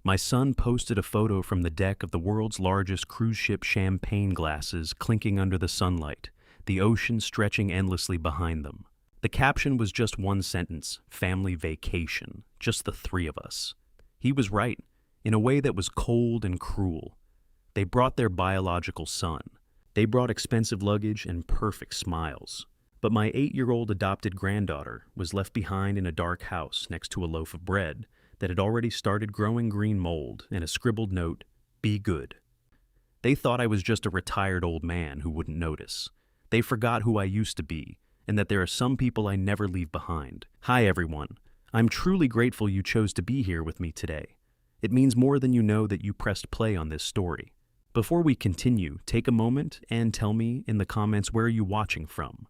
My son posted a photo from the deck of the world's largest cruise ship champagne glasses clinking under the sunlight, the ocean stretching endlessly behind them. The caption was just one sentence: family vacation, just the three of us. He was right, in a way that was cold and cruel. They brought their biological son. They brought expensive luggage and perfect smiles. But my 8-year-old adopted granddaughter was left behind in a dark house next to a loaf of bread that had already started growing green mold and a scribbled note, "Be good." They thought I was just a retired old man who wouldn't notice. They forgot who I used to be, and that there are some people I never leave behind. Hi everyone. I'm truly grateful you chose to be here with me today. It means more than you know that you pressed play on this story. Before we continue, take a moment and tell me in the comments where you're watching from.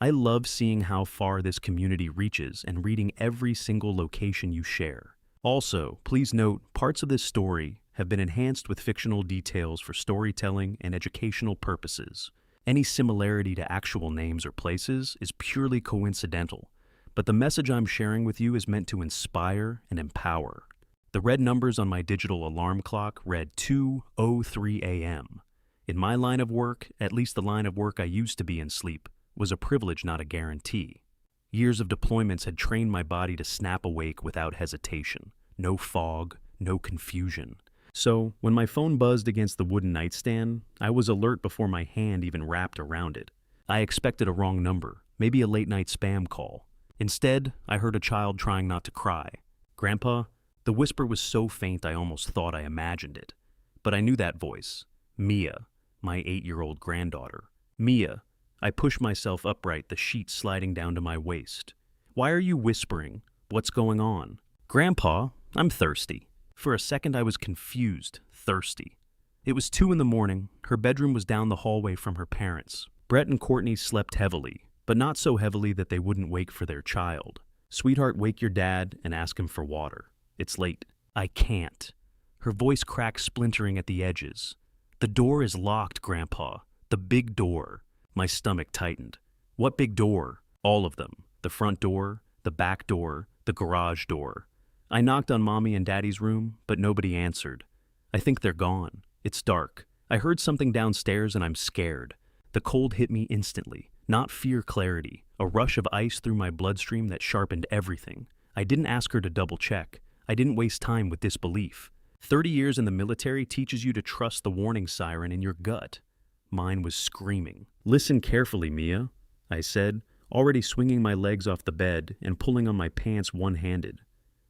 I love seeing how far this community reaches and reading every single location you share. Also, please note, parts of this story have been enhanced with fictional details for storytelling and educational purposes. Any similarity to actual names or places is purely coincidental, but the message I'm sharing with you is meant to inspire and empower. The red numbers on my digital alarm clock read 2:03 a.m. In my line of work, at least the line of work I used to be in sleep, was a privilege, not a guarantee. Years of deployments had trained my body to snap awake without hesitation. No fog, no confusion. So, when my phone buzzed against the wooden nightstand, I was alert before my hand even wrapped around it. I expected a wrong number, maybe a late-night spam call. Instead, I heard a child trying not to cry. "Grandpa?" The whisper was so faint I almost thought I imagined it. But I knew that voice. Mia, my 8-year-old granddaughter. Mia. I pushed myself upright, the sheet sliding down to my waist. "Why are you whispering? What's going on?" "Grandpa, I'm thirsty." For a second I was confused, thirsty. It was 2 in the morning. Her bedroom was down the hallway from her parents. Brett and Courtney slept heavily, but not so heavily that they wouldn't wake for their child. "Sweetheart, wake your dad and ask him for water. It's late." "I can't." Her voice cracked, splintering at the edges. "The door is locked, Grandpa. The big door." My stomach tightened. "What big door?" "All of them. The front door, the back door, the garage door." I knocked on Mommy and Daddy's room, but nobody answered. "I think they're gone. It's dark. I heard something downstairs and I'm scared." The cold hit me instantly. Not fear, clarity. A rush of ice through my bloodstream that sharpened everything. I didn't ask her to double check. I didn't waste time with disbelief. 30 years in the military teaches you to trust the warning siren in your gut. Mine was screaming. "Listen carefully, Mia," I said, already swinging my legs off the bed and pulling on my pants one-handed.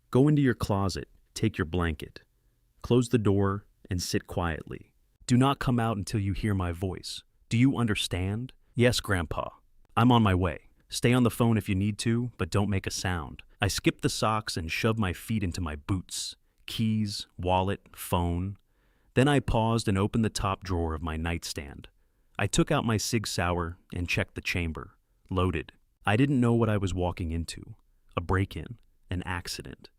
"Go into your closet, take your blanket. Close the door and sit quietly. Do not come out until you hear my voice. Do you understand?" "Yes, Grandpa. I'm on my way. Stay on the phone if you need to, but don't make a sound." I skipped the socks and shoved my feet into my boots. Keys, wallet, phone. Then I paused and opened the top drawer of my nightstand. I took out my Sig Sauer and checked the chamber. Loaded. I didn't know what I was walking into. A break-in. An accident.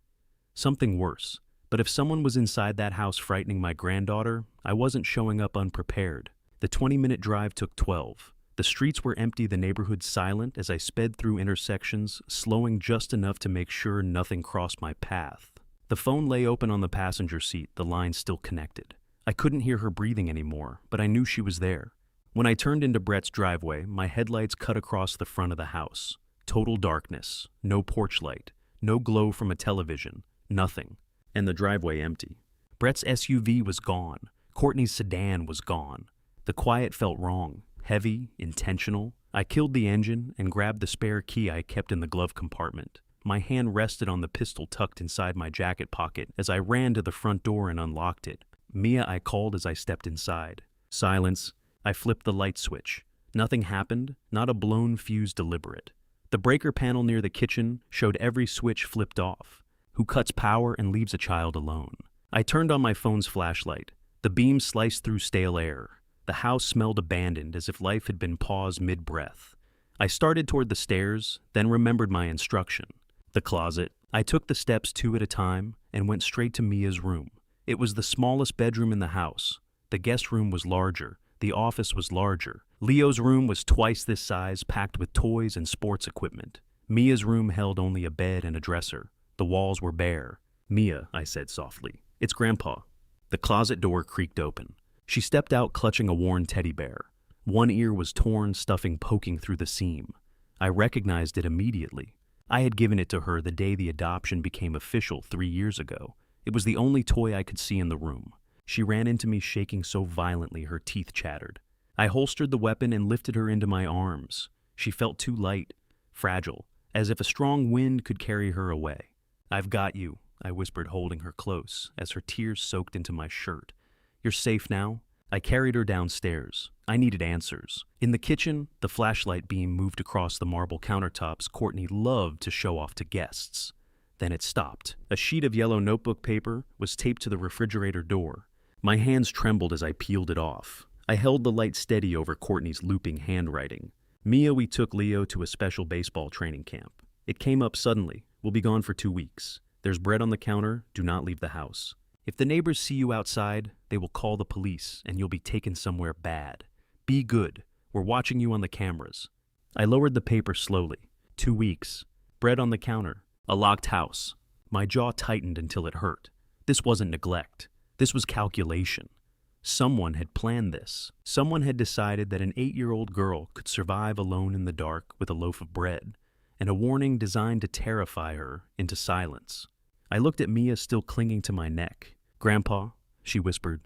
Something worse. But if someone was inside that house frightening my granddaughter, I wasn't showing up unprepared. The 20-minute drive took 12. The streets were empty, the neighborhood silent as I sped through intersections, slowing just enough to make sure nothing crossed my path. The phone lay open on the passenger seat, the line still connected. I couldn't hear her breathing anymore, but I knew she was there. When I turned into Brett's driveway, my headlights cut across the front of the house. Total darkness, no porch light, no glow from a television, nothing. And the driveway empty. Brett's SUV was gone. Courtney's sedan was gone. The quiet felt wrong. Heavy, intentional. I killed the engine and grabbed the spare key I kept in the glove compartment. My hand rested on the pistol tucked inside my jacket pocket as I ran to the front door and unlocked it. "Mia," I called as I stepped inside. Silence. I flipped the light switch. Nothing happened, not a blown fuse deliberate. The breaker panel near the kitchen showed every switch flipped off. Who cuts power and leaves a child alone? I turned on my phone's flashlight. The beam sliced through stale air. The house smelled abandoned, as if life had been paused mid-breath. I started toward the stairs, then remembered my instruction. The closet. I took the steps 2 at a time and went straight to Mia's room. It was the smallest bedroom in the house. The guest room was larger. The office was larger. Leo's room was twice this size, packed with toys and sports equipment. Mia's room held only a bed and a dresser. The walls were bare. "Mia," I said softly, It's Grandpa. The closet door creaked open. She stepped out clutching a worn teddy bear. One ear was torn, stuffing poking through the seam. I recognized it immediately. I had given it to her the day the adoption became official 3 years ago. It was the only toy I could see in the room. She ran into me shaking so violently her teeth chattered. I holstered the weapon and lifted her into my arms. She felt too light, fragile, as if a strong wind could carry her away. "I've got you," I whispered, holding her close, as her tears soaked into my shirt. "You're safe now?" I carried her downstairs. I needed answers. In the kitchen, the flashlight beam moved across the marble countertops Courtney loved to show off to guests. Then it stopped. A sheet of yellow notebook paper was taped to the refrigerator door. My hands trembled as I peeled it off. I held the light steady over Courtney's looping handwriting. "Mia, we took Leo to a special baseball training camp. It came up suddenly. We'll be gone for 2 weeks. There's bread on the counter. Do not leave the house. If the neighbors see you outside, they will call the police and you'll be taken somewhere bad. Be good. We're watching you on the cameras." I lowered the paper slowly. 2 weeks. Bread on the counter. A locked house. My jaw tightened until it hurt. This wasn't neglect. This was calculation. Someone had planned this. Someone had decided that an 8-year-old girl could survive alone in the dark with a loaf of bread, and a warning designed to terrify her into silence. I looked at Mia still clinging to my neck. "Grandpa," she whispered,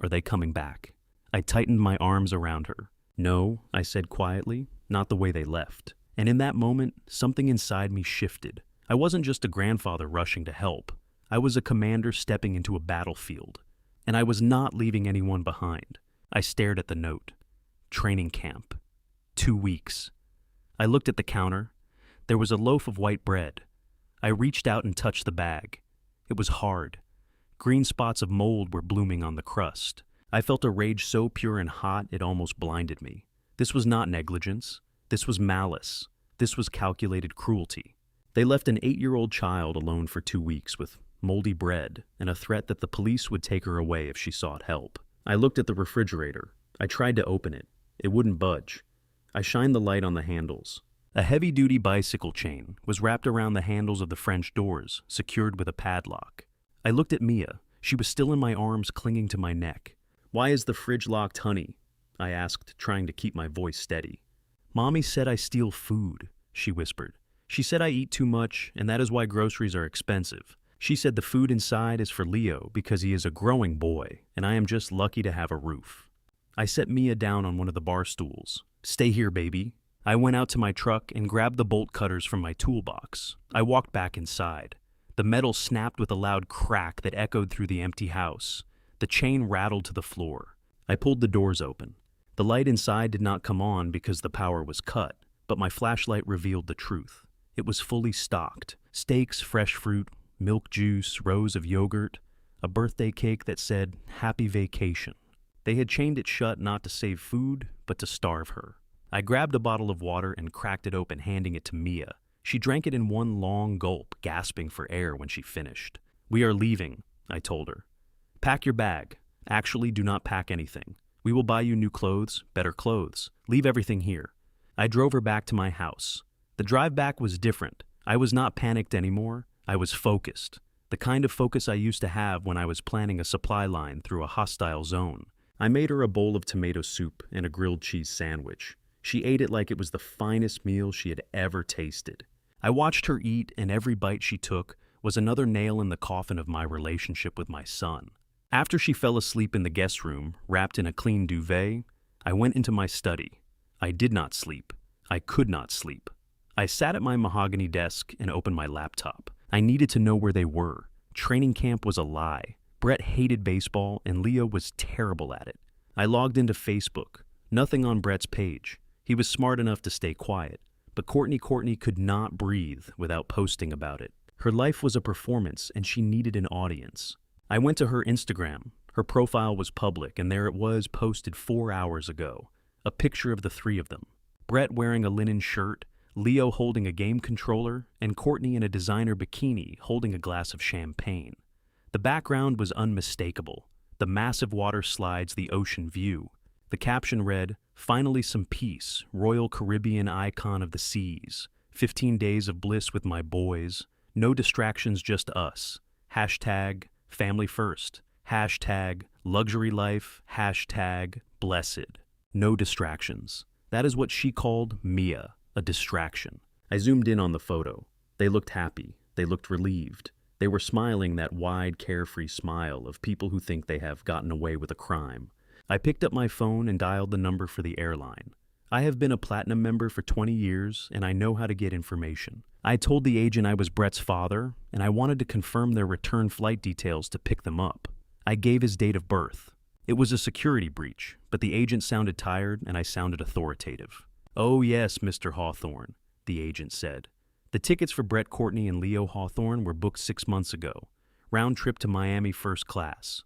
"are they coming back?" I tightened my arms around her. "No," I said quietly, "not the way they left." And in that moment, something inside me shifted. I wasn't just a grandfather rushing to help. I was a commander stepping into a battlefield. And I was not leaving anyone behind. I stared at the note. Training camp. 2 weeks. I looked at the counter. There was a loaf of white bread. I reached out and touched the bag. It was hard. Green spots of mold were blooming on the crust. I felt a rage so pure and hot it almost blinded me. This was not negligence. This was malice. This was calculated cruelty. They left an 8-year-old child alone for 2 weeks with moldy bread and a threat that the police would take her away if she sought help. I looked at the refrigerator. I tried to open it. It wouldn't budge. I shined the light on the handles. A heavy-duty bicycle chain was wrapped around the handles of the French doors, secured with a padlock. I looked at Mia. She was still in my arms, clinging to my neck. "Why is the fridge locked, honey?" I asked, trying to keep my voice steady. "Mommy said I steal food," she whispered. "She said I eat too much, and that is why groceries are expensive. She said the food inside is for Leo because he is a growing boy, and I am just lucky to have a roof." I set Mia down on one of the bar stools. "Stay here, baby." I went out to my truck and grabbed the bolt cutters from my toolbox. I walked back inside. The metal snapped with a loud crack that echoed through the empty house. The chain rattled to the floor. I pulled the doors open. The light inside did not come on because the power was cut, but my flashlight revealed the truth. It was fully stocked. Steaks, fresh fruit, milk juice, rows of yogurt, a birthday cake that said, "Happy Vacation." They had chained it shut not to save food, but to starve her. I grabbed a bottle of water and cracked it open, handing it to Mia. She drank it in one long gulp, gasping for air when she finished. "We are leaving," I told her. "Pack your bag. Actually, do not pack anything. We will buy you new clothes, better clothes. Leave everything here." I drove her back to my house. The drive back was different. I was not panicked anymore. I was focused. The kind of focus I used to have when I was planning a supply line through a hostile zone. I made her a bowl of tomato soup and a grilled cheese sandwich. She ate it like it was the finest meal she had ever tasted. I watched her eat, and every bite she took was another nail in the coffin of my relationship with my son. After she fell asleep in the guest room, wrapped in a clean duvet, I went into my study. I did not sleep. I could not sleep. I sat at my mahogany desk and opened my laptop. I needed to know where they were. Training camp was a lie. Brett hated baseball, and Leo was terrible at it. I logged into Facebook. Nothing on Brett's page. He was smart enough to stay quiet. But Courtney could not breathe without posting about it. Her life was a performance, and she needed an audience. I went to her Instagram. Her profile was public, and there it was, posted 4 hours ago. A picture of the three of them. Brett wearing a linen shirt, Leo holding a game controller, and Courtney in a designer bikini holding a glass of champagne. The background was unmistakable. The massive water slides, the ocean view. The caption read, "Finally some peace, Royal Caribbean icon of the seas. 15 days of bliss with my boys. No distractions, just us. Hashtag family first, hashtag luxury life, hashtag blessed. No distractions. That is what she called Mia, a distraction. I zoomed in on the photo. They looked happy. They looked relieved. They were smiling that wide, carefree smile of people who think they have gotten away with a crime. I picked up my phone and dialed the number for the airline. I have been a platinum member for 20 years, and I know how to get information. I told the agent I was Brett's father, and I wanted to confirm their return flight details to pick them up. I gave his date of birth. It was a security breach, but the agent sounded tired, and I sounded authoritative. "Oh yes, Mr. Hawthorne," the agent said. "The tickets for Brett Courtney and Leo Hawthorne were booked 6 months ago. Round trip to Miami first class."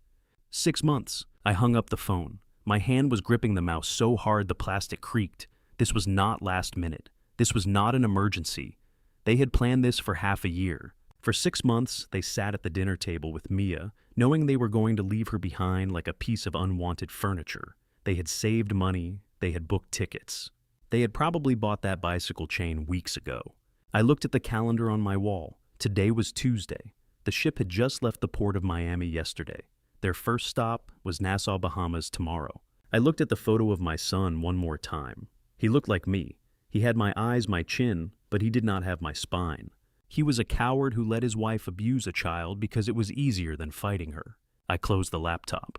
6 months. I hung up the phone. My hand was gripping the mouse so hard the plastic creaked. This was not last minute. This was not an emergency. They had planned this for half a year. For 6 months, they sat at the dinner table with Mia, knowing they were going to leave her behind like a piece of unwanted furniture. They had saved money. They had booked tickets. They had probably bought that bicycle chain weeks ago. I looked at the calendar on my wall. Today was Tuesday. The ship had just left the port of Miami yesterday. Their first stop was Nassau, Bahamas tomorrow. I looked at the photo of my son one more time. He looked like me. He had my eyes, my chin, but he did not have my spine. He was a coward who let his wife abuse a child because it was easier than fighting her. I closed the laptop.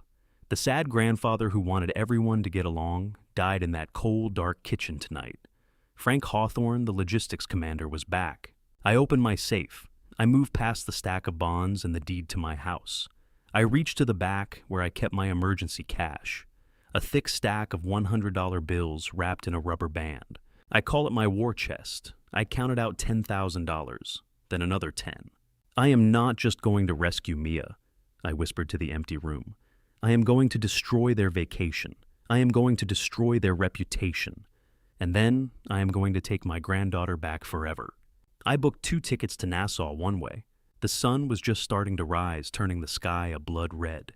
The sad grandfather who wanted everyone to get along died in that cold, dark kitchen tonight. Frank Hawthorne, the logistics commander, was back. I opened my safe. I moved past the stack of bonds and the deed to my house. I reached to the back where I kept my emergency cash, a thick stack of $100 bills wrapped in a rubber band. I call it my war chest. I counted out $10,000, then another 10. "I am not just going to rescue Mia," I whispered to the empty room. "I am going to destroy their vacation. I am going to destroy their reputation. And then I am going to take my granddaughter back forever." I booked 2 tickets to Nassau one way. The sun was just starting to rise, turning the sky a blood red.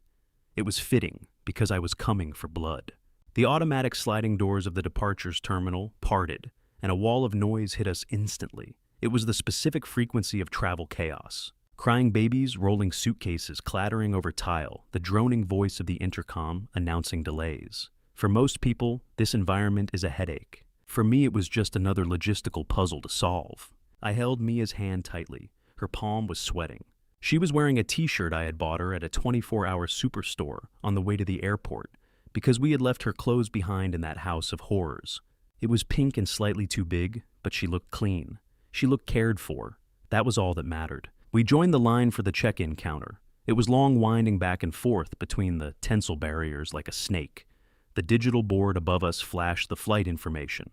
It was fitting, because I was coming for blood. The automatic sliding doors of the departures terminal parted, and a wall of noise hit us instantly. It was the specific frequency of travel chaos. Crying babies, rolling suitcases clattering over tile, the droning voice of the intercom announcing delays. For most people, this environment is a headache. For me, it was just another logistical puzzle to solve. I held Mia's hand tightly. Her palm was sweating. She was wearing a t-shirt I had bought her at a 24-hour superstore on the way to the airport, because we had left her clothes behind in that house of horrors. It was pink and slightly too big, but she looked clean. She looked cared for. That was all that mattered. We joined the line for the check-in counter. It was long, winding back and forth between the tensile barriers like a snake. The digital board above us flashed the flight information.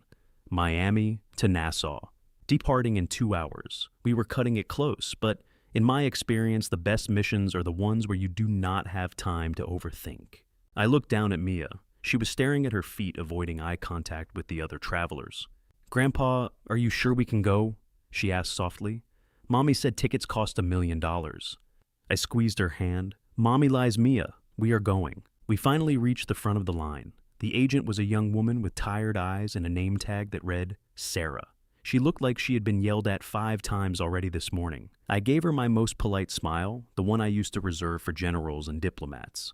Miami to Nassau. Departing in 2 hours. We were cutting it close, but in my experience, the best missions are the ones where you do not have time to overthink. I looked down at Mia. She was staring at her feet, avoiding eye contact with the other travelers. "Grandpa, are you sure we can go?" she asked softly. "Mommy said tickets cost $1 million. I squeezed her hand. "Mommy lies, Mia. We are going." We finally reached the front of the line. The agent was a young woman with tired eyes and a name tag that read Sarah. She looked like she had been yelled at 5 times already this morning. I gave her my most polite smile, the one I used to reserve for generals and diplomats.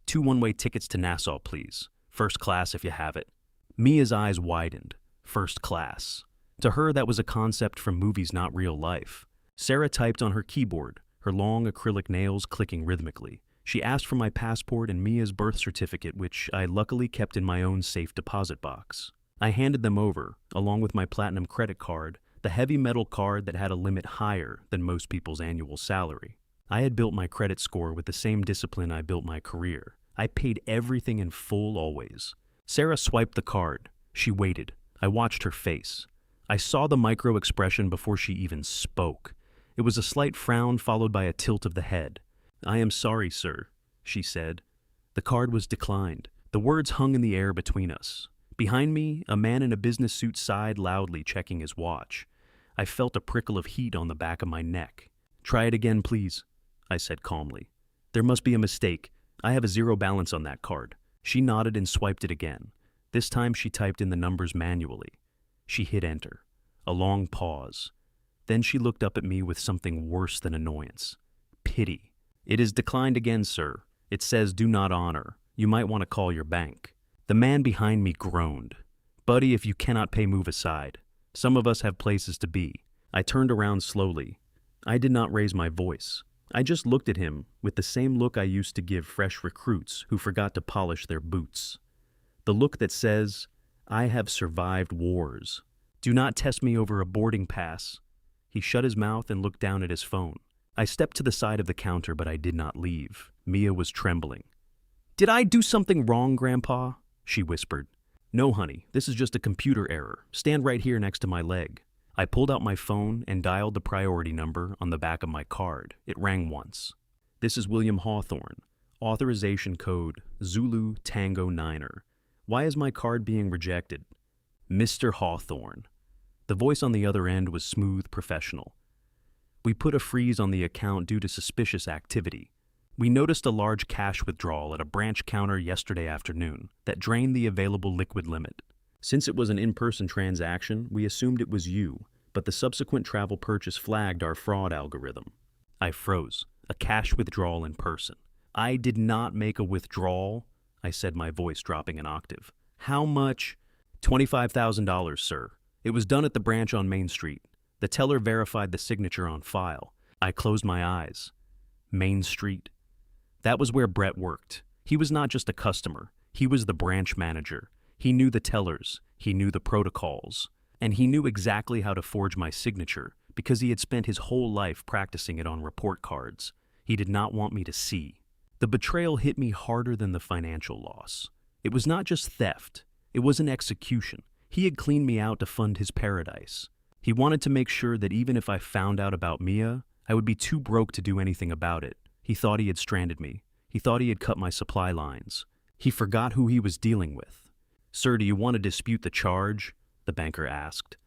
2 one-way tickets to Nassau, please. First class if you have it." Mia's eyes widened. First class. To her, that was a concept from movies, not real life. Sarah typed on her keyboard, her long acrylic nails clicking rhythmically. She asked for my passport and Mia's birth certificate, which I luckily kept in my own safe deposit box. I handed them over, along with my platinum credit card, the heavy metal card that had a limit higher than most people's annual salary. I had built my credit score with the same discipline I built my career. I paid everything in full always. Sarah swiped the card. She waited. I watched her face. I saw the micro expression before she even spoke. It was a slight frown followed by a tilt of the head. "I am sorry, sir," she said. The card was declined. The words hung in the air between us. Behind me, a man in a business suit sighed loudly, checking his watch. I felt a prickle of heat on the back of my neck. "Try it again, please," I said calmly. "There must be a mistake. I have a 0 balance on that card." She nodded and swiped it again. This time she typed in the numbers manually. She hit enter. A long pause. Then she looked up at me with something worse than annoyance. Pity. "It is declined again, sir. It says do not honor. You might want to call your bank." The man behind me groaned. "Buddy, if you cannot pay, move aside. Some of us have places to be." I turned around slowly. I did not raise my voice. I just looked at him with the same look I used to give fresh recruits who forgot to polish their boots. The look that says, "I have survived wars. Do not test me over a boarding pass." He shut his mouth and looked down at his phone. I stepped to the side of the counter, but I did not leave. Mia was trembling. "Did I do something wrong, Grandpa?" she whispered. "No, honey, this is just a computer error. Stand right here next to my leg." I pulled out my phone and dialed the priority number on the back of my card. It rang once. "This is William Hawthorne. Authorization code Zulu Tango Niner. Why is my card being rejected?" "Mr. Hawthorne." The voice on the other end was smooth, professional. "We put a freeze on the account due to suspicious activity. We noticed a large cash withdrawal at a branch counter yesterday afternoon that drained the available liquid limit. Since it was an in-person transaction, we assumed it was you, but the subsequent travel purchase flagged our fraud algorithm." I froze. A cash withdrawal in person. "I did not make a withdrawal," I said, my voice dropping an octave. "How much?" $25,000, sir. It was done at the branch on Main Street. The teller verified the signature on file. I closed my eyes. Main Street. That was where Brett worked. He was not just a customer. He was the branch manager. He knew the tellers. He knew the protocols. And he knew exactly how to forge my signature because he had spent his whole life practicing it on report cards. He did not want me to see. The betrayal hit me harder than the financial loss. It was not just theft. It was an execution. He had cleaned me out to fund his paradise. He wanted to make sure that even if I found out about Mia, I would be too broke to do anything about it. He thought he had stranded me. He thought he had cut my supply lines. He forgot who he was dealing with. "Sir, do you want to dispute the charge?" the banker asked.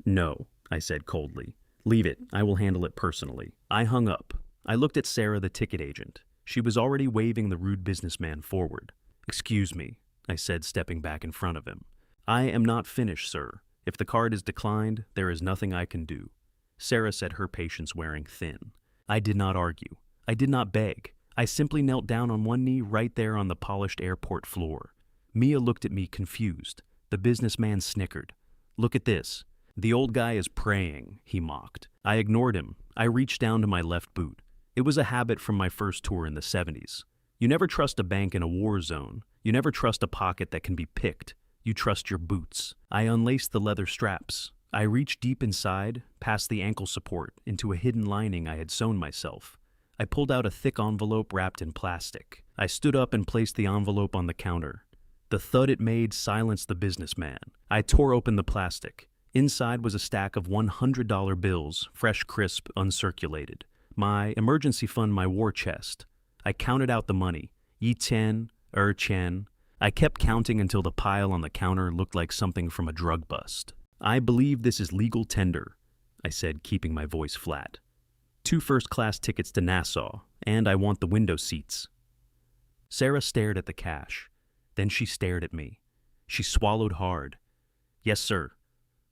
"No," I said coldly. "Leave it. I will handle it personally." I hung up. I looked at Sarah, the ticket agent. She was already waving the rude businessman forward. "Excuse me," I said, stepping back in front of him. "I am not finished, sir. If the card is declined, there is nothing I can do." Sarah said, her patience wearing thin. I did not argue. I did not beg. I simply knelt down on one knee right there on the polished airport floor. Mia looked at me confused. The businessman snickered. "Look at this. The old guy is praying," he mocked. I ignored him. I reached down to my left boot. It was a habit from my first tour in the 70s. You never trust a bank in a war zone. You never trust a pocket that can be picked. You trust your boots. I unlaced the leather straps. I reached deep inside, past the ankle support, into a hidden lining I had sewn myself. I pulled out a thick envelope wrapped in plastic. I stood up and placed the envelope on the counter. The thud it made silenced the businessman. I tore open the plastic. Inside was a stack of $100 bills, fresh, crisp, uncirculated. My emergency fund, my war chest. I counted out the money. Yi-10, Er-Chen. I kept counting until the pile on the counter looked like something from a drug bust. "I believe this is legal tender," I said, keeping my voice flat. "2 first-class tickets to Nassau, and I want the window seats." Sarah stared at the cash. Then she stared at me. She swallowed hard. "Yes, sir."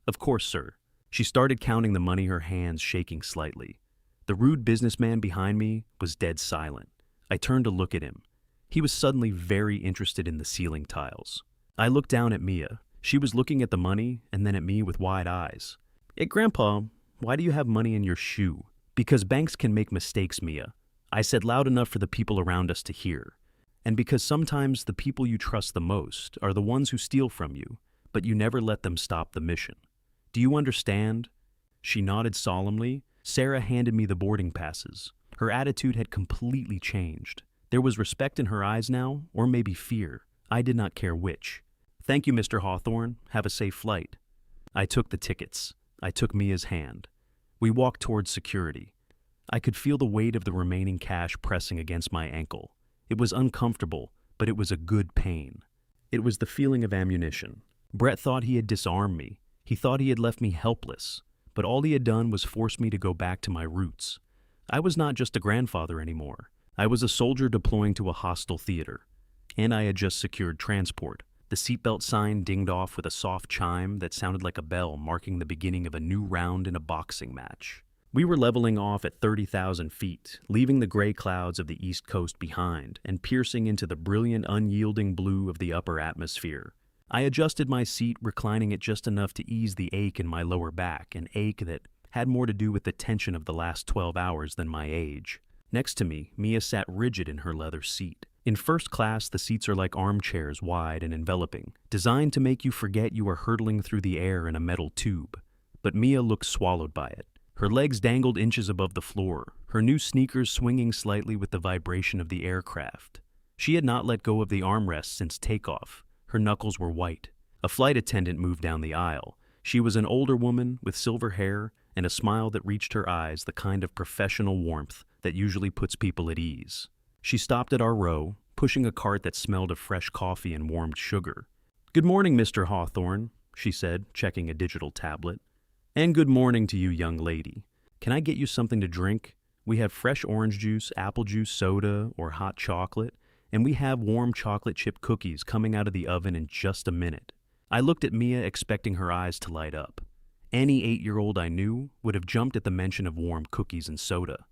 "Of course, sir." She started counting the money, her hands shaking slightly. The rude businessman behind me was dead silent. I turned to look at him. He was suddenly very interested in the ceiling tiles. I looked down at Mia. She was looking at the money and then at me with wide eyes. "Hey, Grandpa, why do you have money in your shoe?" "Because banks can make mistakes, Mia," I said loud enough for the people around us to hear. "And because sometimes the people you trust the most are the ones who steal from you, but you never let them stop the mission. Do you understand?" She nodded solemnly. Sarah handed me the boarding passes. Her attitude had completely changed. There was respect in her eyes now, or maybe fear. I did not care which. "Thank you, Mr. Hawthorne. Have a safe flight." I took the tickets. I took Mia's hand. We walked towards security. I could feel the weight of the remaining cash pressing against my ankle. It was uncomfortable, but it was a good pain. It was the feeling of ammunition. Brett thought he had disarmed me. He thought he had left me helpless, but all he had done was force me to go back to my roots. I was not just a grandfather anymore. I was a soldier deploying to a hostile theater. And I had just secured transport. The seatbelt sign dinged off with a soft chime that sounded like a bell marking the beginning of a new round in a boxing match. We were leveling off at 30,000 feet, leaving the gray clouds of the east coast behind and piercing into the brilliant, unyielding blue of the upper atmosphere. I adjusted my seat, reclining it just enough to ease the ache in my lower back, an ache that had more to do with the tension of the last 12 hours than my age. Next to me, Mia sat rigid in her leather seat. In first class, the seats are like armchairs, wide and enveloping, designed to make you forget you are hurtling through the air in a metal tube. But Mia looked swallowed by it. Her legs dangled inches above the floor, her new sneakers swinging slightly with the vibration of the aircraft. She had not let go of the armrest since takeoff. Her knuckles were white. A flight attendant moved down the aisle. She was an older woman with silver hair and a smile that reached her eyes, the kind of professional warmth that usually puts people at ease. She stopped at our row, pushing a cart that smelled of fresh coffee and warmed sugar. "Good morning, Mr. Hawthorne," she said, checking a digital tablet. "And good morning to you, young lady. Can I get you something to drink? We have fresh orange juice, apple juice, soda, or hot chocolate, and we have warm chocolate chip cookies coming out of the oven in just a minute." I looked at Mia, expecting her eyes to light up. Any 8-year-old I knew would have jumped at the mention of warm cookies and soda.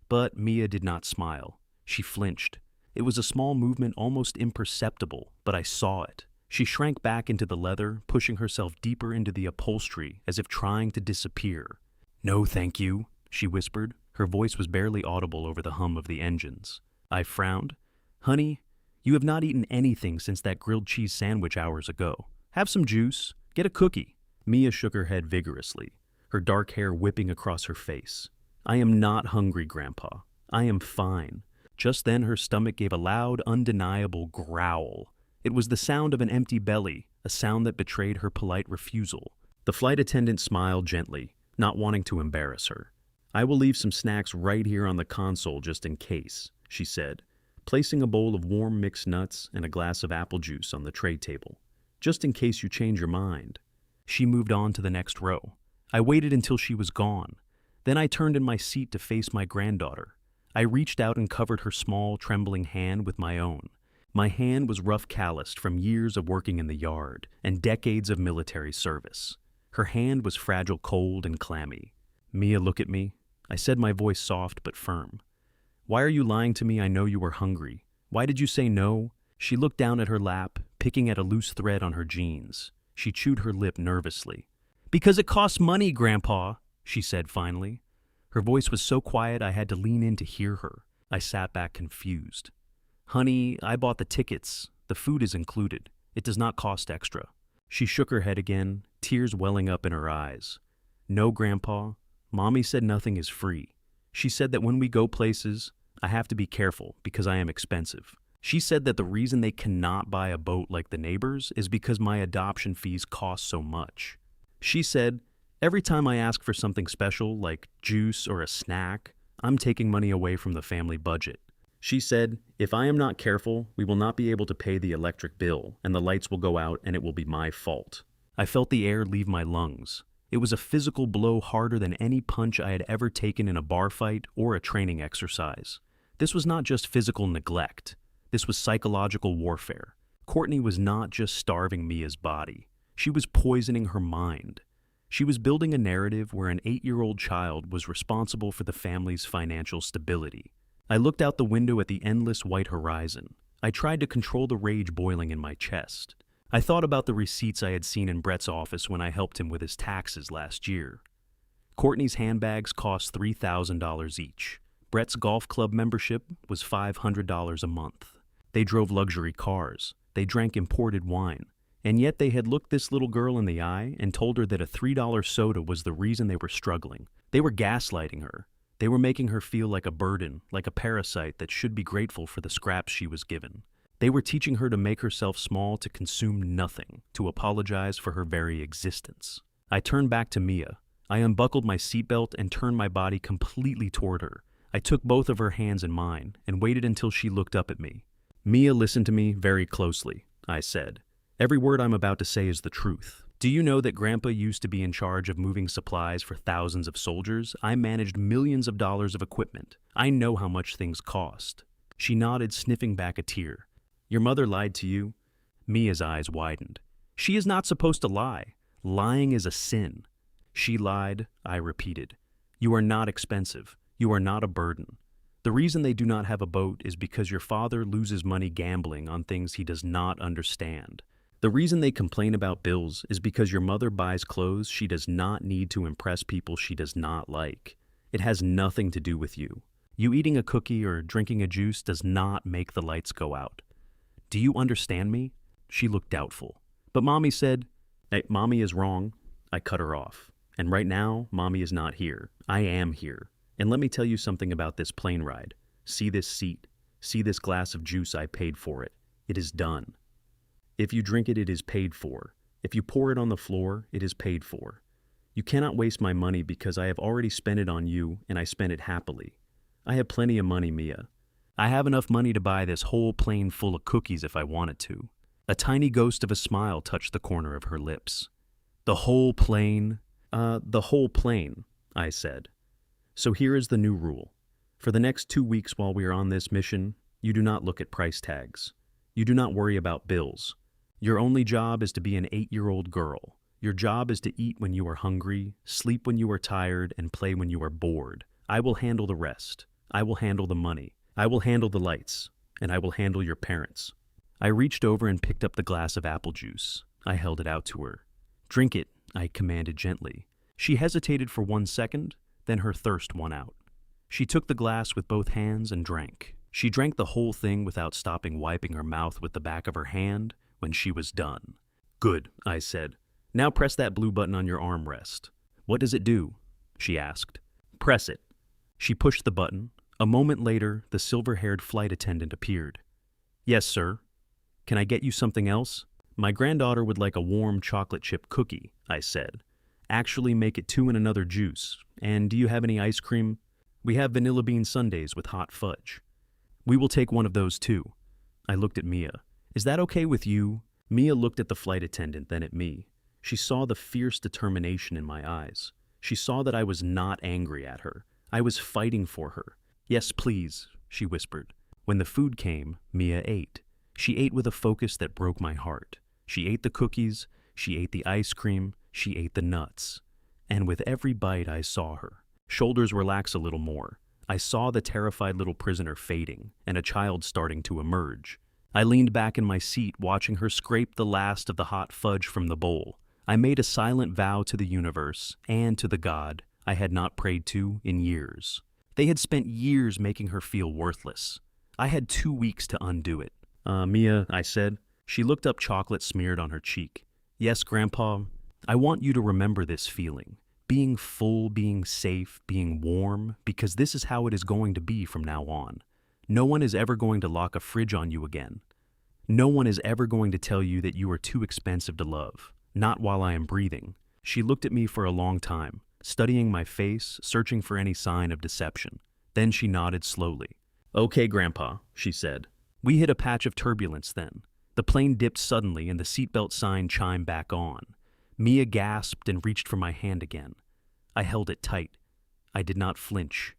But Mia did not smile. She flinched. It was a small movement, almost imperceptible, but I saw it. She shrank back into the leather, pushing herself deeper into the upholstery as if trying to disappear. "No, thank you," she whispered. Her voice was barely audible over the hum of the engines. I frowned. "Honey, you have not eaten anything since that grilled cheese sandwich hours ago. Have some juice. Get a cookie." Mia shook her head vigorously, her dark hair whipping across her face. "I am not hungry, Grandpa. I am fine." Just then her stomach gave a loud, undeniable growl. It was the sound of an empty belly, a sound that betrayed her polite refusal. The flight attendant smiled gently, not wanting to embarrass her. "I will leave some snacks right here on the console just in case," she said, placing a bowl of warm mixed nuts and a glass of apple juice on the tray table. "Just in case you change your mind." She moved on to the next row. I waited until she was gone. Then I turned in my seat to face my granddaughter. I reached out and covered her small, trembling hand with my own. My hand was rough, calloused from years of working in the yard and decades of military service. Her hand was fragile, cold, and clammy. "Mia, look at me," I said, my voice soft but firm. "Why are you lying to me? I know you were hungry. Why did you say no?" She looked down at her lap, picking at a loose thread on her jeans. She chewed her lip nervously. "Because it costs money, Grandpa," she said finally. Her voice was so quiet I had to lean in to hear her. I sat back confused. "Honey, I bought the tickets. The food is included. It does not cost extra." She shook her head again, tears welling up in her eyes. "No, Grandpa. Mommy said nothing is free. She said that when we go places, I have to be careful because I am expensive. She said that the reason they cannot buy a boat like the neighbors is because my adoption fees cost so much. She said, every time I ask for something special like juice or a snack, I'm taking money away from the family budget. She said, if I am not careful, we will not be able to pay the electric bill and the lights will go out and it will be my fault." I felt the air leave my lungs. It was a physical blow harder than any punch I had ever taken in a bar fight or a training exercise. This was not just physical neglect. This was psychological warfare. Courtney was not just starving Mia's body. She was poisoning her mind. She was building a narrative where an 8-year-old child was responsible for the family's financial stability. I looked out the window at the endless white horizon. I tried to control the rage boiling in my chest. I thought about the receipts I had seen in Brett's office when I helped him with his taxes last year. Courtney's handbags cost $3,000 each. Brett's golf club membership was $500 a month. They drove luxury cars. They drank imported wine. And yet they had looked this little girl in the eye and told her that a $3 soda was the reason they were struggling. They were gaslighting her. They were making her feel like a burden, like a parasite that should be grateful for the scraps she was given. They were teaching her to make herself small, to consume nothing, to apologize for her very existence. I turned back to Mia. I unbuckled my seatbelt and turned my body completely toward her. I took both of her hands in mine and waited until she looked up at me. "Mia, listen to me very closely," I said. "Every word I'm about to say is the truth. Do you know that Grandpa used to be in charge of moving supplies for thousands of soldiers? I managed millions of dollars of equipment. I know how much things cost." She nodded, sniffing back a tear. "Your mother lied to you?" Mia's eyes widened. "She is not supposed to lie. Lying is a sin." "She lied," I repeated. You are not expensive. You are not a burden. The reason they do not have a boat is because your father loses money gambling on things he does not understand. The reason they complain about bills is because your mother buys clothes she does not need to impress people she does not like. It has nothing to do with you. You eating a cookie or drinking a juice does not make the lights go out. Do you understand me? She looked doubtful. But Mommy said, "Hey, Mommy is wrong." I cut her off. And right now, Mommy is not here. I am here. And let me tell you something about this plane ride. See this seat. See this glass of juice I paid for it. It is done. If you drink it, it is paid for. If you pour it on the floor, it is paid for. You cannot waste my money because I have already spent it on you and I spent it happily. I have plenty of money, Mia. I have enough money to buy this whole plane full of cookies if I wanted to. A tiny ghost of a smile touched the corner of her lips. The whole plane? The whole plane, I said. So here is the new rule. For the next 2 weeks while we are on this mission, you do not look at price tags. You do not worry about bills. Your only job is to be an 8-year-old girl. Your job is to eat when you are hungry, sleep when you are tired, and play when you are bored. I will handle the rest. I will handle the money. I will handle the lights. And I will handle your parents. I reached over and picked up the glass of apple juice. I held it out to her. Drink it, I commanded gently. She hesitated for 1 second, then her thirst won out. She took the glass with both hands and drank. She drank the whole thing without stopping wiping her mouth with the back of her hand when she was done. Good, I said. Now press that blue button on your armrest. What does it do? She asked. Press it. She pushed the button. A moment later, the silver-haired flight attendant appeared. Yes, sir. Can I get you something else? My granddaughter would like a warm chocolate chip cookie, I said. Actually, make it 2 and another juice. And do you have any ice cream? We have vanilla bean sundaes with hot fudge. We will take one of those too. I looked at Mia. Is that okay with you? Mia looked at the flight attendant, then at me. She saw the fierce determination in my eyes. She saw that I was not angry at her. I was fighting for her. Yes, please, she whispered. When the food came, Mia ate. She ate with a focus that broke my heart. She ate the cookies, she ate the ice cream, she ate the nuts. And with every bite I saw her. Shoulders relax a little more. I saw the terrified little prisoner fading, and a child starting to emerge. I leaned back in my seat, watching her scrape the last of the hot fudge from the bowl. I made a silent vow to the universe, and to the God I had not prayed to in years. They had spent years making her feel worthless. I had 2 weeks to undo it. Mia, I said. She looked up, chocolate smeared on her cheek. Yes, Grandpa, I want you to remember this feeling. Being full, being safe, being warm, because this is how it is going to be from now on. No one is ever going to lock a fridge on you again. No one is ever going to tell you that you are too expensive to love. Not while I am breathing. She looked at me for a long time, studying my face, searching for any sign of deception. Then she nodded slowly. Okay, Grandpa, she said. We hit a patch of turbulence then. The plane dipped suddenly and the seatbelt sign chimed back on. Mia gasped and reached for my hand again. I held it tight. I did not flinch.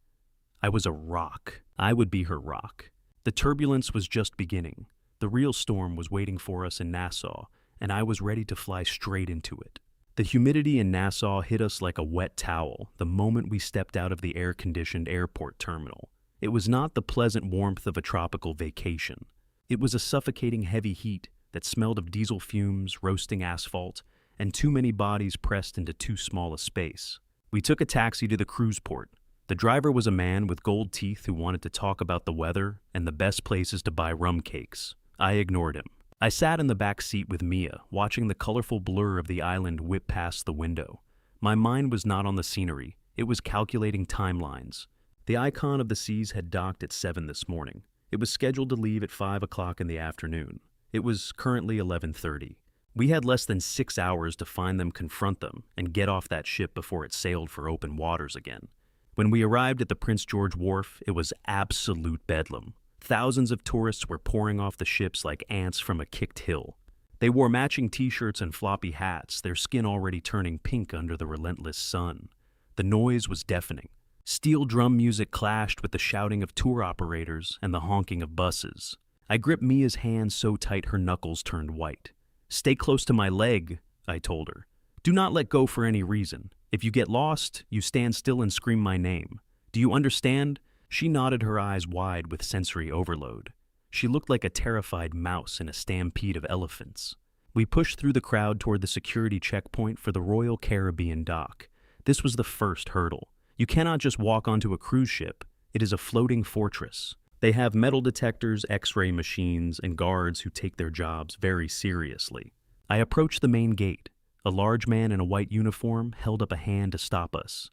I was a rock. I would be her rock. The turbulence was just beginning. The real storm was waiting for us in Nassau, and I was ready to fly straight into it. The humidity in Nassau hit us like a wet towel the moment we stepped out of the air-conditioned airport terminal. It was not the pleasant warmth of a tropical vacation. It was a suffocating heavy heat that smelled of diesel fumes, roasting asphalt, and too many bodies pressed into too small a space. We took a taxi to the cruise port. The driver was a man with gold teeth who wanted to talk about the weather and the best places to buy rum cakes. I ignored him. I sat in the back seat with Mia, watching the colorful blur of the island whip past the window. My mind was not on the scenery. It was calculating timelines. The Icon of the Seas had docked at 7 this morning. It was scheduled to leave at 5 o'clock in the afternoon. It was currently 11:30. We had less than 6 hours to find them, confront them, and get off that ship before it sailed for open waters again. When we arrived at the Prince George Wharf, it was absolute bedlam. Thousands of tourists were pouring off the ships like ants from a kicked hill. They wore matching t-shirts and floppy hats, their skin already turning pink under the relentless sun. The noise was deafening. Steel drum music clashed with the shouting of tour operators and the honking of buses. I gripped Mia's hand so tight her knuckles turned white. Stay close to my leg, I told her. Do not let go for any reason. If you get lost, you stand still and scream my name. Do you understand?" She nodded, her eyes wide with sensory overload. She looked like a terrified mouse in a stampede of elephants. We pushed through the crowd toward the security checkpoint for the Royal Caribbean dock. This was the first hurdle. You cannot just walk onto a cruise ship. It is a floating fortress. They have metal detectors, X-ray machines, and guards who take their jobs very seriously. I approached the main gate. A large man in a white uniform held up a hand to stop us.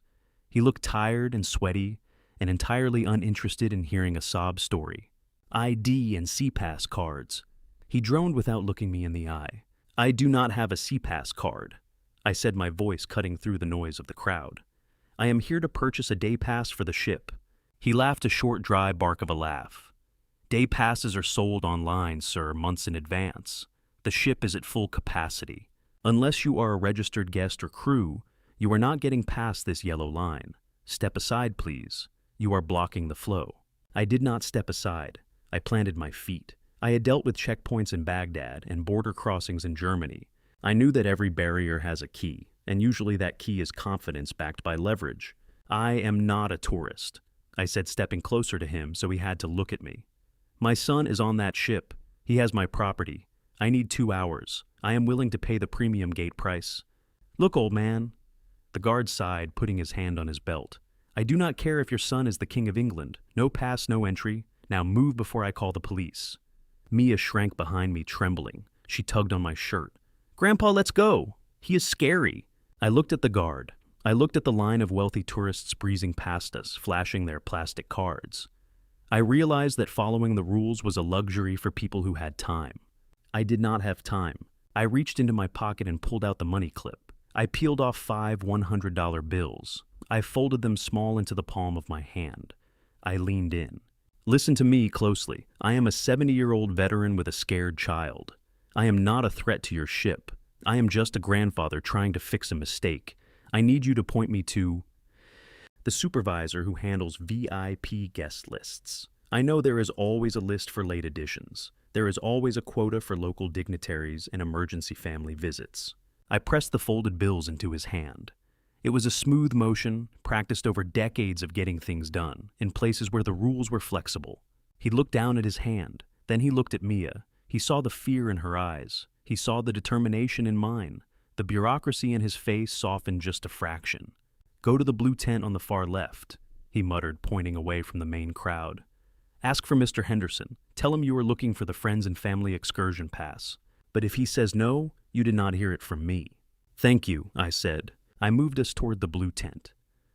He looked tired and sweaty and entirely uninterested in hearing a sob story. ID and C-Pass cards. He droned without looking me in the eye. "I do not have a C-Pass card," I said, my voice cutting through the noise of the crowd. "I am here to purchase a day pass for the ship." He laughed a short, dry bark of a laugh. "Day passes are sold online, sir, months in advance. The ship is at full capacity. Unless you are a registered guest or crew, you are not getting past this yellow line. Step aside, please. You are blocking the flow." I did not step aside. I planted my feet. I had dealt with checkpoints in Baghdad and border crossings in Germany. I knew that every barrier has a key, and usually that key is confidence backed by leverage. "I am not a tourist," I said, stepping closer to him so he had to look at me. "My son is on that ship. He has my property. I need 2 hours. I am willing to pay the premium gate price." "Look, old man." The guard sighed, putting his hand on his belt. "I do not care if your son is the King of England. No pass, no entry. Now move before I call the police." Mia shrank behind me, trembling. She tugged on my shirt. "Grandpa, let's go. He is scary." I looked at the guard. I looked at the line of wealthy tourists breezing past us, flashing their plastic cards. I realized that following the rules was a luxury for people who had time. I did not have time. I reached into my pocket and pulled out the money clip. I peeled off 5 $100 bills. I folded them small into the palm of my hand. I leaned in. "Listen to me closely. I am a 70-year-old veteran with a scared child. I am not a threat to your ship. I am just a grandfather trying to fix a mistake. I need you to point me to the supervisor who handles VIP guest lists. I know there is always a list for late additions. There is always a quota for local dignitaries and emergency family visits." I pressed the folded bills into his hand. It was a smooth motion, practiced over decades of getting things done, in places where the rules were flexible. He looked down at his hand. Then he looked at Mia. He saw the fear in her eyes. He saw the determination in mine. The bureaucracy in his face softened just a fraction. "Go to the blue tent on the far left," he muttered, pointing away from the main crowd. "Ask for Mr. Henderson. Tell him you are looking for the Friends and Family Excursion Pass. But if he says no, you did not hear it from me." "Thank you," I said. I moved us toward the blue tent.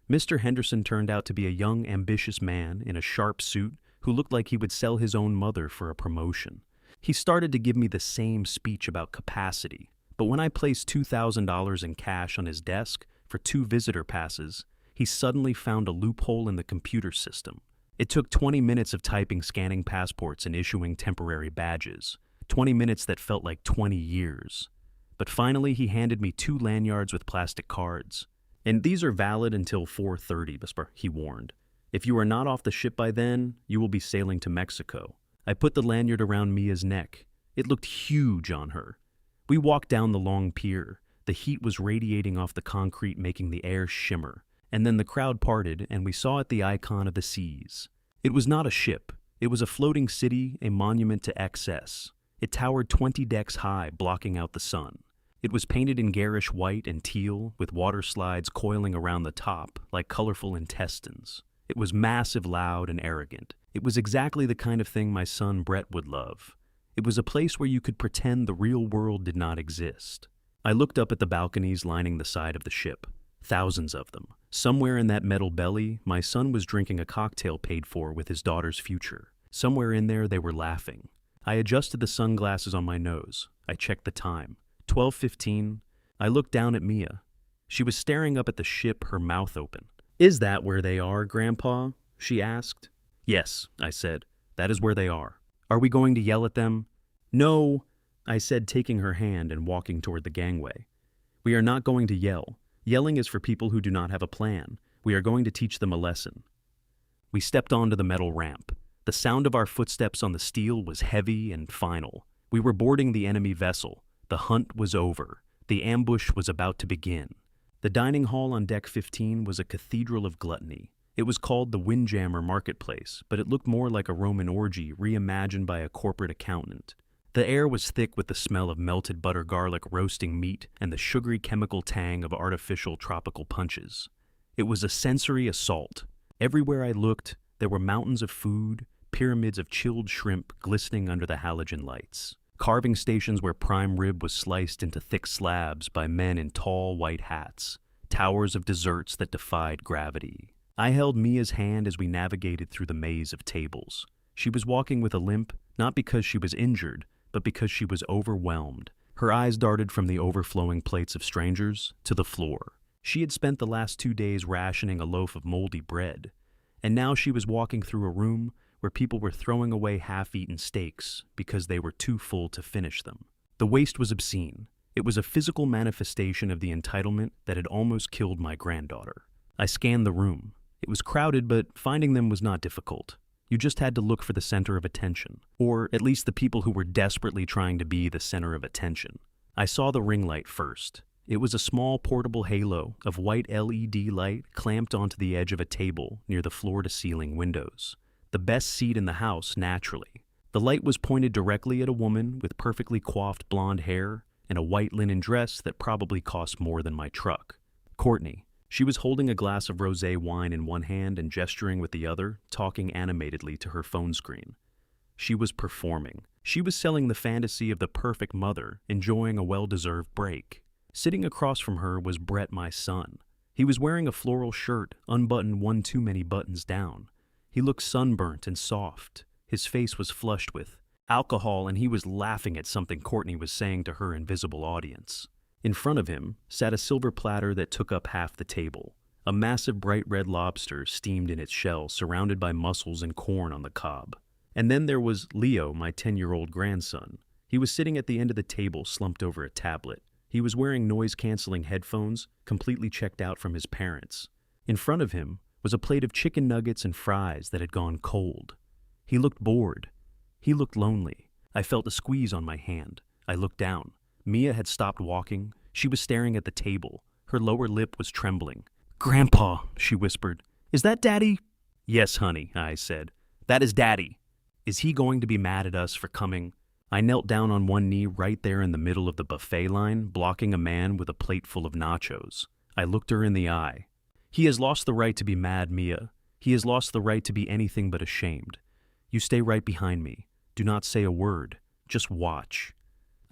Mr. Henderson turned out to be a young, ambitious man in a sharp suit who looked like he would sell his own mother for a promotion. He started to give me the same speech about capacity, but when I placed $2,000 in cash on his desk for 2 visitor passes, he suddenly found a loophole in the computer system. It took 20 minutes of typing, scanning passports, and issuing temporary badges. 20 minutes that felt like 20 years. But finally, he handed me 2 lanyards with plastic cards. "And these are valid until 4:30, he warned. "If you are not off the ship by then, you will be sailing to Mexico." I put the lanyard around Mia's neck. It looked huge on her. We walked down the long pier. The heat was radiating off the concrete, making the air shimmer. And then the crowd parted, and we saw it the icon of the seas. It was not a ship. It was a floating city, a monument to excess. It towered 20 decks high, blocking out the sun. It was painted in garish white and teal, with water slides coiling around the top like colorful intestines. It was massive, loud, and arrogant. It was exactly the kind of thing my son Brett would love. It was a place where you could pretend the real world did not exist. I looked up at the balconies lining the side of the ship. Thousands of them. Somewhere in that metal belly, my son was drinking a cocktail paid for with his daughter's future. Somewhere in there, they were laughing. I adjusted the sunglasses on my nose. I checked the time. 12:15. I looked down at Mia. She was staring up at the ship, her mouth open. "Is that where they are, Grandpa?" she asked. "Yes," I said. "That is where they are." "Are we going to yell at them?" "No," I said, taking her hand and walking toward the gangway. "We are not going to yell. Yelling is for people who do not have a plan. We are going to teach them a lesson." We stepped onto the metal ramp. The sound of our footsteps on the steel was heavy and final. We were boarding the enemy vessel. The hunt was over. The ambush was about to begin. The dining hall on deck 15 was a cathedral of gluttony. It was called the Windjammer Marketplace, but it looked more like a Roman orgy reimagined by a corporate accountant. The air was thick with the smell of melted butter garlic roasting meat and the sugary chemical tang of artificial tropical punches. It was a sensory assault. Everywhere I looked, there were mountains of food, pyramids of chilled shrimp glistening under the halogen lights, carving stations where prime rib was sliced into thick slabs by men in tall white hats, towers of desserts that defied gravity. I held Mia's hand as we navigated through the maze of tables. She was walking with a limp, not because she was injured, but because she was overwhelmed. Her eyes darted from the overflowing plates of strangers to the floor. She had spent the last 2 days rationing a loaf of moldy bread, and now she was walking through a room where people were throwing away half-eaten steaks because they were too full to finish them. The waste was obscene. It was a physical manifestation of the entitlement that had almost killed my granddaughter. I scanned the room. It was crowded, but finding them was not difficult. You just had to look for the center of attention, or at least the people who were desperately trying to be the center of attention. I saw the ring light first. It was a small portable halo of white LED light clamped onto the edge of a table near the floor-to-ceiling windows. The best seat in the house, naturally. The light was pointed directly at a woman with perfectly coiffed blonde hair and a white linen dress that probably cost more than my truck. Courtney. She was holding a glass of rosé wine in one hand and gesturing with the other, talking animatedly to her phone screen. She was performing. She was selling the fantasy of the perfect mother, enjoying a well-deserved break. Sitting across from her was Brett, my son. He was wearing a floral shirt, unbuttoned one too many buttons down. He looked sunburnt and soft. His face was flushed with alcohol, and he was laughing at something Courtney was saying to her invisible audience. In front of him sat a silver platter that took up half the table. A massive bright red lobster steamed in its shell, surrounded by mussels and corn on the cob. And then there was Leo, my 10-year-old grandson. He was sitting at the end of the table, slumped over a tablet. He was wearing noise-canceling headphones, completely checked out from his parents. In front of him was a plate of chicken nuggets and fries that had gone cold. He looked bored. He looked lonely. I felt a squeeze on my hand. I looked down. Mia had stopped walking. She was staring at the table. Her lower lip was trembling. "Grandpa," she whispered. "Is that Daddy?" "Yes, honey," I said. "That is Daddy." "Is he going to be mad at us for coming?" I knelt down on one knee right there in the middle of the buffet line, blocking a man with a plate full of nachos. I looked her in the eye. "He has lost the right to be mad, Mia. He has lost the right to be anything but ashamed. You stay right behind me. Do not say a word. Just watch."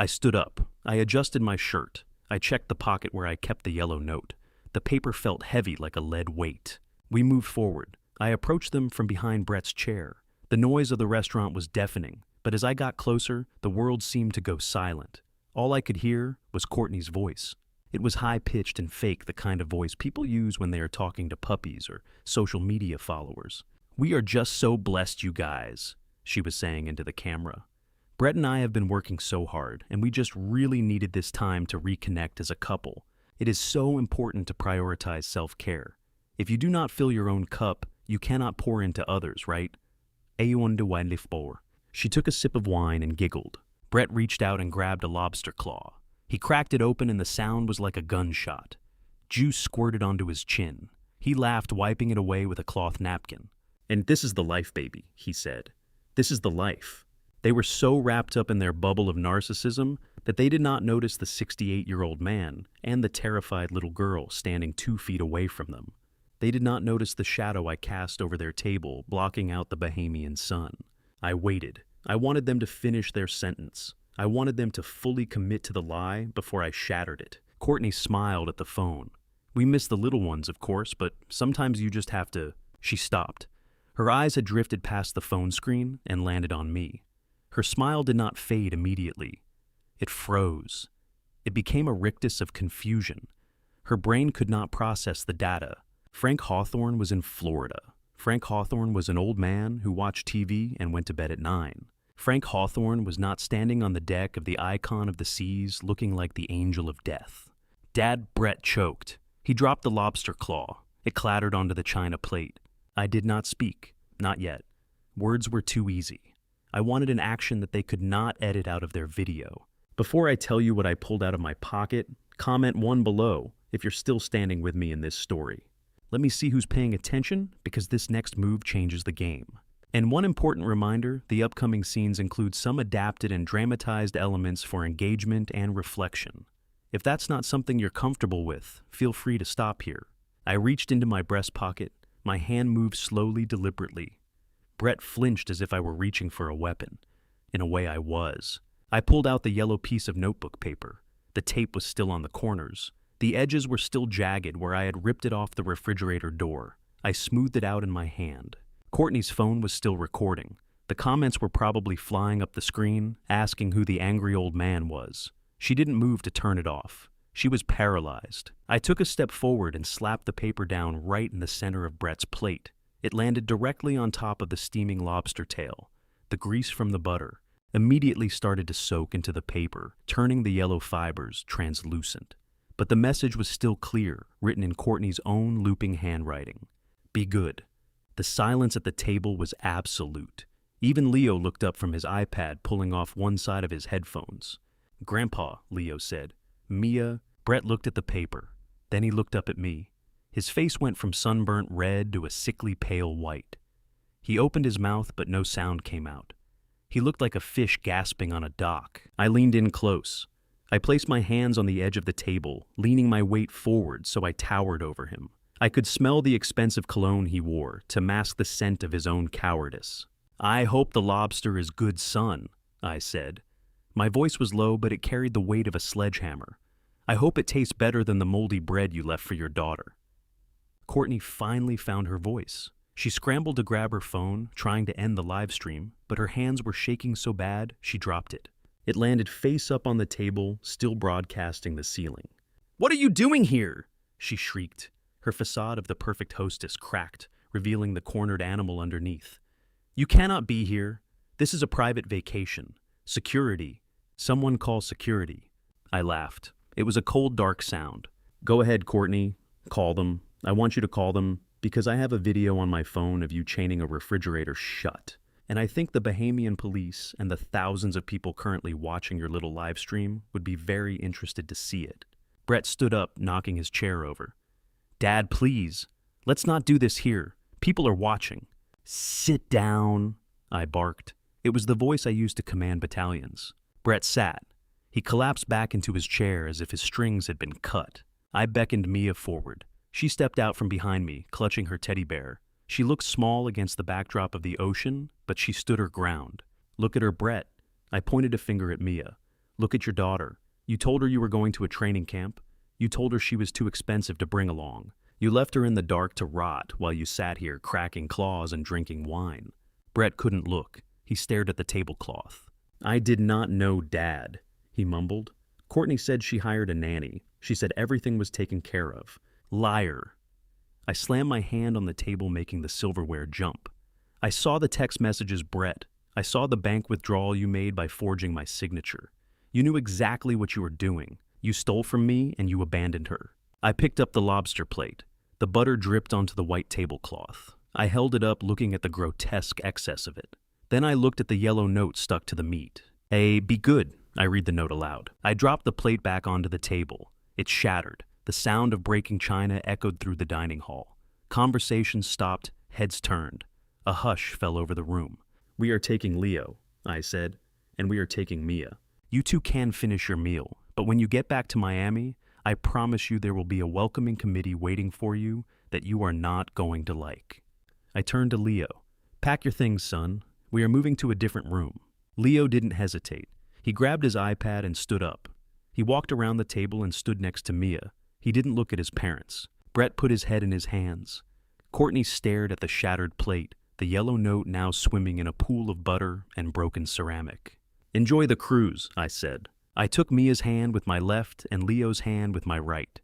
I stood up. I adjusted my shirt. I checked the pocket where I kept the yellow note. The paper felt heavy like a lead weight. We moved forward. I approached them from behind Brett's chair. The noise of the restaurant was deafening, but as I got closer, the world seemed to go silent. All I could hear was Courtney's voice. It was high-pitched and fake, the kind of voice people use when they are talking to puppies or social media followers. "We are just so blessed, you guys," she was saying into the camera. "Brett and I have been working so hard, and we just really needed this time to reconnect as a couple. It is so important to prioritize self-care. If you do not fill your own cup, you cannot pour into others, right?" She took a sip of wine and giggled. Brett reached out and grabbed a lobster claw. He cracked it open and the sound was like a gunshot. Juice squirted onto his chin. He laughed, wiping it away with a cloth napkin. "And this is the life, baby," he said. "This is the life." They were so wrapped up in their bubble of narcissism that they did not notice the 68-year-old man and the terrified little girl standing 2 feet away from them. They did not notice the shadow I cast over their table, blocking out the Bahamian sun. I waited. I wanted them to finish their sentence. I wanted them to fully commit to the lie before I shattered it. Courtney smiled at the phone. "We miss the little ones, of course, but sometimes you just have to..." She stopped. Her eyes had drifted past the phone screen and landed on me. Her smile did not fade immediately. It froze. It became a rictus of confusion. Her brain could not process the data. Frank Hawthorne was in Florida. Frank Hawthorne was an old man who watched TV and went to bed at 9. Frank Hawthorne was not standing on the deck of the Icon of the Seas looking like the angel of death. Dad Brett choked. He dropped the lobster claw. It clattered onto the china plate. I did not speak. Not yet. Words were too easy. I wanted an action that they could not edit out of their video. Before I tell you what I pulled out of my pocket, comment 1 below. if you're still standing with me in this story. Let me see who's paying attention, because this next move changes the game. And one important reminder, the upcoming scenes include some adapted and dramatized elements for engagement and reflection. If that's not something you're comfortable with, feel free to stop here. I reached into my breast pocket. My hand moved slowly, deliberately. Brett flinched as if I were reaching for a weapon. In a way, I was. I pulled out the yellow piece of notebook paper. The tape was still on the corners. The edges were still jagged where I had ripped it off the refrigerator door. I smoothed it out in my hand. Courtney's phone was still recording. The comments were probably flying up the screen, asking who the angry old man was. She didn't move to turn it off. She was paralyzed. I took a step forward and slapped the paper down right in the center of Brett's plate. It landed directly on top of the steaming lobster tail. The grease from the butter immediately started to soak into the paper, turning the yellow fibers translucent. But the message was still clear, written in Courtney's own looping handwriting. Be good. The silence at the table was absolute. Even Leo looked up from his iPad, pulling off one side of his headphones. Grandpa, Leo said. Mia. Brett looked at the paper. Then he looked up at me. His face went from sunburnt red to a sickly pale white. He opened his mouth, but no sound came out. He looked like a fish gasping on a dock. I leaned in close. I placed my hands on the edge of the table, leaning my weight forward so I towered over him. I could smell the expensive cologne he wore to mask the scent of his own cowardice. I hope the lobster is good, son, I said. My voice was low, but it carried the weight of a sledgehammer. I hope it tastes better than the moldy bread you left for your daughter. Courtney finally found her voice. She scrambled to grab her phone, trying to end the live stream, but her hands were shaking so bad she dropped it. It landed face up on the table, still broadcasting the ceiling. What are you doing here? She shrieked. Her facade of the perfect hostess cracked, revealing the cornered animal underneath. You cannot be here. This is a private vacation. Security. Someone call security. I laughed. It was a cold, dark sound. Go ahead, Courtney. Call them. I want you to call them because I have a video on my phone of you chaining a refrigerator shut. And I think the Bahamian police and the thousands of people currently watching your little live stream would be very interested to see it. Brett stood up, knocking his chair over. Dad, please. Let's not do this here. People are watching. Sit down, I barked. It was the voice I used to command battalions. Brett sat. He collapsed back into his chair as if his strings had been cut. I beckoned Mia forward. She stepped out from behind me, clutching her teddy bear. She looked small against the backdrop of the ocean, but she stood her ground. Look at her, Brett. I pointed a finger at Mia. Look at your daughter. You told her you were going to a training camp. You told her she was too expensive to bring along. You left her in the dark to rot while you sat here cracking claws and drinking wine. Brett couldn't look. He stared at the tablecloth. I did not know Dad, he mumbled. Courtney said she hired a nanny. She said everything was taken care of. Liar. I slammed my hand on the table, making the silverware jump. I saw the text messages, Brett. I saw the bank withdrawal you made by forging my signature. You knew exactly what you were doing. You stole from me and you abandoned her. I picked up the lobster plate. The butter dripped onto the white tablecloth. I held it up, looking at the grotesque excess of it. Then I looked at the yellow note stuck to the meat. Be good, I read the note aloud. I dropped the plate back onto the table. It shattered. The sound of breaking china echoed through the dining hall. Conversations stopped, heads turned. A hush fell over the room. We are taking Leo, I said, and we are taking Mia. You two can finish your meal, but when you get back to Miami, I promise you there will be a welcoming committee waiting for you that you are not going to like. I turned to Leo. Pack your things, son. We are moving to a different room. Leo didn't hesitate. He grabbed his iPad and stood up. He walked around the table and stood next to Mia. He didn't look at his parents. Brett put his head in his hands. Courtney stared at the shattered plate, the yellow note now swimming in a pool of butter and broken ceramic. Enjoy the cruise, I said. I took Mia's hand with my left and Leo's hand with my right.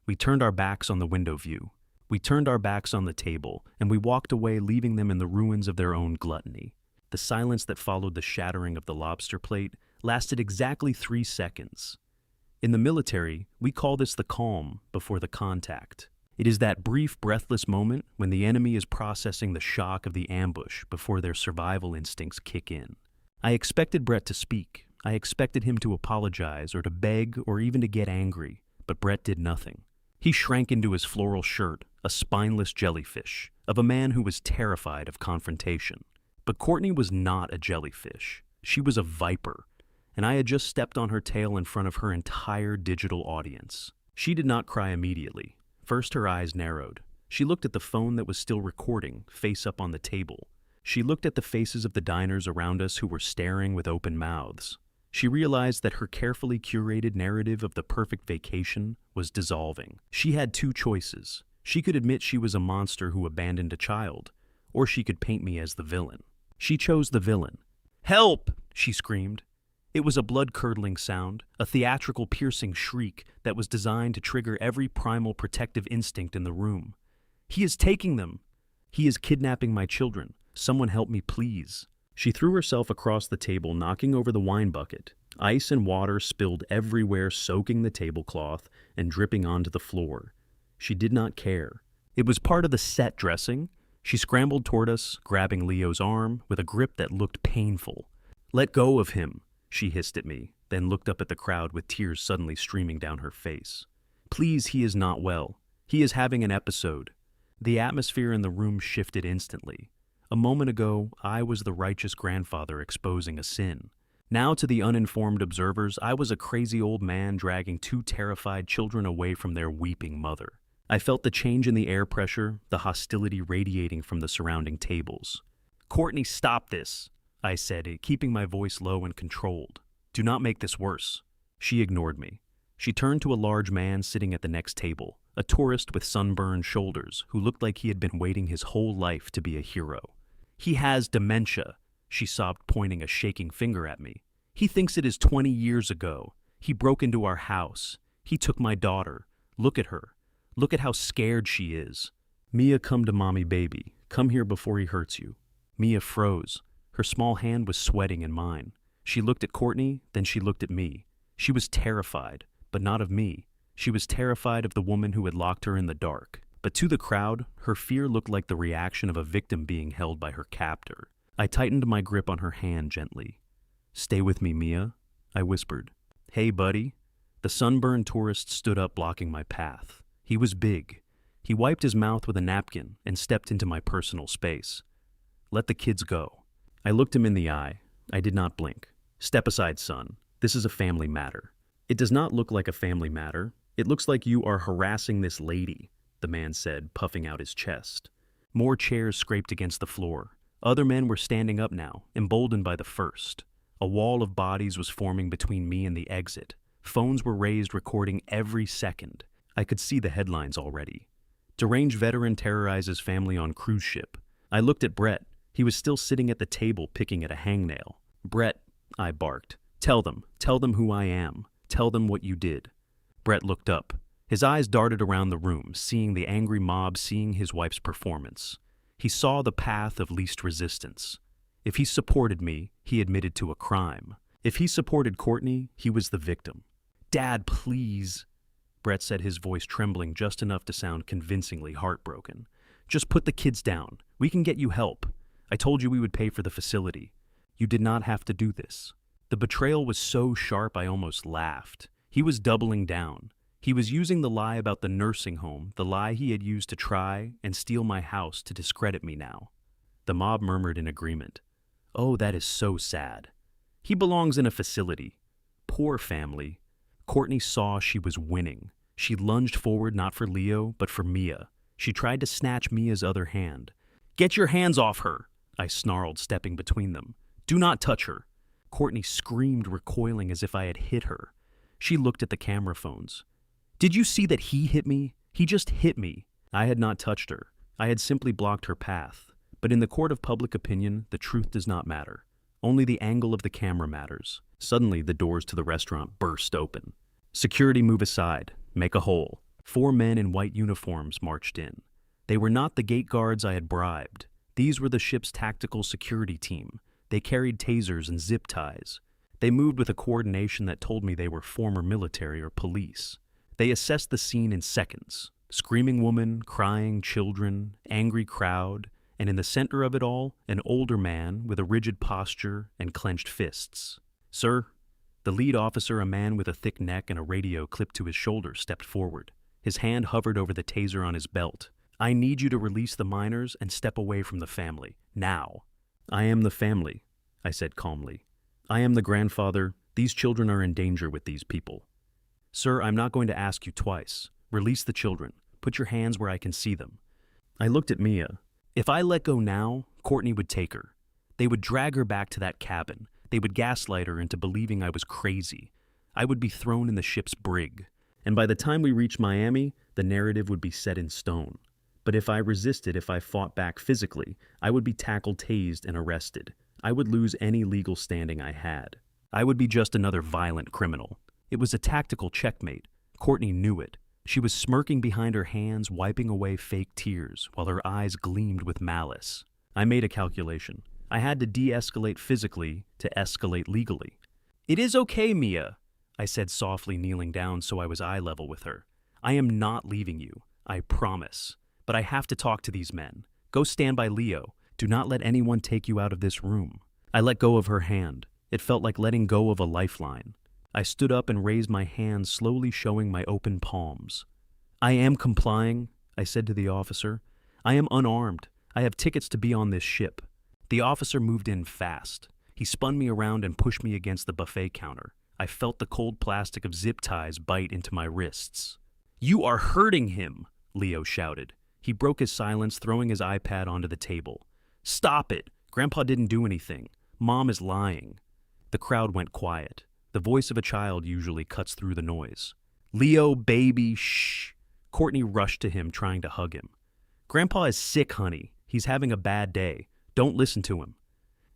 We turned our backs on the window view. We turned our backs on the table, and we walked away, leaving them in the ruins of their own gluttony. The silence that followed the shattering of the lobster plate lasted exactly 3 seconds. In the military, we call this the calm before the contact. It is that brief, breathless moment when the enemy is processing the shock of the ambush before their survival instincts kick in. I expected Brett to speak. I expected him to apologize or to beg or even to get angry, but Brett did nothing. He shrank into his floral shirt, a spineless jellyfish, of a man who was terrified of confrontation. But Courtney was not a jellyfish. She was a viper, and I had just stepped on her tail in front of her entire digital audience. She did not cry immediately. First, her eyes narrowed. She looked at the phone that was still recording, face up on the table. She looked at the faces of the diners around us who were staring with open mouths. She realized that her carefully curated narrative of the perfect vacation was dissolving. She had two choices. She could admit she was a monster who abandoned a child, or she could paint me as the villain. She chose the villain. "Help!" she screamed. It was a blood-curdling sound, a theatrical piercing shriek that was designed to trigger every primal protective instinct in the room. "He is taking them! He is kidnapping my children. Someone help me, please." She threw herself across the table, knocking over the wine bucket. Ice and water spilled everywhere, soaking the tablecloth and dripping onto the floor. She did not care. It was part of the set dressing. She scrambled toward us, grabbing Leo's arm with a grip that looked painful. "Let go of him," she hissed at me, then looked up at the crowd with tears suddenly streaming down her face. "Please, he is not well. He is having an episode." The atmosphere in the room shifted instantly. A moment ago, I was the righteous grandfather exposing a sin. Now, to the uninformed observers, I was a crazy old man dragging two terrified children away from their weeping mother. I felt the change in the air pressure, the hostility radiating from the surrounding tables. "Courtney, stop this," I said, keeping my voice low and controlled. "Do not make this worse." She ignored me. She turned to a large man sitting at the next table, a tourist with sunburned shoulders who looked like he had been waiting his whole life to be a hero. "He has dementia," she sobbed, pointing a shaking finger at me. "He thinks it is 20 years ago. He broke into our house. He took my daughter. Look at her. Look at how scared she is. Mia, come to mommy, baby. Come here before he hurts you." Mia froze. Her small hand was sweating in mine. She looked at Courtney, then she looked at me. She was terrified, but not of me. She was terrified of the woman who had locked her in the dark. But to the crowd, her fear looked like the reaction of a victim being held by her captor. I tightened my grip on her hand gently. "Stay with me, Mia," I whispered. "Hey, buddy." The sunburned tourist stood up, blocking my path. He was big. He wiped his mouth with a napkin and stepped into my personal space. "Let the kids go." I looked him in the eye. I did not blink. "Step aside, son. This is a family matter." "It does not look like a family matter. It looks like you are harassing this lady," the man said, puffing out his chest. More chairs scraped against the floor. Other men were standing up now, emboldened by the first. A wall of bodies was forming between me and the exit. Phones were raised, recording every second. I could see the headlines already. "Deranged veteran terrorizes family on cruise ship." I looked at Brett. He was still sitting at the table, picking at a hangnail. "Brett," I barked. Tell them who I am. Tell them what you did." Brett looked up. His eyes darted around the room, seeing the angry mob, seeing his wife's performance. He saw the path of least resistance. If he supported me, he admitted to a crime. If he supported Courtney, he was the victim. "Dad, please," Brett said, his voice trembling just enough to sound convincingly heartbroken. "Just put the kids down. We can get you help. I told you we would pay for the facility. You did not have to do this." The betrayal was so sharp I almost laughed. He was doubling down. He was using the lie about the nursing home, the lie he had used to try and steal my house, to discredit me now. The mob murmured in agreement. "Oh, that is so sad. He belongs in a facility. Poor family." Courtney saw she was winning. She lunged forward, not for Leo, but for Mia. She tried to snatch Mia's other hand. "Get your hands off her," I snarled, stepping between them. "Do not touch her." Courtney screamed, recoiling as if I had hit her. She looked at the camera phones. "Did you see that he hit me? He just hit me." I had not touched her. I had simply blocked her path. But in the court of public opinion, the truth does not matter. Only the angle of the camera matters. Suddenly, the doors to the restaurant burst open. "Security, move aside. Make a hole." 4 men in white uniforms marched in. They were not the gate guards I had bribed. These were the ship's tactical security team. They carried tasers and zip ties. They moved with a coordination that told me they were former military or police. They assessed the scene in seconds. Screaming woman, crying children, angry crowd, and in the center of it all, an older man with a rigid posture and clenched fists. "Sir?" The lead officer, a man with a thick neck and a radio clipped to his shoulder, stepped forward. His hand hovered over the taser on his belt. "I need you to release the minors and step away from the family. Now." "I am the family," I said calmly. "I am the grandfather. These children are in danger with these people." "Sir, I'm not going to ask you twice. Release the children. Put your hands where I can see them." I looked at Mia. If I let go now, Courtney would take her. They would drag her back to that cabin. They would gaslight her into believing I was crazy. I would be thrown in the ship's brig. And by the time we reached Miami, the narrative would be set in stone. But if I resisted, if I fought back physically, I would be tackled, tased, and arrested. I would lose any legal standing I had. I would be just another violent criminal. It was a tactical checkmate. Courtney knew it. She was smirking behind her hands, wiping away fake tears, while her eyes gleamed with malice. I made a calculation. I had to de-escalate physically to escalate legally. "It is okay, Mia," I said softly, kneeling down so I was eye level with her. "I am not leaving you, I promise. But I have to talk to these men. Go stand by Leo. Do not let anyone take you out of this room." I let go of her hand. It felt like letting go of a lifeline. I stood up and raised my hands, slowly showing my open palms. "I am complying," I said to the officer. "I am unarmed. I have tickets to be on this ship." The officer moved in fast. He spun me around and pushed me against the buffet counter. I felt the cold plastic of zip ties bite into my wrists. "You are hurting him," Leo shouted. He broke his silence, throwing his iPad onto the table. "Stop it! Grandpa didn't do anything. Mom is lying." The crowd went quiet. The voice of a child usually cuts through the noise. "Leo, baby, shh." Courtney rushed to him, trying to hug him. "Grandpa is sick, honey. He's having a bad day. Don't listen to him."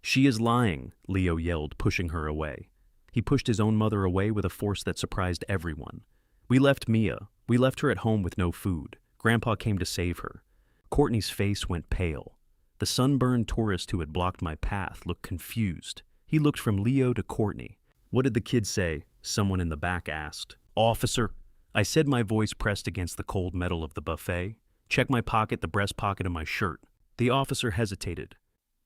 "She is lying," Leo yelled, pushing her away. He pushed his own mother away with a force that surprised everyone. We left Mia. We left her at home with no food. Grandpa came to save her. Courtney's face went pale. The sunburned tourist who had blocked my path looked confused. He looked from Leo to Courtney. "What did the kid say?" someone in the back asked. "Officer," I said, my voice pressed against the cold metal of the buffet. "Check my pocket, the breast pocket of my shirt." The officer hesitated.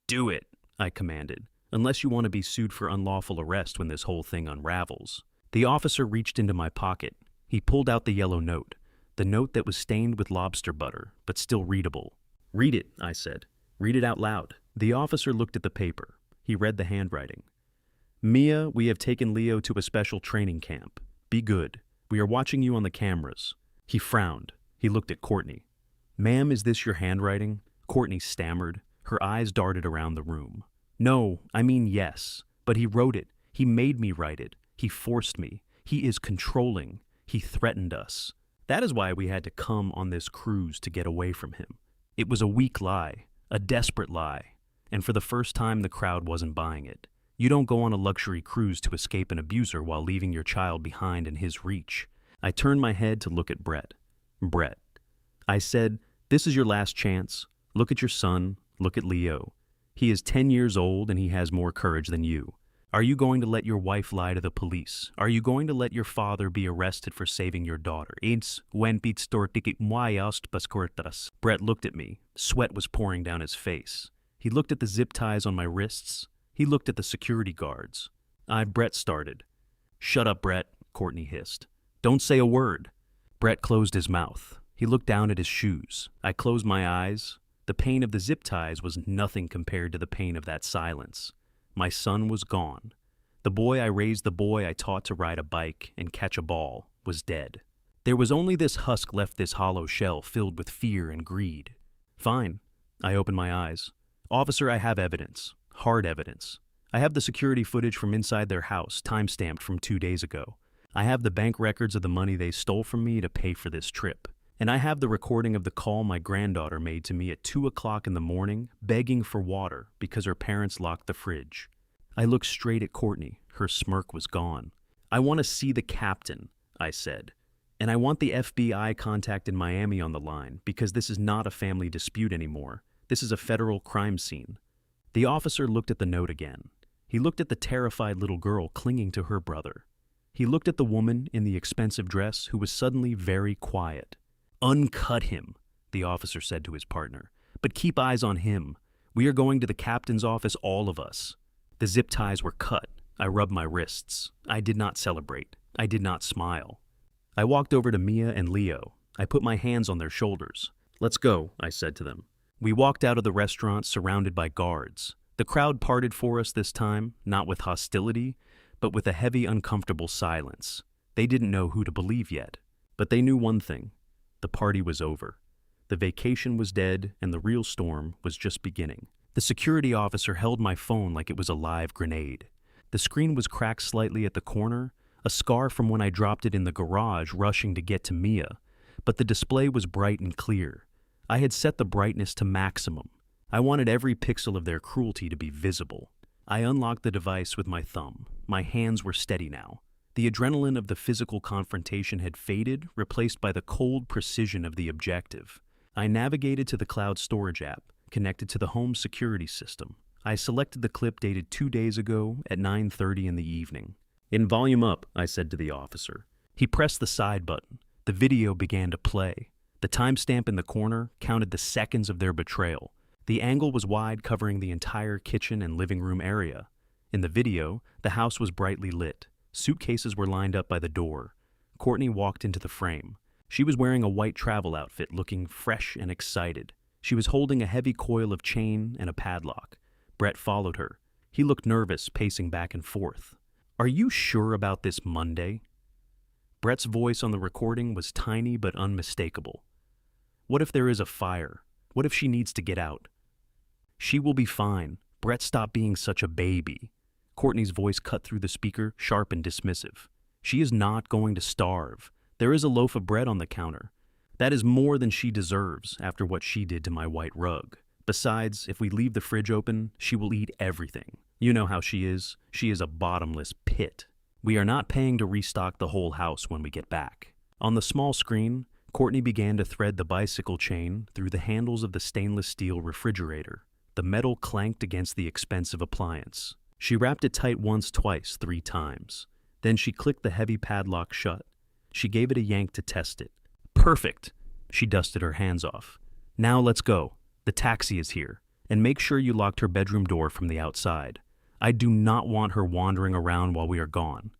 "Do it," I commanded, "unless you want to be sued for unlawful arrest when this whole thing unravels." The officer reached into my pocket. He pulled out the yellow note, the note that was stained with lobster butter, but still readable. "Read it," I said. "Read it out loud." The officer looked at the paper. He read the handwriting. "Mia, we have taken Leo to a special training camp. Be good. We are watching you on the cameras." He frowned. He looked at Courtney. "Ma'am, is this your handwriting?" Courtney stammered. Her eyes darted around the room. "No, I mean yes. But he wrote it. He made me write it. He forced me. He is controlling. He threatened us. That is why we had to come on this cruise to get away from him." It was a weak lie, a desperate lie. And for the first time, the crowd wasn't buying it. You don't go on a luxury cruise to escape an abuser while leaving your child behind in his reach. I turned my head to look at Brett. "Brett," I said, "this is your last chance. Look at your son. Look at Leo. He is 10 years old and he has more courage than you. Are you going to let your wife lie to the police? Are you going to let your father be arrested for saving your daughter? Brett looked at me. Sweat was pouring down his face. He looked at the zip ties on my wrists. He looked at the security guards. Brett started. "Shut up, Brett," Courtney hissed. "Don't say a word." Brett closed his mouth. He looked down at his shoes. I closed my eyes. The pain of the zip ties was nothing compared to the pain of that silence. My son was gone. The boy I raised, the boy I taught to ride a bike and catch a ball, was dead. There was only this husk left, this hollow shell filled with fear and greed. "Fine." I opened my eyes. "Officer, I have evidence. Hard evidence. I have the security footage from inside their house, time-stamped from 2 days ago. I have the bank records of the money they stole from me to pay for this trip. And I have the recording of the call my granddaughter made to me at 2 o'clock in the morning, begging for water because her parents locked the fridge." I looked straight at Courtney. Her smirk was gone. "I want to see the captain," I said. "And I want the FBI contact in Miami on the line because this is not a family dispute anymore. This is a federal crime scene." The officer looked at the note again. He looked at the terrified little girl clinging to her brother. He looked at the woman in the expensive dress who was suddenly very quiet. "Uncut him," the officer said to his partner. "But keep eyes on him. We are going to the captain's office, all of us." The zip ties were cut. I rubbed my wrists. I did not celebrate. I did not smile. I walked over to Mia and Leo. I put my hands on their shoulders. "Let's go," I said to them. We walked out of the restaurant surrounded by guards. The crowd parted for us this time, not with hostility, but with a heavy, uncomfortable silence. They didn't know who to believe yet, but they knew one thing. The party was over. The vacation was dead, and the real storm was just beginning. The security officer held my phone like it was a live grenade. The screen was cracked slightly at the corner, a scar from when I dropped it in the garage rushing to get to Mia, but the display was bright and clear. I had set the brightness to maximum. I wanted every pixel of their cruelty to be visible. I unlocked the device with my thumb. My hands were steady now. The adrenaline of the physical confrontation had faded, replaced by the cold precision of the objective. I navigated to the cloud storage app, connected to the home security system. I selected the clip dated 2 days ago at 9:30 in the evening. "In volume up," I said to the officer. He pressed the side button. The video began to play. The timestamp in the corner counted the seconds of their betrayal. The angle was wide, covering the entire kitchen and living room area. In the video, the house was brightly lit. Suitcases were lined up by the door. Courtney walked into the frame. She was wearing a white travel outfit, looking fresh and excited. She was holding a heavy coil of chain and a padlock. Brett followed her. He looked nervous, pacing back and forth. "Are you sure about this Monday?" Brett's voice on the recording was tiny but unmistakable. "What if there is a fire? What if she needs to get out?" "She will be fine. Brett, stop being such a baby." Courtney's voice cut through the speaker, sharp and dismissive. "She is not going to starve. There is a loaf of bread on the counter. That is more than she deserves after what she did to my white rug. Besides, if we leave the fridge open, she will eat everything. You know how she is. She is a bottomless pit. We are not paying to restock the whole house when we get back." On the small screen, Courtney began to thread the bicycle chain through the handles of the stainless steel refrigerator. The metal clanked against the expensive appliance. She wrapped it tight once, twice, 3 times. Then she clicked the heavy padlock shut. She gave it a yank to test it. "Perfect!" She dusted her hands off. "Now let's go. The taxi is here. And make sure you locked her bedroom door from the outside. I do not want her wandering around while we are gone."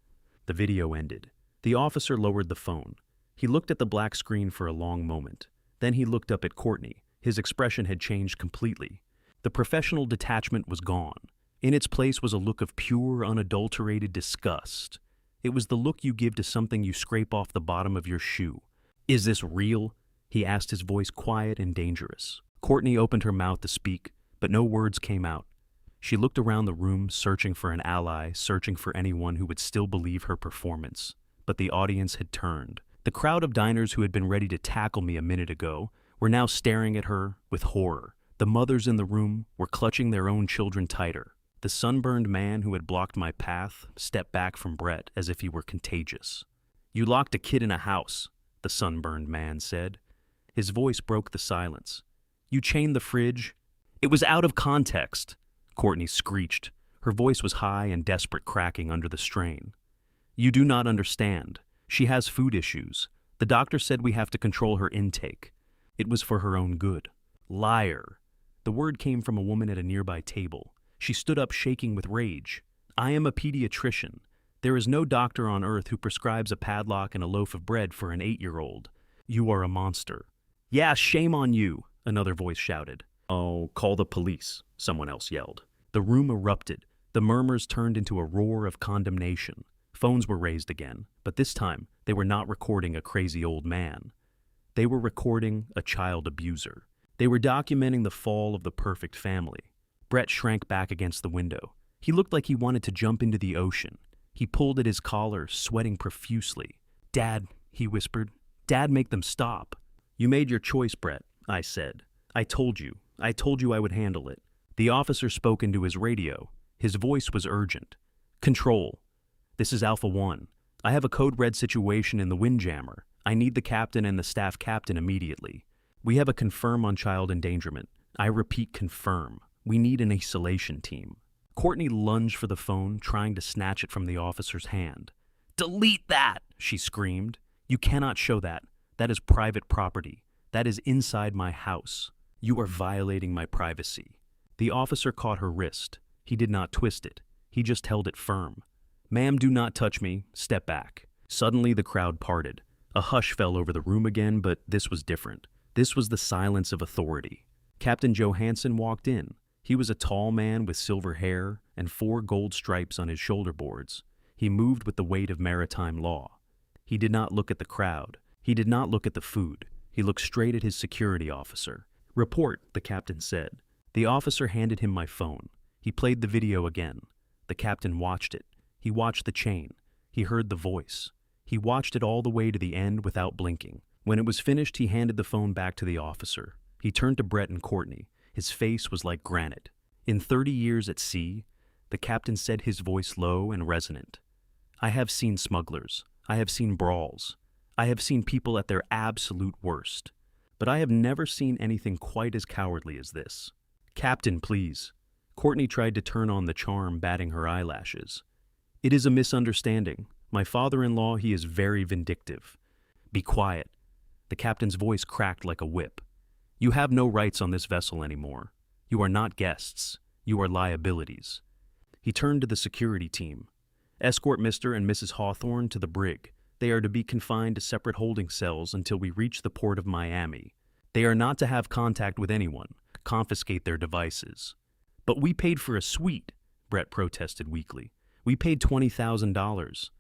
The video ended. The officer lowered the phone. He looked at the black screen for a long moment. Then he looked up at Courtney. His expression had changed completely. The professional detachment was gone. In its place was a look of pure, unadulterated disgust. It was the look you give to something you scrape off the bottom of your shoe. "Is this real?" he asked, his voice quiet and dangerous. Courtney opened her mouth to speak, but no words came out. She looked around the room, searching for an ally, searching for anyone who would still believe her performance. But the audience had turned. The crowd of diners who had been ready to tackle me a minute ago were now staring at her with horror. The mothers in the room were clutching their own children tighter. The sunburned man who had blocked my path stepped back from Brett as if he were contagious. "You locked a kid in a house," the sunburned man said. His voice broke the silence. "You chained the fridge." "It was out of context," Courtney screeched. Her voice was high and desperate, cracking under the strain. "You do not understand. She has food issues. The doctor said we have to control her intake. It was for her own good." "Liar." The word came from a woman at a nearby table. She stood up, shaking with rage. "I am a pediatrician. There is no doctor on earth who prescribes a padlock and a loaf of bread for an 8-year-old. You are a monster." "Yeah, shame on you," another voice shouted. "Oh, call the police," someone else yelled. The room erupted. The murmurs turned into a roar of condemnation. Phones were raised again, but this time they were not recording a crazy old man. They were recording a child abuser. They were documenting the fall of the perfect family. Brett shrank back against the window. He looked like he wanted to jump into the ocean. He pulled at his collar, sweating profusely. "Dad," he whispered. "Dad, make them stop." "You made your choice, Brett," I said. I told you I would handle it." The officer spoke into his radio. His voice was urgent. "Control. This is Alpha 1. I have a code red situation in the Windjammer. I need the captain and the staff captain immediately. We have a confirm on child endangerment. I repeat, confirm. We need an isolation team." Courtney lunged for the phone, trying to snatch it from the officer's hand. "Delete that!" she screamed. "You cannot show that. That is private property. That is inside my house. You are violating my privacy." The officer caught her wrist. He did not twist it. He just held it firm. "Ma'am, do not touch me. Step back." Suddenly the crowd parted. A hush fell over the room again, but this was different. This was the silence of authority. Captain Johansson walked in. He was a tall man with silver hair and 4 gold stripes on his shoulder boards. He moved with the weight of maritime law. He did not look at the crowd. He did not look at the food. He looked straight at his security officer. "Report," the captain said. The officer handed him my phone. He played the video again. The captain watched it. He watched the chain. He heard the voice. He watched it all the way to the end without blinking. When it was finished, he handed the phone back to the officer. He turned to Brett and Courtney. His face was like granite. "In 30 years at sea," the captain said, his voice low and resonant, "I have seen smugglers. I have seen brawls. I have seen people at their absolute worst. But I have never seen anything quite as cowardly as this. Captain, please." Courtney tried to turn on the charm, batting her eyelashes. "It is a misunderstanding. My father-in-law, he is very vindictive." "Be quiet." The captain's voice cracked like a whip. "You have no rights on this vessel anymore. You are not guests. You are liabilities." He turned to the security team. "Escort Mr. and Mrs. Hawthorne to the brig. They are to be confined to separate holding cells until we reach the port of Miami. They are not to have contact with anyone. Confiscate their devices." "But we paid for a suite," Brett protested weakly. "We paid $20,000.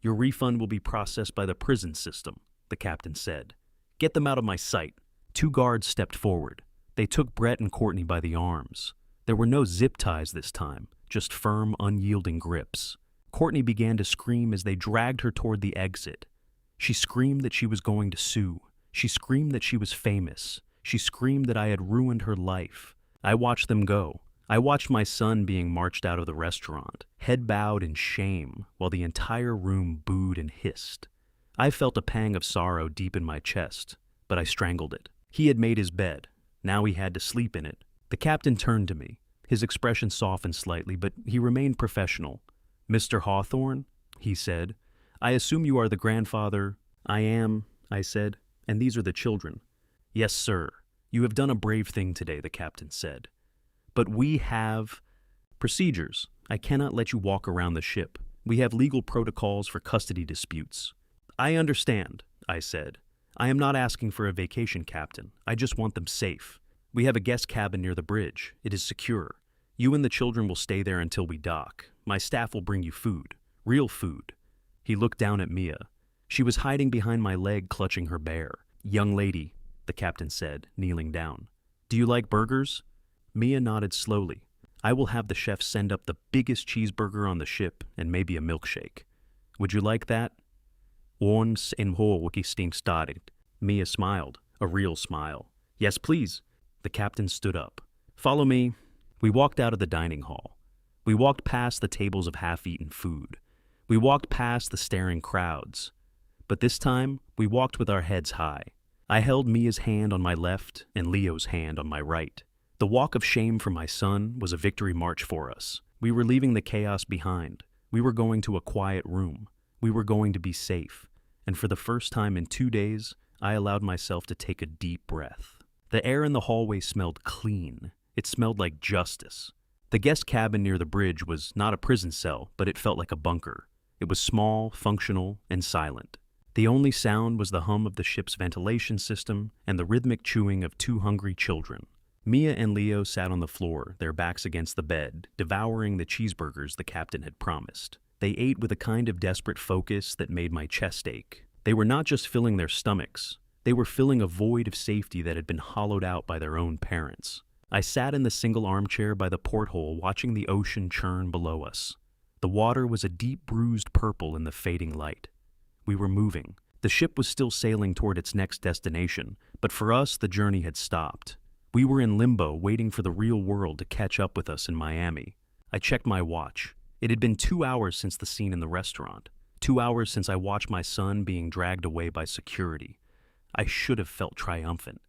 "Your refund will be processed by the prison system," the captain said. "Get them out of my sight." 2 guards stepped forward. They took Brett and Courtney by the arms. There were no zip ties this time, just firm, unyielding grips. Courtney began to scream as they dragged her toward the exit. She screamed that she was going to sue. She screamed that she was famous. She screamed that I had ruined her life. I watched them go. I watched my son being marched out of the restaurant, head bowed in shame, while the entire room booed and hissed. I felt a pang of sorrow deep in my chest, but I strangled it. He had made his bed. Now he had to sleep in it. The captain turned to me. His expression softened slightly, but he remained professional. "Mr. Hawthorne," he said, "I assume you are the grandfather." "I am," I said, "and these are the children." "Yes, sir. You have done a brave thing today," the captain said. "But we have procedures. I cannot let you walk around the ship. We have legal protocols for custody disputes." "I understand," I said. "I am not asking for a vacation, Captain. I just want them safe. We have a guest cabin near the bridge. It is secure. You and the children will stay there until we dock. My staff will bring you food. Real food." He looked down at Mia. She was hiding behind my leg, clutching her bear. "Young lady," the captain said, kneeling down. "Do you like burgers?" Mia nodded slowly. "I will have the chef send up the biggest cheeseburger on the ship and maybe a milkshake. Would you like that?" "Ons en hooggesteen started." Mia smiled, a real smile. "Yes, please." The captain stood up. "Follow me." We walked out of the dining hall. We walked past the tables of half-eaten food. We walked past the staring crowds. But this time, we walked with our heads high. I held Mia's hand on my left and Leo's hand on my right. The walk of shame for my son was a victory march for us. We were leaving the chaos behind. We were going to a quiet room. We were going to be safe. And for the first time in 2 days, I allowed myself to take a deep breath. The air in the hallway smelled clean. It smelled like justice. The guest cabin near the bridge was not a prison cell, but it felt like a bunker. It was small, functional, and silent. The only sound was the hum of the ship's ventilation system and the rhythmic chewing of 2 hungry children. Mia and Leo sat on the floor, their backs against the bed, devouring the cheeseburgers the captain had promised. They ate with a kind of desperate focus that made my chest ache. They were not just filling their stomachs. They were filling a void of safety that had been hollowed out by their own parents. I sat in the single armchair by the porthole watching the ocean churn below us. The water was a deep bruised purple in the fading light. We were moving. The ship was still sailing toward its next destination, but for us the journey had stopped. We were in limbo, waiting for the real world to catch up with us in Miami. I checked my watch. It had been 2 hours since the scene in the restaurant. 2 hours since I watched my son being dragged away by security. I should have felt triumphant.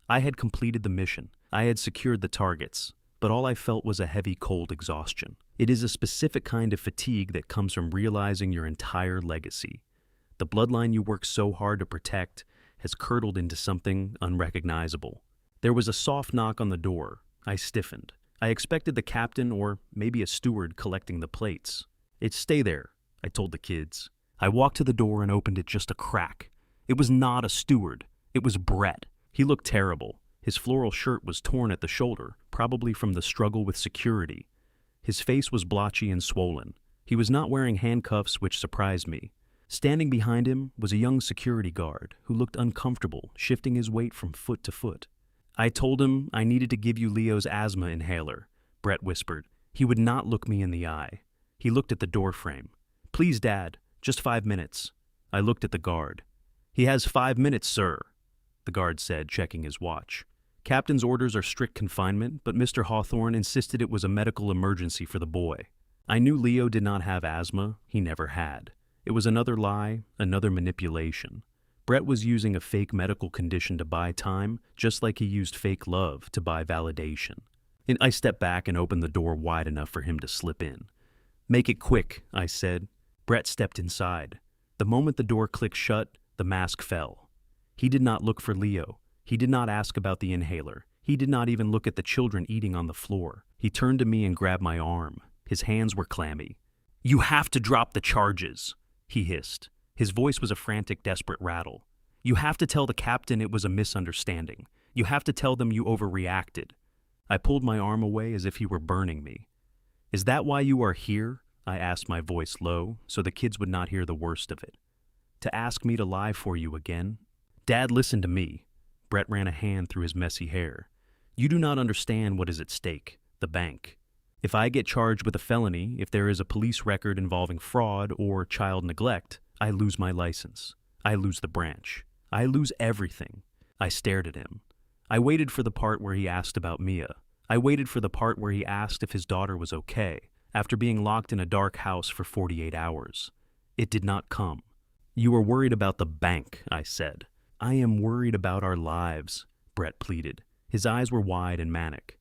I had completed the mission. I had secured the targets, but all I felt was a heavy, cold exhaustion. It is a specific kind of fatigue that comes from realizing your entire legacy. The bloodline you worked so hard to protect has curdled into something unrecognizable. There was a soft knock on the door. I stiffened. I expected the captain or maybe a steward collecting the plates. "Stay there," I told the kids. I walked to the door and opened it just a crack. It was not a steward. It was Brett. He looked terrible. His floral shirt was torn at the shoulder, probably from the struggle with security. His face was blotchy and swollen. He was not wearing handcuffs, which surprised me. Standing behind him was a young security guard who looked uncomfortable, shifting his weight from foot to foot. I told him I needed to give you Leo's asthma inhaler, Brett whispered. He would not look me in the eye. He looked at the door frame. Please, Dad, just 5 minutes. I looked at the guard. He has 5 minutes, sir, the guard said, checking his watch. Captain's orders are strict confinement, but Mr. Hawthorne insisted it was a medical emergency for the boy. I knew Leo did not have asthma. He never had. It was another lie, another manipulation. Brett was using a fake medical condition to buy time, just like he used fake love to buy validation. And I stepped back and opened the door wide enough for him to slip in. Make it quick, I said. Brett stepped inside. The moment the door clicked shut, the mask fell. He did not look for Leo. He did not ask about the inhaler. He did not even look at the children eating on the floor. He turned to me and grabbed my arm. His hands were clammy. You have to drop the charges, he hissed. His voice was a frantic, desperate rattle. You have to tell the captain it was a misunderstanding. You have to tell them you overreacted. I pulled my arm away as if he were burning me. Is that why you are here? I asked, my voice low, so the kids would not hear the worst of it. To ask me to lie for you again? Dad, listen to me. Brett ran a hand through his messy hair. You do not understand what is at stake, the bank. If I get charged with a felony, if there is a police record involving fraud or child neglect, I lose my license. I lose the branch. I lose everything. I stared at him. I waited for the part where he asked about Mia. I waited for the part where he asked if his daughter was okay, after being locked in a dark house for 48 hours. It did not come. You are worried about the bank, I said. I am worried about our lives, Brett pleaded. His eyes were wide and manic.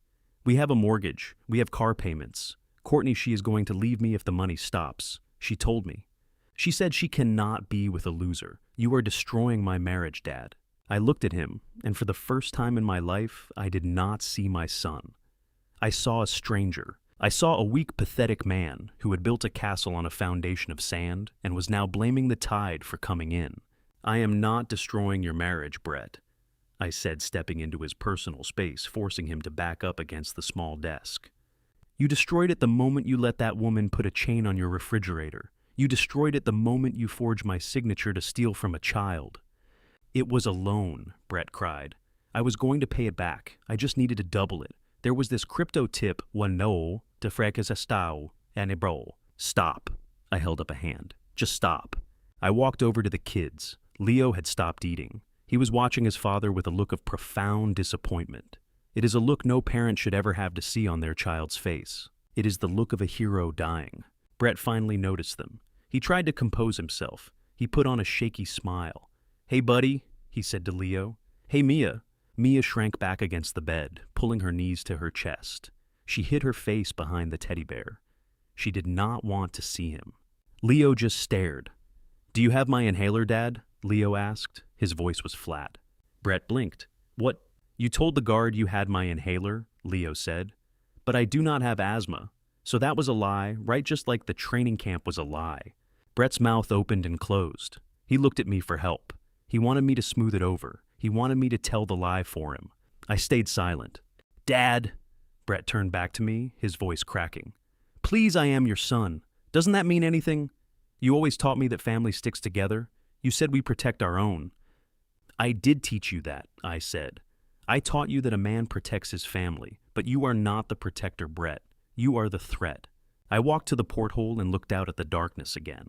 We have a mortgage. We have car payments. Courtney, she is going to leave me if the money stops. She told me. She said she cannot be with a loser. You are destroying my marriage, Dad. I looked at him, and for the first time in my life, I did not see my son. I saw a stranger. I saw a weak, pathetic man who had built a castle on a foundation of sand and was now blaming the tide for coming in. I am not destroying your marriage, Brett, I said, stepping into his personal space, forcing him to back up against the small desk. You destroyed it the moment you let that woman put a chain on your refrigerator. You destroyed it the moment you forged my signature to steal from a child. It was a loan, Brett cried. I was going to pay it back. I just needed to double it. There was this crypto tip, no, te freques estao, anebro. Stop. I held up a hand. Just stop. I walked over to the kids. Leo had stopped eating. He was watching his father with a look of profound disappointment. It is a look no parent should ever have to see on their child's face. It is the look of a hero dying. Brett finally noticed them. He tried to compose himself. He put on a shaky smile. Hey, buddy, he said to Leo. Hey, Mia. Mia shrank back against the bed, pulling her knees to her chest. She hid her face behind the teddy bear. She did not want to see him. Leo just stared. Do you have my inhaler, Dad? Leo asked. His voice was flat. Brett blinked. What? You told the guard you had my inhaler, Leo said. But I do not have asthma. So that was a lie, right? Just like the training camp was a lie. Brett's mouth opened and closed. He looked at me for help. He wanted me to smooth it over. He wanted me to tell the lie for him. I stayed silent. Dad, Brett turned back to me, his voice cracking. Please, I am your son. Doesn't that mean anything? You always taught me that family sticks together. You said we protect our own. I did teach you that, I said. I taught you that a man protects his family, but you are not the protector, Brett. You are the threat. I walked to the porthole and looked out at the darkness again.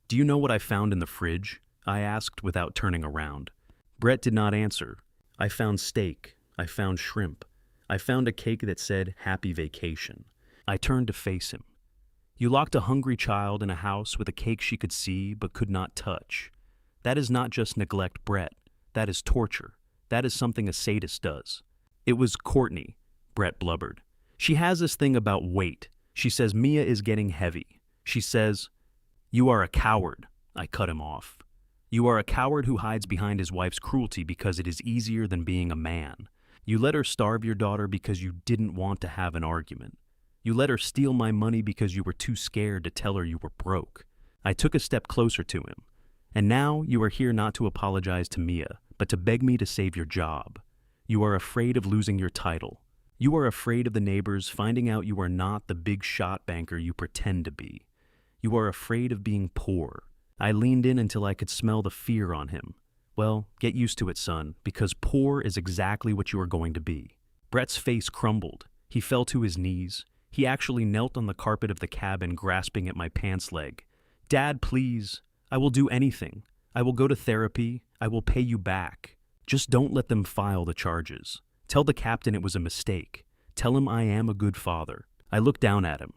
Do you know what I found in the fridge? I asked without turning around. Brett did not answer. I found steak. I found shrimp. I found a cake that said, Happy Vacation. I turned to face him. You locked a hungry child in a house with a cake she could see but could not touch. That is not just neglect, Brett. That is torture. That is something a sadist does. It was Courtney, Brett blubbered. She has this thing about weight. She says Mia is getting heavy. She says, You are a coward. I cut him off. You are a coward who hides behind his wife's cruelty because it is easier than being a man. You let her starve your daughter because you didn't want to have an argument. You let her steal my money because you were too scared to tell her you were broke. I took a step closer to him. And now you are here not to apologize to Mia, but to beg me to save your job. You are afraid of losing your title. You are afraid of the neighbors finding out you are not the big shot banker you pretend to be. You are afraid of being poor. I leaned in until I could smell the fear on him. Well, get used to it, son, because poor is exactly what you are going to be. Brett's face crumbled. He fell to his knees. He actually knelt on the carpet of the cabin, grasping at my pants leg. Dad, please. I will do anything. I will go to therapy. I will pay you back. Just don't let them file the charges. Tell the captain it was a mistake. Tell him I am a good father. I looked down at him.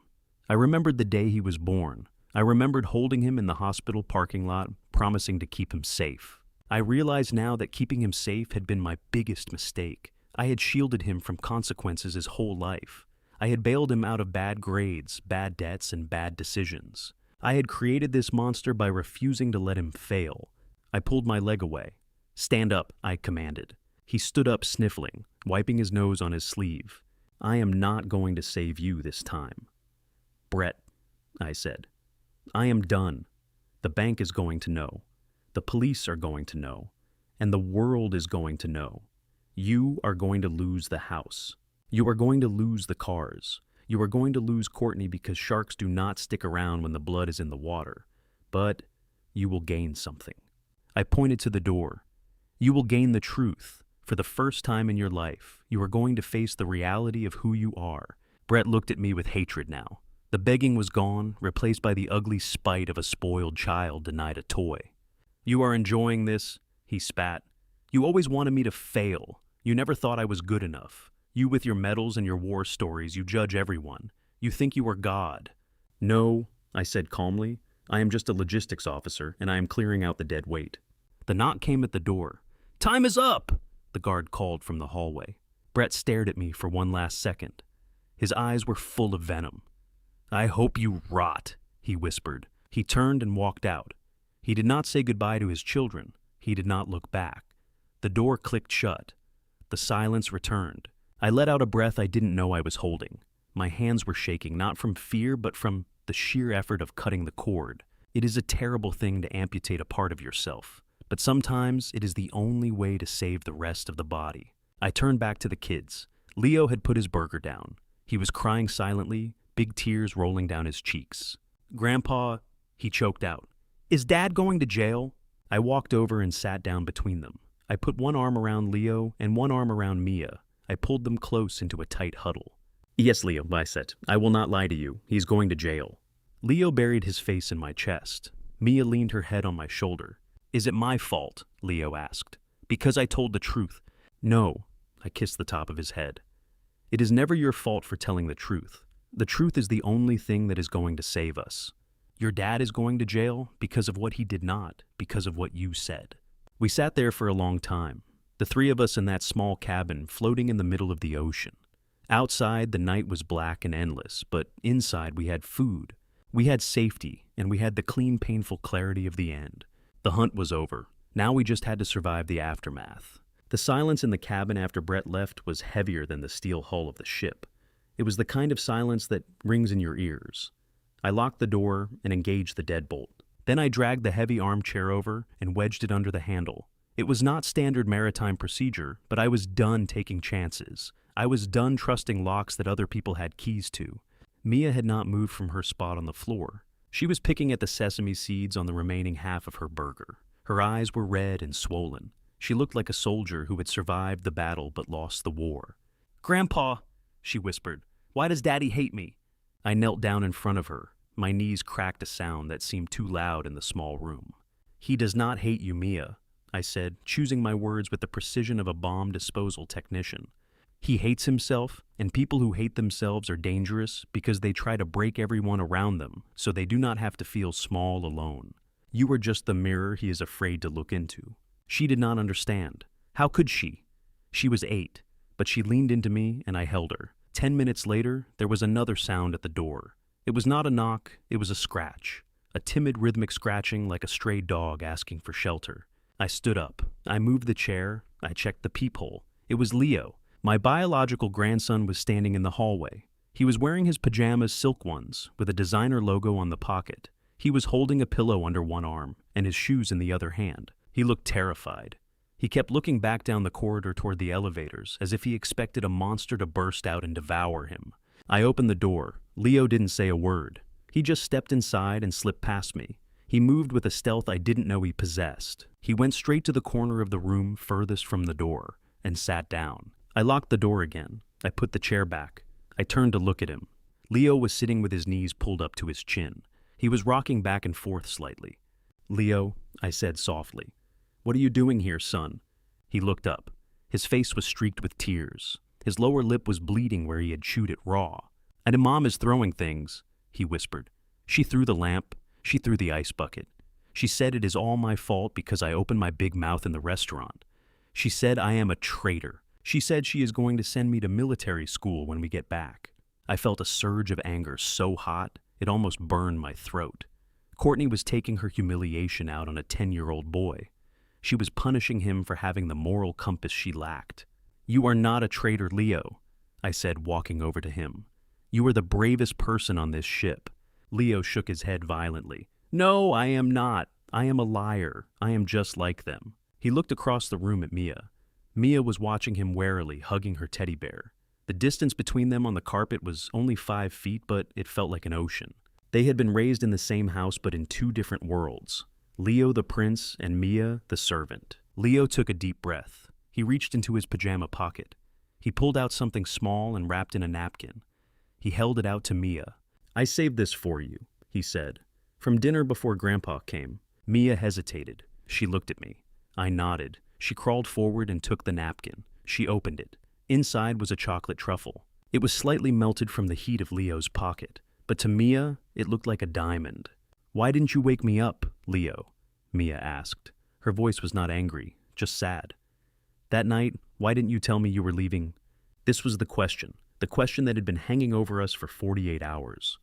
I remembered the day he was born. I remembered holding him in the hospital parking lot, promising to keep him safe. I realized now that keeping him safe had been my biggest mistake. I had shielded him from consequences his whole life. I had bailed him out of bad grades, bad debts, and bad decisions. I had created this monster by refusing to let him fail. I pulled my leg away. Stand up, I commanded. He stood up sniffling, wiping his nose on his sleeve. I am not going to save you this time. Brett, I said. I am done. The bank is going to know. The police are going to know. And the world is going to know. You are going to lose the house. You are going to lose the cars. You are going to lose Courtney because sharks do not stick around when the blood is in the water. But you will gain something. I pointed to the door. You will gain the truth. For the first time in your life, you are going to face the reality of who you are. Brett looked at me with hatred now. The begging was gone, replaced by the ugly spite of a spoiled child denied a toy. You are enjoying this, he spat. You always wanted me to fail. You never thought I was good enough. You with your medals and your war stories, you judge everyone. You think you are God. No, I said calmly. I am just a logistics officer, and I am clearing out the dead weight. The knock came at the door. Time is up, the guard called from the hallway. Brett stared at me for one last second. His eyes were full of venom. I hope you rot, he whispered. He turned and walked out. He did not say goodbye to his children. He did not look back. The door clicked shut. The silence returned. I let out a breath I didn't know I was holding. My hands were shaking, not from fear, but from the sheer effort of cutting the cord. It is a terrible thing to amputate a part of yourself, but sometimes it is the only way to save the rest of the body. I turned back to the kids. Leo had put his burger down. He was crying silently, big tears rolling down his cheeks. Grandpa, he choked out. Is Dad going to jail? I walked over and sat down between them. I put one arm around Leo and one arm around Mia. I pulled them close into a tight huddle. Yes, Leo, I said. I will not lie to you. He's going to jail. Leo buried his face in my chest. Mia leaned her head on my shoulder. Is it my fault? Leo asked. Because I told the truth. No, I kissed the top of his head. It is never your fault for telling the truth. The truth is the only thing that is going to save us. Your dad is going to jail because of what he did not, because of what you said. We sat there for a long time. The three of us in that small cabin floating in the middle of the ocean. Outside, the night was black and endless, but inside we had food. We had safety, and we had the clean, painful clarity of the end. The hunt was over. Now we just had to survive the aftermath. The silence in the cabin after Brett left was heavier than the steel hull of the ship. It was the kind of silence that rings in your ears. I locked the door and engaged the deadbolt. Then I dragged the heavy armchair over and wedged it under the handle. It was not standard maritime procedure, but I was done taking chances. I was done trusting locks that other people had keys to. Mia had not moved from her spot on the floor. She was picking at the sesame seeds on the remaining half of her burger. Her eyes were red and swollen. She looked like a soldier who had survived the battle but lost the war. Grandpa, she whispered, why does Daddy hate me? I knelt down in front of her. My knees cracked a sound that seemed too loud in the small room. He does not hate you, Mia, I said, choosing my words with the precision of a bomb disposal technician. He hates himself, and people who hate themselves are dangerous because they try to break everyone around them so they do not have to feel small alone. You are just the mirror he is afraid to look into. She did not understand. How could she? She was 8, but she leaned into me and I held her. 10 minutes later, there was another sound at the door. It was not a knock, it was a scratch. A timid rhythmic scratching like a stray dog asking for shelter. I stood up. I moved the chair. I checked the peephole. It was Leo. My biological grandson was standing in the hallway. He was wearing his pajamas, silk ones, with a designer logo on the pocket. He was holding a pillow under one arm and his shoes in the other hand. He looked terrified. He kept looking back down the corridor toward the elevators, as if he expected a monster to burst out and devour him. I opened the door. Leo didn't say a word. He just stepped inside and slipped past me. He moved with a stealth I didn't know he possessed. He went straight to the corner of the room furthest from the door and sat down. I locked the door again. I put the chair back. I turned to look at him. Leo was sitting with his knees pulled up to his chin. He was rocking back and forth slightly. "Leo," I said softly, "what are you doing here, son?" He looked up. His face was streaked with tears. His lower lip was bleeding where he had chewed it raw. "And Mom is throwing things," he whispered. "She threw the lamp. She threw the ice bucket. She said it is all my fault because I opened my big mouth in the restaurant. She said I am a traitor. She said she is going to send me to military school when we get back." I felt a surge of anger so hot, it almost burned my throat. Courtney was taking her humiliation out on a 10-year-old boy. She was punishing him for having the moral compass she lacked. "You are not a traitor, Leo," I said, walking over to him. "You are the bravest person on this ship." Leo shook his head violently. "No, I am not. I am a liar. I am just like them." He looked across the room at Mia. Mia was watching him warily, hugging her teddy bear. The distance between them on the carpet was only 5 feet, but it felt like an ocean. They had been raised in the same house but in 2 different worlds. Leo the prince and Mia the servant. Leo took a deep breath. He reached into his pajama pocket. He pulled out something small and wrapped in a napkin. He held it out to Mia. "I saved this for you," he said. "From dinner before Grandpa came." Mia hesitated. She looked at me. I nodded. She crawled forward and took the napkin. She opened it. Inside was a chocolate truffle. It was slightly melted from the heat of Leo's pocket, but to Mia, it looked like a diamond. "Why didn't you wake me up, Leo?" Mia asked. Her voice was not angry, just sad. "That night, why didn't you tell me you were leaving?" This was the question that had been hanging over us for 48 hours.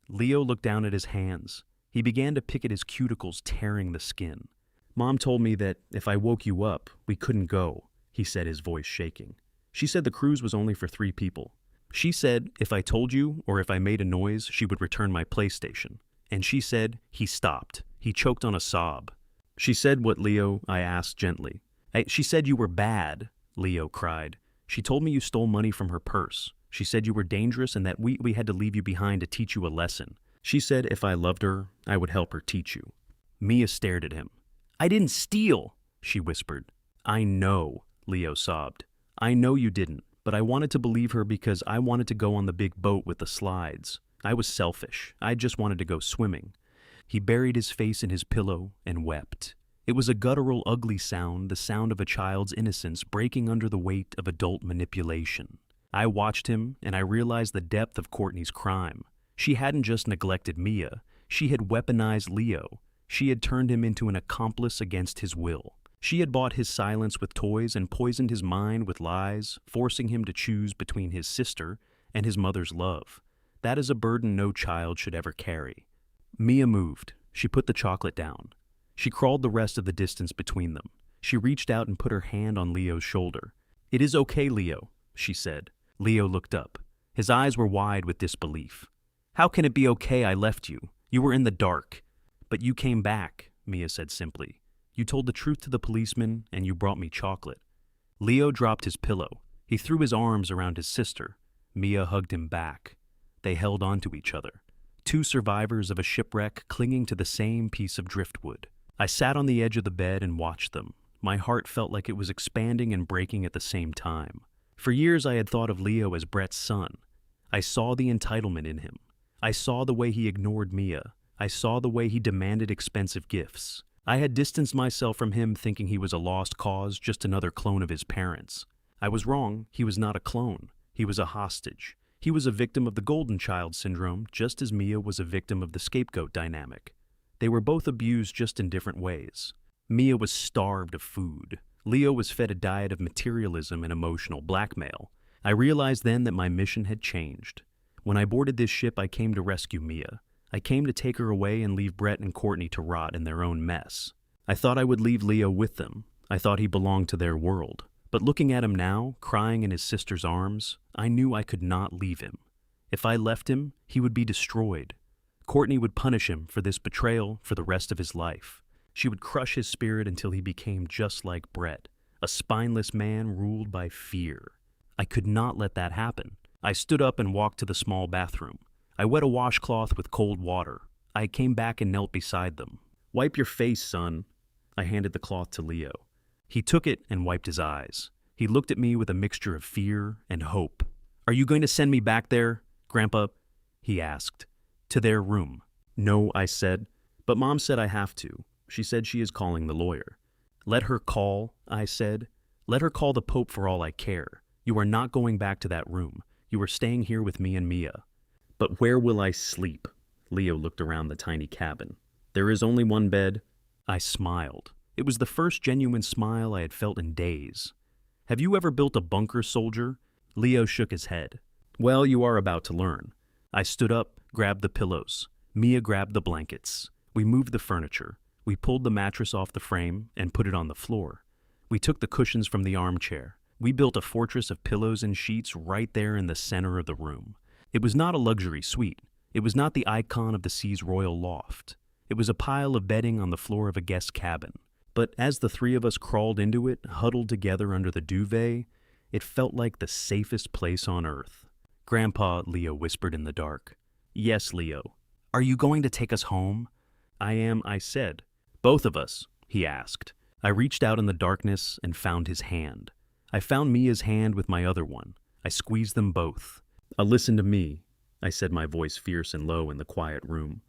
Leo looked down at his hands. He began to pick at his cuticles, tearing the skin. "Mom told me that if I woke you up, we couldn't go," he said, his voice shaking. "She said the cruise was only for 3 people. She said if I told you or if I made a noise, she would return my PlayStation. And she said," he stopped. He choked on a sob. "She said what, Leo?" I asked gently. She said you were bad," Leo cried. "She told me you stole money from her purse. She said you were dangerous and that we had to leave you behind to teach you a lesson. She said if I loved her, I would help her teach you." Mia stared at him. "I didn't steal," she whispered. "I know," Leo sobbed. "I know you didn't, but I wanted to believe her because I wanted to go on the big boat with the slides. I was selfish. I just wanted to go swimming." He buried his face in his pillow and wept. It was a guttural, ugly sound, the sound of a child's innocence breaking under the weight of adult manipulation. I watched him, and I realized the depth of Courtney's crime. She hadn't just neglected Mia. She had weaponized Leo. She had turned him into an accomplice against his will. She had bought his silence with toys and poisoned his mind with lies, forcing him to choose between his sister and his mother's love. That is a burden no child should ever carry. Mia moved. She put the chocolate down. She crawled the rest of the distance between them. She reached out and put her hand on Leo's shoulder. "It is okay, Leo," she said. Leo looked up. His eyes were wide with disbelief. "How can it be okay? I left you. You were in the dark." "But you came back," Mia said simply. "You told the truth to the policeman, and you brought me chocolate." Leo dropped his pillow. He threw his arms around his sister. Mia hugged him back. They held on to each other. 2 survivors of a shipwreck clinging to the same piece of driftwood. I sat on the edge of the bed and watched them. My heart felt like it was expanding and breaking at the same time. For years I had thought of Leo as Brett's son. I saw the entitlement in him. I saw the way he ignored Mia. I saw the way he demanded expensive gifts. I had distanced myself from him thinking he was a lost cause, just another clone of his parents. I was wrong. He was not a clone. He was a hostage. He was a victim of the golden child syndrome, just as Mia was a victim of the scapegoat dynamic. They were both abused just in different ways. Mia was starved of food. Leo was fed a diet of materialism and emotional blackmail. I realized then that my mission had changed. When I boarded this ship, I came to rescue Mia. I came to take her away and leave Brett and Courtney to rot in their own mess. I thought I would leave Leo with them. I thought he belonged to their world. But looking at him now, crying in his sister's arms, I knew I could not leave him. If I left him, he would be destroyed. Courtney would punish him for this betrayal for the rest of his life. She would crush his spirit until he became just like Brett, a spineless man ruled by fear. I could not let that happen. I stood up and walked to the small bathroom. I wet a washcloth with cold water. I came back and knelt beside them. "Wipe your face, son." I handed the cloth to Leo. He took it and wiped his eyes. He looked at me with a mixture of fear and hope. "Are you going to send me back there, Grandpa?" he asked. "To their room." "No," I said. "But Mom said I have to. She said she is calling the lawyer." "Let her call," I said. "Let her call the Pope for all I care. You are not going back to that room. You are staying here with me and Mia." "But where will I sleep?" Leo looked around the tiny cabin. "There is only one bed." I smiled. It was the first genuine smile I had felt in days. "Have you ever built a bunker, soldier?" Leo shook his head. "Well, you are about to learn." I stood up, grabbed the pillows. Mia grabbed the blankets. We moved the furniture. We pulled the mattress off the frame and put it on the floor. We took the cushions from the armchair. We built a fortress of pillows and sheets right there in the center of the room. It was not a luxury suite. It was not the icon of the sea's royal loft. It was a pile of bedding on the floor of a guest cabin. But as the three of us crawled into it, huddled together under the duvet, it felt like the safest place on earth. "Grandpa," Leo whispered in the dark. "Yes, Leo." "Are you going to take us home?" "I am," I said. "Both of us?" he asked. I reached out in the darkness and found his hand. I found Mia's hand with my other one. I squeezed them both. "Listen to me," I said, my voice fierce and low in the quiet room.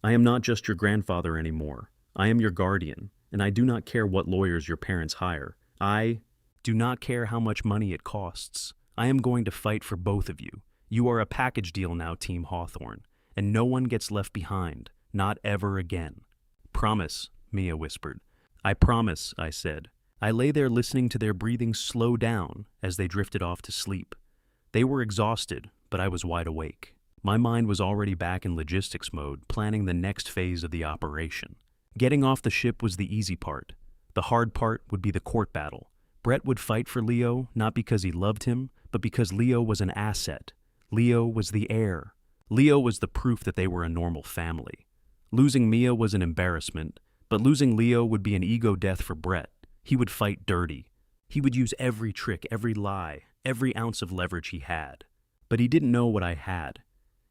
"I am not just your grandfather anymore. I am your guardian, and I do not care what lawyers your parents hire. I do not care how much money it costs. I am going to fight for both of you. You are a package deal now, Team Hawthorne, and no one gets left behind, not ever again." "Promise," Mia whispered. "I promise," I said. I lay there listening to their breathing slow down as they drifted off to sleep. They were exhausted, but I was wide awake. My mind was already back in logistics mode, planning the next phase of the operation. Getting off the ship was the easy part. The hard part would be the court battle. Brett would fight for Leo, not because he loved him, but because Leo was an asset. Leo was the heir. Leo was the proof that they were a normal family. Losing Mia was an embarrassment, but losing Leo would be an ego death for Brett. He would fight dirty. He would use every trick, every lie, every ounce of leverage he had. But he didn't know what I had.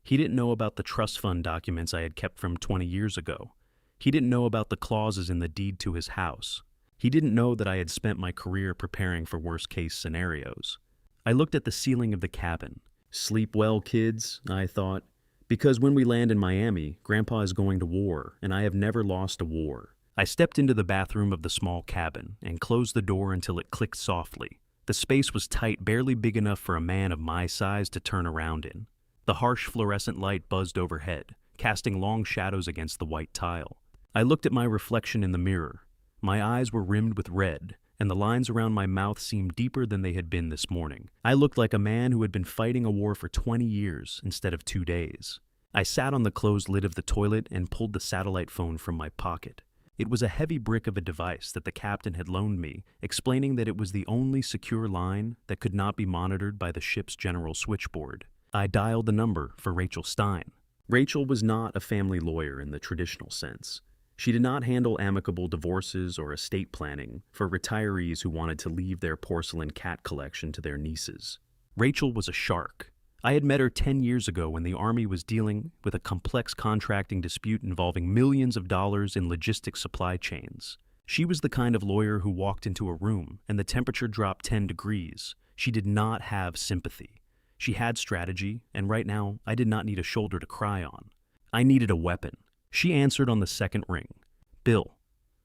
He didn't know about the trust fund documents I had kept from 20 years ago. He didn't know about the clauses in the deed to his house. He didn't know that I had spent my career preparing for worst-case scenarios. I looked at the ceiling of the cabin. "Sleep well, kids," I thought. "Because when we land in Miami, Grandpa is going to war, and I have never lost a war." I stepped into the bathroom of the small cabin and closed the door until it clicked softly. The space was tight, barely big enough for a man of my size to turn around in. The harsh fluorescent light buzzed overhead, casting long shadows against the white tile. I looked at my reflection in the mirror. My eyes were rimmed with red, and the lines around my mouth seemed deeper than they had been this morning. I looked like a man who had been fighting a war for 20 years instead of 2 days. I sat on the closed lid of the toilet and pulled the satellite phone from my pocket. It was a heavy brick of a device that the captain had loaned me, explaining that it was the only secure line that could not be monitored by the ship's general switchboard. I dialed the number for Rachel Stein. Rachel was not a family lawyer in the traditional sense. She did not handle amicable divorces or estate planning for retirees who wanted to leave their porcelain cat collection to their nieces. Rachel was a shark. I had met her 10 years ago when the Army was dealing with a complex contracting dispute involving millions of dollars in logistics supply chains. She was the kind of lawyer who walked into a room and the temperature dropped 10 degrees. She did not have sympathy. She had strategy, and right now, I did not need a shoulder to cry on. I needed a weapon. She answered on the second ring. "Bill."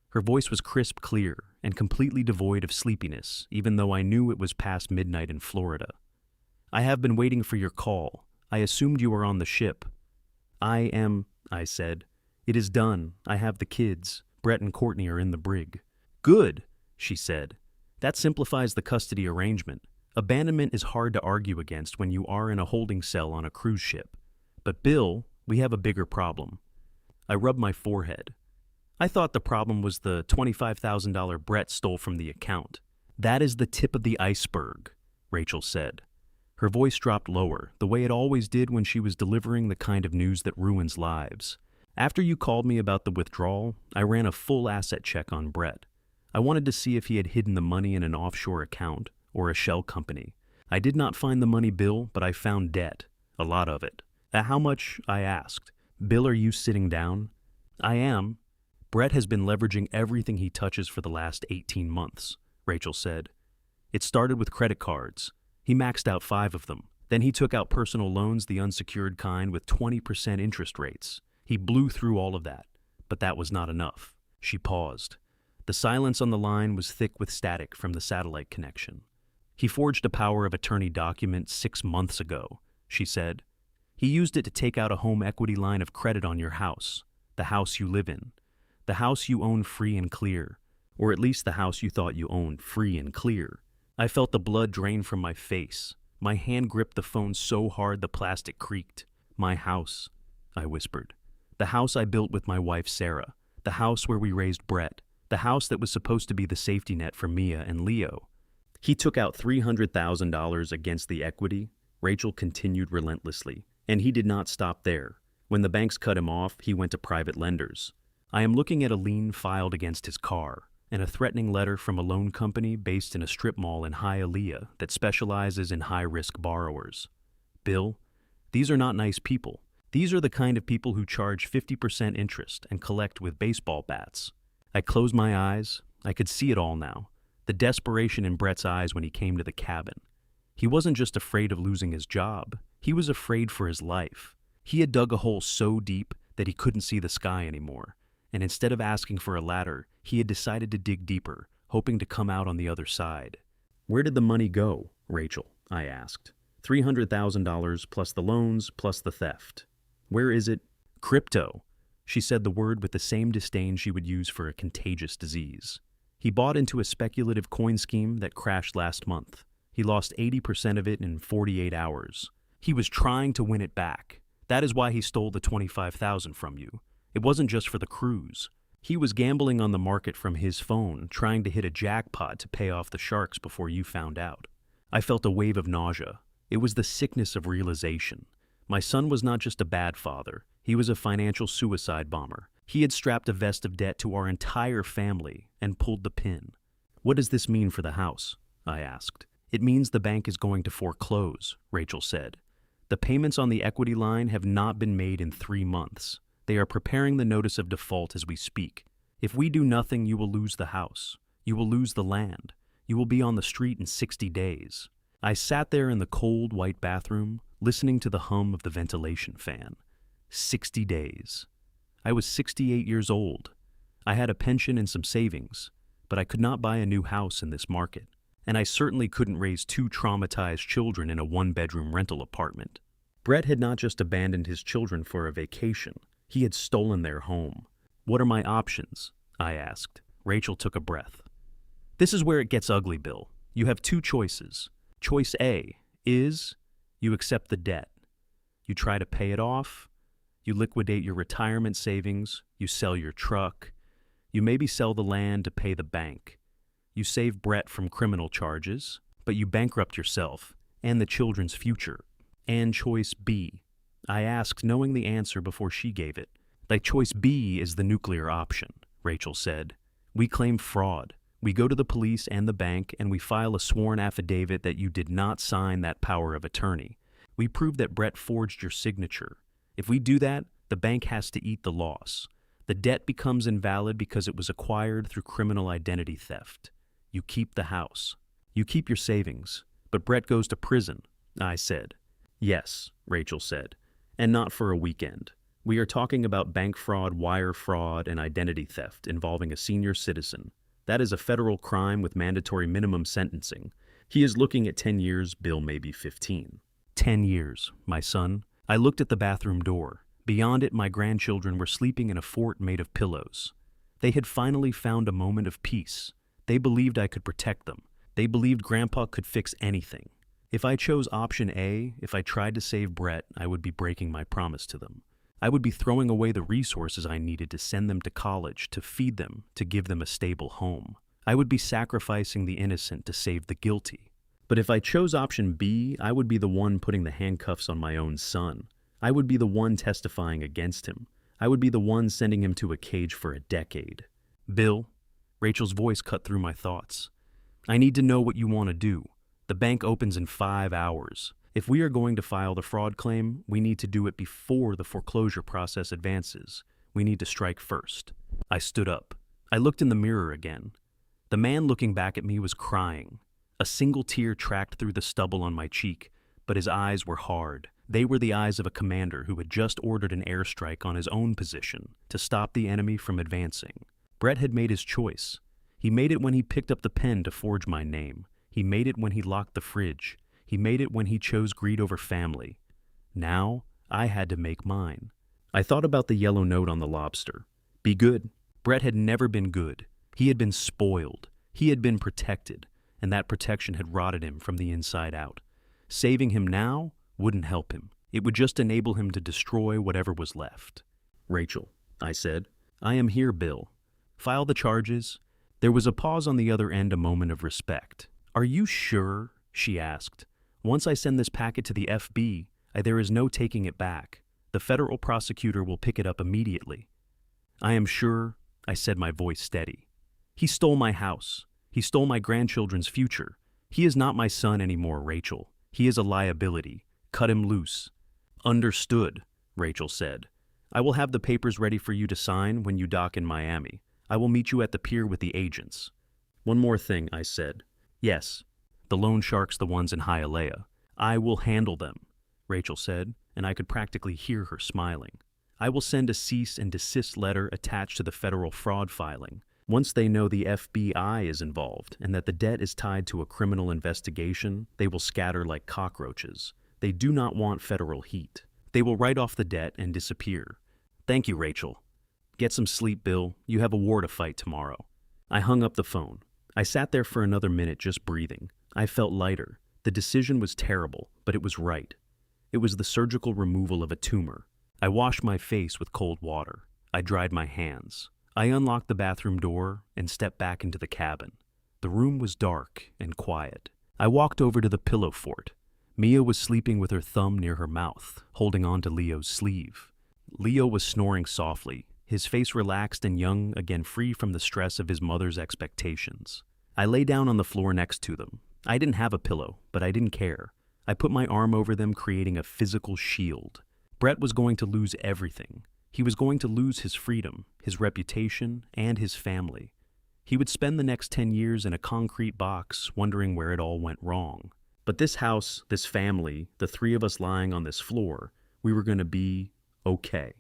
Her voice was crisp, clear, and completely devoid of sleepiness, even though I knew it was past midnight in Florida. "I have been waiting for your call. I assumed you were on the ship." "I am," I said. "It is done. I have the kids. Brett and Courtney are in the brig." "Good," she said. "That simplifies the custody arrangement. Abandonment is hard to argue against when you are in a holding cell on a cruise ship. But Bill, we have a bigger problem." I rubbed my forehead. "I thought the problem was the $25,000 Brett stole from the account." "That is the tip of the iceberg," Rachel said. Her voice dropped lower, the way it always did when she was delivering the kind of news that ruins lives. After you called me about the withdrawal, I ran a full asset check on Brett. I wanted to see if he had hidden the money in an offshore account or a shell company. I did not find the money, Bill, but I found debt. A lot of it. How much? I asked. Bill, are you sitting down? I am. Brett has been leveraging everything he touches for the last 18 months, Rachel said. It started with credit cards. He maxed out 5 of them. Then he took out personal loans, the unsecured kind, with 20% interest rates. He blew through all of that, but that was not enough. She paused. The silence on the line was thick with static from the satellite connection. He forged a power of attorney document 6 months ago, she said. He used it to take out a home equity line of credit on your house, the house you live in, the house you own free and clear, or at least the house you thought you owned free and clear. I felt the blood drain from my face. My hand gripped the phone so hard the plastic creaked. My house, I whispered. The house I built with my wife Sarah, the house where we raised Brett, the house that was supposed to be the safety net for Mia and Leo. He took out $300,000 against the equity, Rachel continued relentlessly, and he did not stop there. When the banks cut him off, he went to private lenders. I am looking at a lien filed against his car, and a threatening letter from a loan company based in a strip mall in Hialeah that specializes in high-risk borrowers. Bill, these are not nice people. These are the kind of people who charge 50% interest and collect with baseball bats. I closed my eyes. I could see it all now. The desperation in Brett's eyes when he came to the cabin. He wasn't just afraid of losing his job. He was afraid for his life. He had dug a hole so deep that he couldn't see the sky anymore. And instead of asking for a ladder, he had decided to dig deeper, hoping to come out on the other side. Where did the money go, Rachel? I asked. $300,000 plus the loans plus the theft. Where is it? Crypto. She said the word with the same disdain she would use for a contagious disease. He bought into a speculative coin scheme that crashed last month. He lost 80% of it in 48 hours. He was trying to win it back. That is why he stole the $25,000 from you. It wasn't just for the cruise. He was gambling on the market from his phone, trying to hit a jackpot to pay off the sharks before you found out. I felt a wave of nausea. It was the sickness of realization. My son was not just a bad father. He was a financial suicide bomber. He had strapped a vest of debt to our entire family and pulled the pin. What does this mean for the house? I asked. It means the bank is going to foreclose, Rachel said. The payments on the equity line have not been made in 3 months. They are preparing the notice of default as we speak. If we do nothing, you will lose the house. You will lose the land. You will be on the street in 60 days. I sat there in the cold, white bathroom, listening to the hum of the ventilation fan. 60 days. I was 68 years old. I had a pension and some savings, but I could not buy a new house in this market, and I certainly couldn't raise 2 traumatized children in a 1-bedroom rental apartment. Brett had not just abandoned his children for a vacation. He had stolen their home. What are my options? I asked. Rachel took a breath. This is where it gets ugly, Bill. You have 2 choices. Choice A is you accept the debt. You try to pay it off. You liquidate your retirement savings. You sell your truck. You maybe sell the land to pay the bank. You save Brett from criminal charges, but you bankrupt yourself and the children's future. And choice B. I asked, knowing the answer before she gave it. Like choice B is the nuclear option, Rachel said. We claim fraud. We go to the police and the bank and we file a sworn affidavit that you did not sign that power of attorney. We prove that Brett forged your signature. If we do that, the bank has to eat the loss. The debt becomes invalid because it was acquired through criminal identity theft. You keep the house. You keep your savings. But Brett goes to prison, I said. Yes, Rachel said. And not for a weekend. We are talking about bank fraud, wire fraud, and identity theft involving a senior citizen. That is a federal crime with mandatory minimum sentencing. He is looking at 10 years, Bill maybe 15. 10 years, my son. I looked at the bathroom door. Beyond it, my grandchildren were sleeping in a fort made of pillows. They had finally found a moment of peace. They believed I could protect them. They believed Grandpa could fix anything. If I chose option A, if I tried to save Brett, I would be breaking my promise to them. I would be throwing away the resources I needed to send them to college, to feed them, to give them a stable home. I would be sacrificing the innocent to save the guilty. But if I chose option B, I would be the one putting the handcuffs on my own son. I would be the one testifying against him. I would be the one sending him to a cage for a decade. Bill, Rachel's voice cut through my thoughts. I need to know what you want to do. The bank opens in 5 hours. If we are going to file the fraud claim, we need to do it before the foreclosure process advances. We need to strike first. I stood up. I looked in the mirror again. The man looking back at me was crying. A single tear tracked through the stubble on my cheek, but his eyes were hard. They were the eyes of a commander who had just ordered an airstrike on his own position to stop the enemy from advancing. Brett had made his choice. He made it when he picked up the pen to forge my name. He made it when he locked the fridge. He made it when he chose greed over family. Now, I had to make mine. I thought about the yellow note on the lobster. Be good. Brett had never been good. He had been spoiled. He had been protected, and that protection had rotted him from the inside out. Saving him now wouldn't help him. It would just enable him to destroy whatever was left. Rachel, I said, I am here, Bill. File the charges. There was a pause on the other end, a moment of respect. Are you sure? She asked. Once I send this packet to the FB, there is no taking it back. The federal prosecutor will pick it up immediately. I am sure, I said, my voice steady. He stole my house. He stole my grandchildren's future. He is not my son anymore, Rachel. He is a liability. Cut him loose. Understood, Rachel said. I will have the papers ready for you to sign when you dock in Miami. I will meet you at the pier with the agents. One more thing, I said. Yes, the loan sharks, the ones in Hialeah. I will handle them, Rachel said, and I could practically hear her smiling. I will send a cease and desist letter attached to the federal fraud filing. Once they know the FBI is involved and that the debt is tied to a criminal investigation, they will scatter like cockroaches. They do not want federal heat. They will write off the debt and disappear. Thank you, Rachel. Get some sleep, Bill. You have a war to fight tomorrow. I hung up the phone. I sat there for another minute just breathing. I felt lighter. The decision was terrible, but it was right. It was the surgical removal of a tumor. I washed my face with cold water. I dried my hands. I unlocked the bathroom door and stepped back into the cabin. The room was dark and quiet. I walked over to the pillow fort. Mia was sleeping with her thumb near her mouth, holding on to Leo's sleeve. Leo was snoring softly, his face relaxed and young, again free from the stress of his mother's expectations. I lay down on the floor next to them. I didn't have a pillow, but I didn't care. I put my arm over them, creating a physical shield. Brett was going to lose everything. He was going to lose his freedom, his reputation, and his family. He would spend the next 10 years in a concrete box, wondering where it all went wrong. But this house, this family, the three of us lying on this floor, we were going to be okay.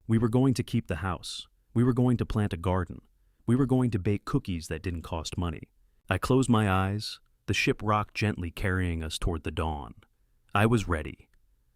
We were going to keep the house. We were going to plant a garden. We were going to bake cookies that didn't cost money. I closed my eyes. The ship rocked gently, carrying us toward the dawn. I was ready.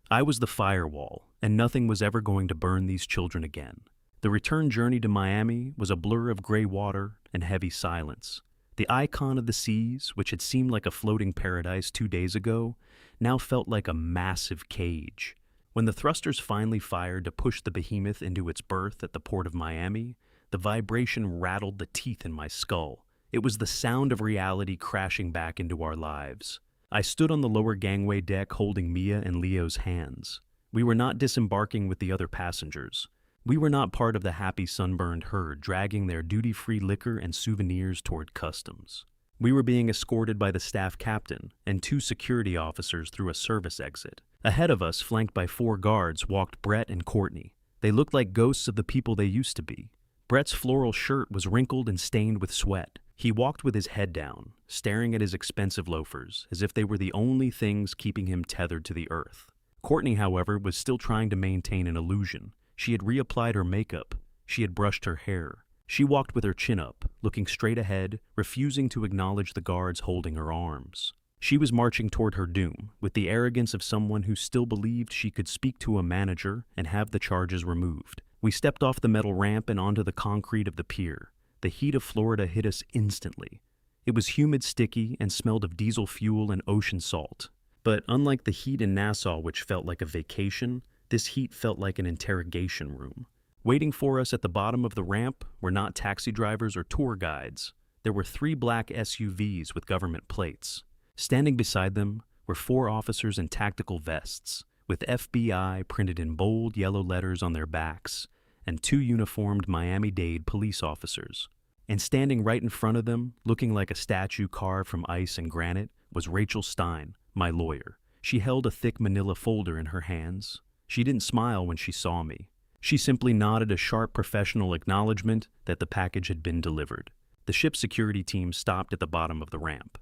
I was the firewall, and nothing was ever going to burn these children again. The return journey to Miami was a blur of gray water and heavy silence. The icon of the seas, which had seemed like a floating paradise 2 days ago, now felt like a massive cage. When the thrusters finally fired to push the behemoth into its berth at the port of Miami, the vibration rattled the teeth in my skull. It was the sound of reality crashing back into our lives. I stood on the lower gangway deck holding Mia and Leo's hands. We were not disembarking with the other passengers. We were not part of the happy sunburned herd dragging their duty-free liquor and souvenirs toward customs. We were being escorted by the staff captain and 2 security officers through a service exit. Ahead of us, flanked by 4 guards, walked Brett and Courtney. They looked like ghosts of the people they used to be. Brett's floral shirt was wrinkled and stained with sweat. He walked with his head down, staring at his expensive loafers, as if they were the only things keeping him tethered to the earth. Courtney, however, was still trying to maintain an illusion. She had reapplied her makeup. She had brushed her hair. She walked with her chin up, looking straight ahead, refusing to acknowledge the guards holding her arms. She was marching toward her doom, with the arrogance of someone who still believed she could speak to a manager and have the charges removed. We stepped off the metal ramp and onto the concrete of the pier. The heat of Florida hit us instantly. It was humid, sticky, and smelled of diesel fuel and ocean salt. But unlike the heat in Nassau, which felt like a vacation, this heat felt like an interrogation room. Waiting for us at the bottom of the ramp were not taxi drivers or tour guides. There were 3 black SUVs with government plates. Standing beside them were 4 officers in tactical vests, with FBI printed in bold yellow letters on their backs, and 2 uniformed Miami-Dade police officers. And standing right in front of them, looking like a statue carved from ice and granite, was Rachel Stein, my lawyer. She held a thick manila folder in her hands. She didn't smile when she saw me. She simply nodded a sharp professional acknowledgement that the package had been delivered. The ship's security team stopped at the bottom of the ramp.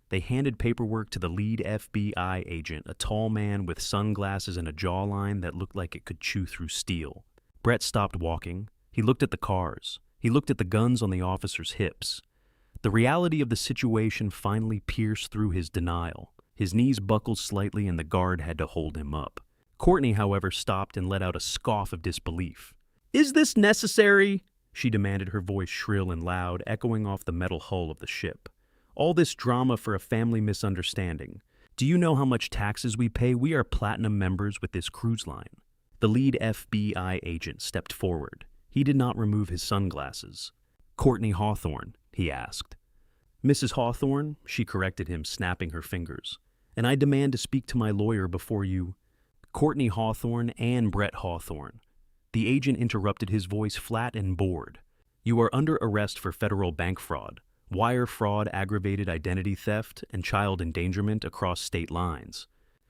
They handed paperwork to the lead FBI agent, a tall man with sunglasses and a jawline that looked like it could chew through steel. Brett stopped walking. He looked at the cars. He looked at the guns on the officers' hips. The reality of the situation finally pierced through his denial. His knees buckled slightly and the guard had to hold him up. Courtney, however, stopped and let out a scoff of disbelief. "Is this necessary?" she demanded, her voice shrill and loud, echoing off the metal hull of the ship. "All this drama for a family misunderstanding. Do you know how much taxes we pay? We are platinum members with this cruise line." The lead FBI agent stepped forward. He did not remove his sunglasses. "Courtney Hawthorne?" he asked. "Mrs. Hawthorne," she corrected him, snapping her fingers. "And I demand to speak to my lawyer before you—" "Courtney Hawthorne and Brett Hawthorne." The agent interrupted, his voice flat and bored. "You are under arrest for federal bank fraud, wire fraud, aggravated identity theft, and child endangerment across state lines."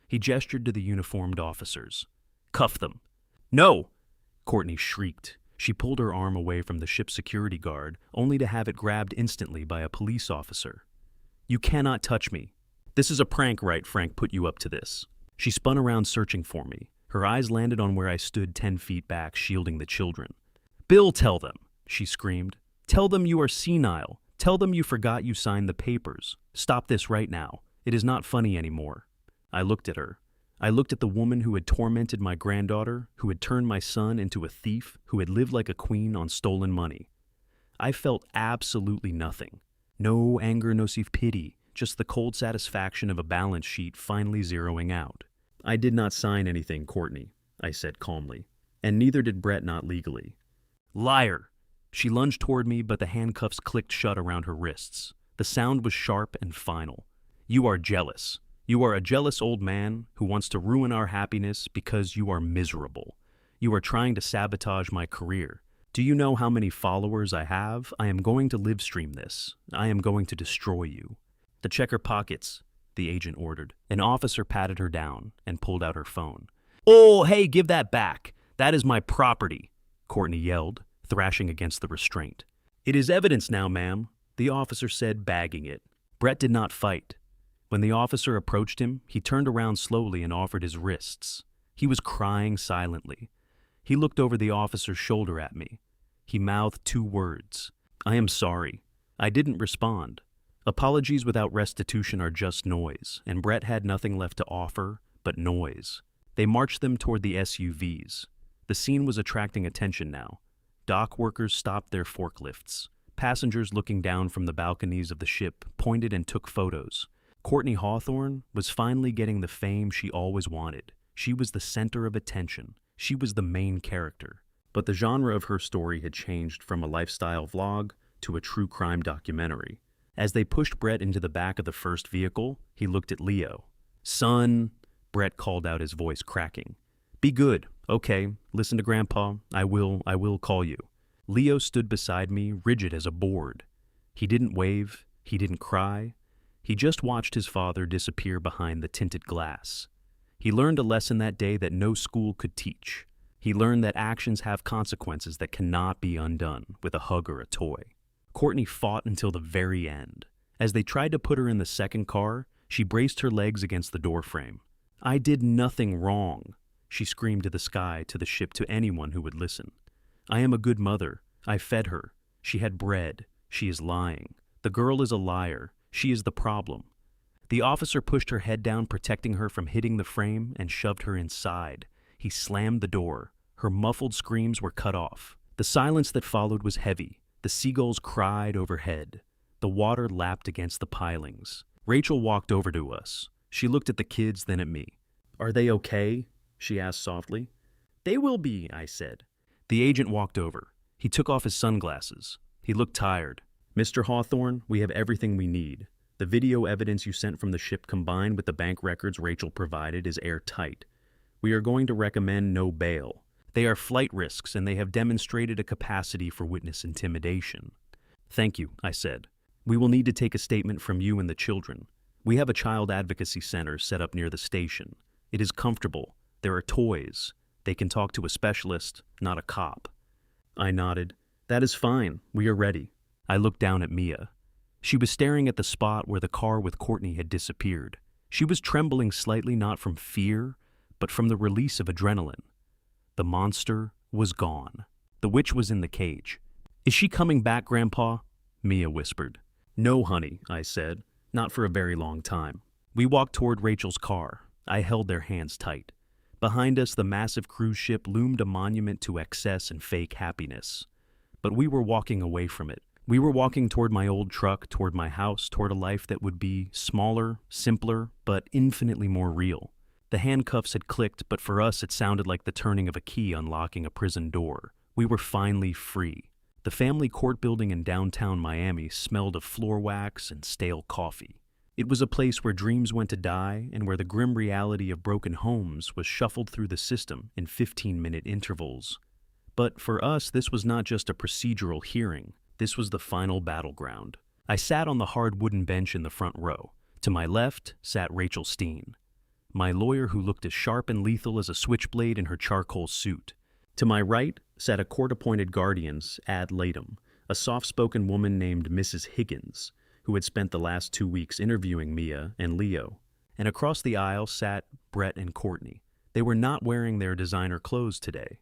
He gestured to the uniformed officers. "Cuff them." "No!" Courtney shrieked. She pulled her arm away from the ship's security guard, only to have it grabbed instantly by a police officer. "You cannot touch me. This is a prank, right? Frank put you up to this." She spun around, searching for me. Her eyes landed on where I stood 10 feet back, shielding the children. "Bill, tell them," she screamed. "Tell them you are senile. Tell them you forgot you signed the papers. Stop this right now. It is not funny anymore." I looked at her. I looked at the woman who had tormented my granddaughter, who had turned my son into a thief, who had lived like a queen on stolen money. I felt absolutely nothing. No anger, no self-pity, just the cold satisfaction of a balance sheet finally zeroing out. "I did not sign anything, Courtney," I said calmly, "and neither did Brett, not legally." "Liar!" She lunged toward me, but the handcuffs clicked shut around her wrists. The sound was sharp and final. "You are jealous. You are a jealous old man who wants to ruin our happiness because you are miserable. You are trying to sabotage my career. Do you know how many followers I have? I am going to live stream this. I am going to destroy you." "The checker pockets," the agent ordered. An officer patted her down and pulled out her phone. "Oh, hey, give that back. That is my property," Courtney yelled, thrashing against the restraint. "It is evidence now, ma'am," the officer said, bagging it. Brett did not fight. When the officer approached him, he turned around slowly and offered his wrists. He was crying silently. He looked over the officer's shoulder at me. He mouthed 2 words. "I am sorry." I didn't respond. Apologies without restitution are just noise, and Brett had nothing left to offer but noise. They marched them toward the SUVs. The scene was attracting attention now. Dock workers stopped their forklifts. Passengers looking down from the balconies of the ship pointed and took photos. Courtney Hawthorne was finally getting the fame she always wanted. She was the center of attention. She was the main character. But the genre of her story had changed from a lifestyle vlog to a true crime documentary. As they pushed Brett into the back of the first vehicle, he looked at Leo. "Son," Brett called out, his voice cracking. "Be good. Okay, listen to Grandpa. I will call you." Leo stood beside me, rigid as a board. He didn't wave. He didn't cry. He just watched his father disappear behind the tinted glass. He learned a lesson that day that no school could teach. He learned that actions have consequences that cannot be undone with a hug or a toy. Courtney fought until the very end. As they tried to put her in the second car, she braced her legs against the doorframe. "I did nothing wrong," she screamed to the sky, to the ship, to anyone who would listen. "I am a good mother. I fed her. She had bread. She is lying. The girl is a liar. She is the problem." The officer pushed her head down, protecting her from hitting the frame, and shoved her inside. He slammed the door. Her muffled screams were cut off. The silence that followed was heavy. The seagulls cried overhead. The water lapped against the pilings. Rachel walked over to us. She looked at the kids, then at me. "Are they okay?" she asked softly. "They will be," I said. The agent walked over. He took off his sunglasses. He looked tired. "Mr. Hawthorne, we have everything we need. The video evidence you sent from the ship combined with the bank records Rachel provided is airtight. We are going to recommend no bail. They are flight risks, and they have demonstrated a capacity for witness intimidation. Thank you, I said. We will need to take a statement from you and the children. We have a child advocacy center set up near the station. It is comfortable. There are toys. They can talk to a specialist, not a cop. I nodded. That is fine. We are ready. I looked down at Mia. She was staring at the spot where the car with Courtney had disappeared. She was trembling slightly, not from fear, but from the release of adrenaline. The monster was gone. The witch was in the cage. Is she coming back, Grandpa? Mia whispered. No, honey, I said. Not for a very long time. We walked toward Rachel's car. I held their hands tight. Behind us, the massive cruise ship loomed a monument to excess and fake happiness. But we were walking away from it. We were walking toward my old truck, toward my house, toward a life that would be smaller, simpler, but infinitely more real. The handcuffs had clicked, but for us it sounded like the turning of a key unlocking a prison door. We were finally free. The family court building in downtown Miami smelled of floor wax and stale coffee. It was a place where dreams went to die and where the grim reality of broken homes was shuffled through the system in 15-minute intervals. But for us, this was not just a procedural hearing. This was the final battleground. I sat on the hard wooden bench in the front row. To my left sat Rachel Steen, my lawyer who looked as sharp and lethal as a switchblade in her charcoal suit. To my right sat a court-appointed guardians ad litem, a soft-spoken woman named Mrs. Higgins, who had spent the last 2 weeks interviewing Mia and Leo. And across the aisle sat Brett and Courtney. They were not wearing their designer clothes today.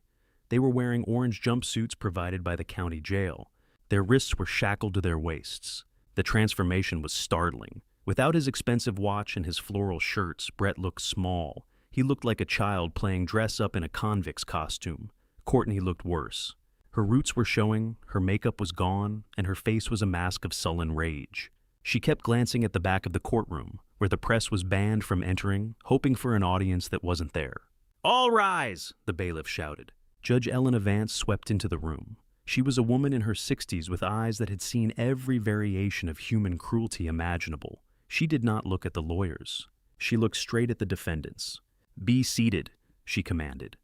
They were wearing orange jumpsuits provided by the county jail. Their wrists were shackled to their waists. The transformation was startling. Without his expensive watch and his floral shirts, Brett looked small. He looked like a child playing dress-up in a convict's costume. Courtney looked worse. Her roots were showing, her makeup was gone, and her face was a mask of sullen rage. She kept glancing at the back of the courtroom, where the press was banned from entering, hoping for an audience that wasn't there. "All rise!" the bailiff shouted. Judge Ellen Vance swept into the room. She was a woman in her 60s with eyes that had seen every variation of human cruelty imaginable. She did not look at the lawyers. She looked straight at the defendants. "Be seated," she commanded.